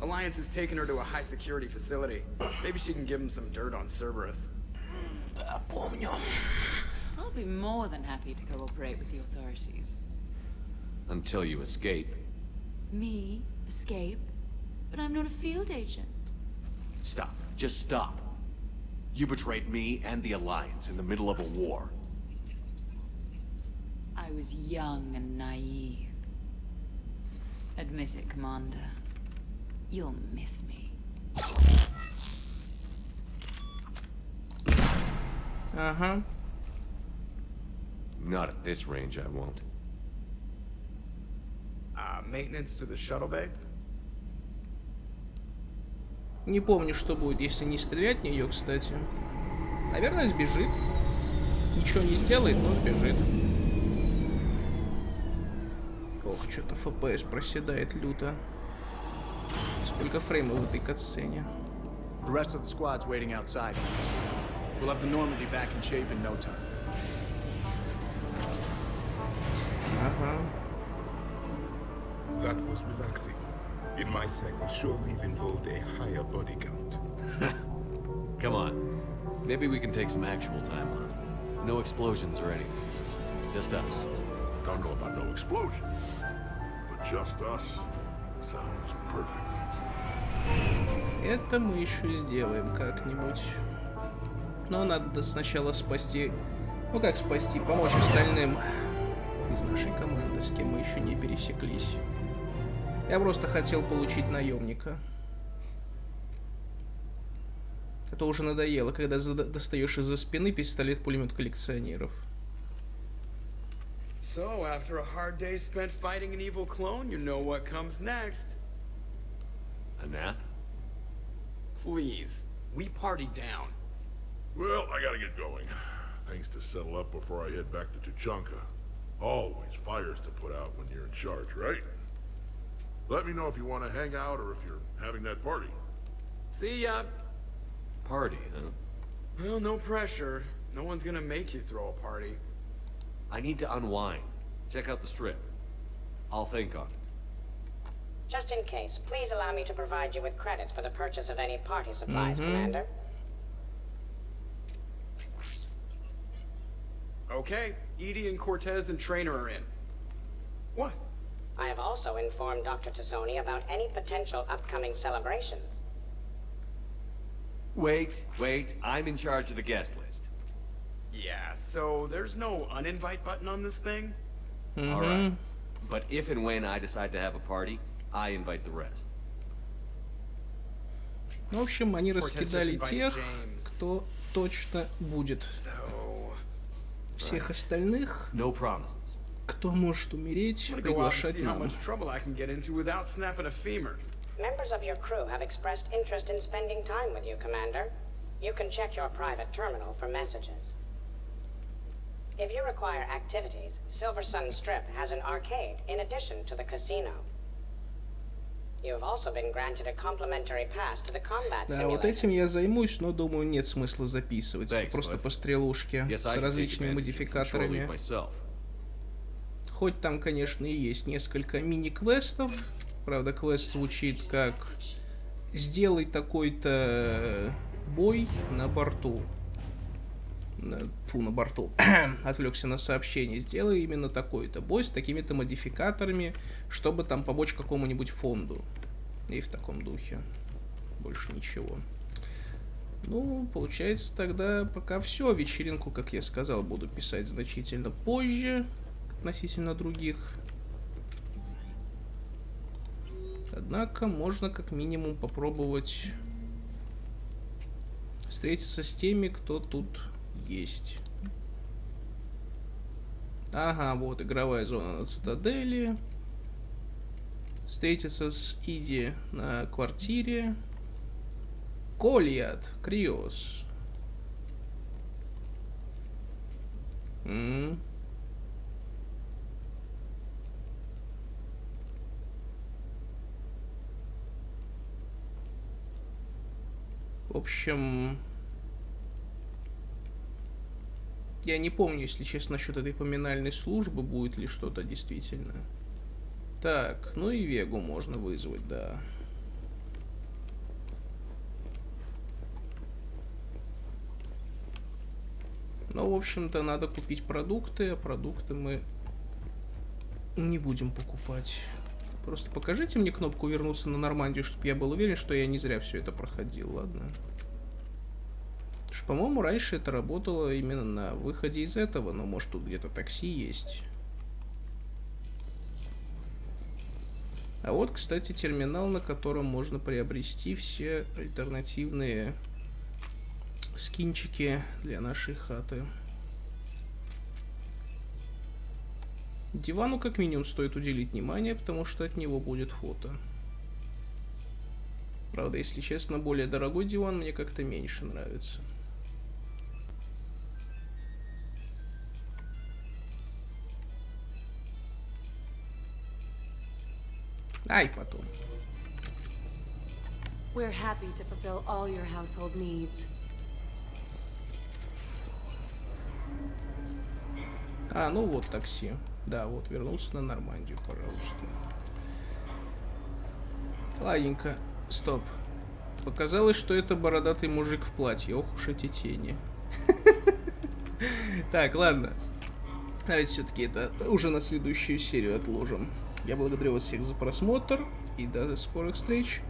Alliance has taken her to a high-security facility. Maybe she can give them some dirt on Cerberus. I'll be more than happy to cooperate with the authorities. Until you escape. Me? Escape? But I'm not a field agent. Stop. Just stop. You betrayed me and the Alliance in the middle of a war. I was young and naive. Admit it, Commander. You'll miss me. Ага. Not at this range, I won't. Maintenance to the shuttle bay? Не помню, что будет, если не стрелять в нее, кстати. Наверное, сбежит. Ничего не сделает, но сбежит. Ох, что-то FPS проседает люто. Сколько фреймов в этой катсцене? The rest of the squad's waiting outside. We'll have the Normandy back in shape in no time. Ага. That was relaxing. In my cycle, shore leave involved a higher body count. Come on. Maybe we can take some actual time off. No explosions or anything. Just us. Don't know about no explosions. But just us sounds perfect. Это мы еще сделаем как-нибудь. Но надо сначала спасти... Ну как спасти? Помочь остальным из нашей команды, с кем мы еще не пересеклись. Я просто хотел получить наемника. Это уже надоело, когда достаешь из-за спины пистолет-пулемет коллекционеров. So, after a hard day spent fighting an evil clone, you know what comes next. A nap? Please. We party down. Well, I gotta get going. Things to settle up before I head back to Tuchanka. Always fires to put out when you're in charge, right? Let me know if you want to hang out or if you're having that party. See ya. Party, huh? Well, no pressure. No one's gonna make you throw a party. I need to unwind. Check out the strip. I'll think on it. Just in case, please allow me to provide you with credits for the purchase of any party supplies, Commander. Okay, Edie and Cortez and Trainer are in. What? I have also informed Dr. Tassoni about any potential upcoming celebrations. Wait, I'm in charge of the guest list. Yeah, so there's no uninvite button on this thing? Alright. But if and when I decide to have a party, I invite the rest. В общем, они раскидали тех, кто точно будет. Всех остальных, кто может умереть, приглашать нам. Members of your crew have expressed interest in spending time with you, Commander. You can check your private terminal for messages. If you require activities, Silver Sun Strip has an arcade in addition to the casino. You have also been granted a complimentary pass to the combat simulator. Да, вот этим я займусь, но думаю, нет смысла записывать. Это просто пострелушки с различными модификаторами. Хоть там, конечно, и есть несколько мини-квестов. Правда, квест звучит как «Сделай такой-то бой на борту». Фу, на борту. Отвлекся на сообщение. Сделай именно такой-то бой с такими-то модификаторами, чтобы там помочь какому-нибудь фонду. И в таком духе. Больше ничего. Ну, получается, тогда пока все. Вечеринку, как я сказал, буду писать значительно позже относительно других. Однако можно как минимум попробовать встретиться с теми, кто тут есть. Ага, вот игровая зона на цитадели. Встретиться с Иди на квартире. Кольят, Криос. В общем, я не помню, если честно, насчет этой поминальной службы, будет ли что-то действительно. Так, ну и Вегу можно вызвать, да. Ну, в общем-то, надо купить продукты, а продукты мы не будем покупать. Просто покажите мне кнопку вернуться на Нормандию, чтобы я был уверен, что я не зря все это проходил, ладно? Потому что, по-моему, раньше это работало именно на выходе из этого, но может тут где-то такси есть. А вот, кстати, терминал, на котором можно приобрести все альтернативные скинчики для нашей хаты. Дивану как минимум стоит уделить внимание, потому что от него будет фото. Правда, если честно, более дорогой диван мне как-то меньше нравится. Ай, потом. We're happy to fulfill all your household needs. А, ну вот такси. Да, вот, вернулся на Нормандию, пожалуйста. Ладненько, стоп. Показалось, что это бородатый мужик в платье. Ох уж эти тени. Так, ладно. Давайте все-таки это уже на следующую серию отложим. Я благодарю вас всех за просмотр и до скорых встреч.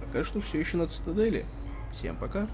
Пока что все еще на цитадели. Всем пока.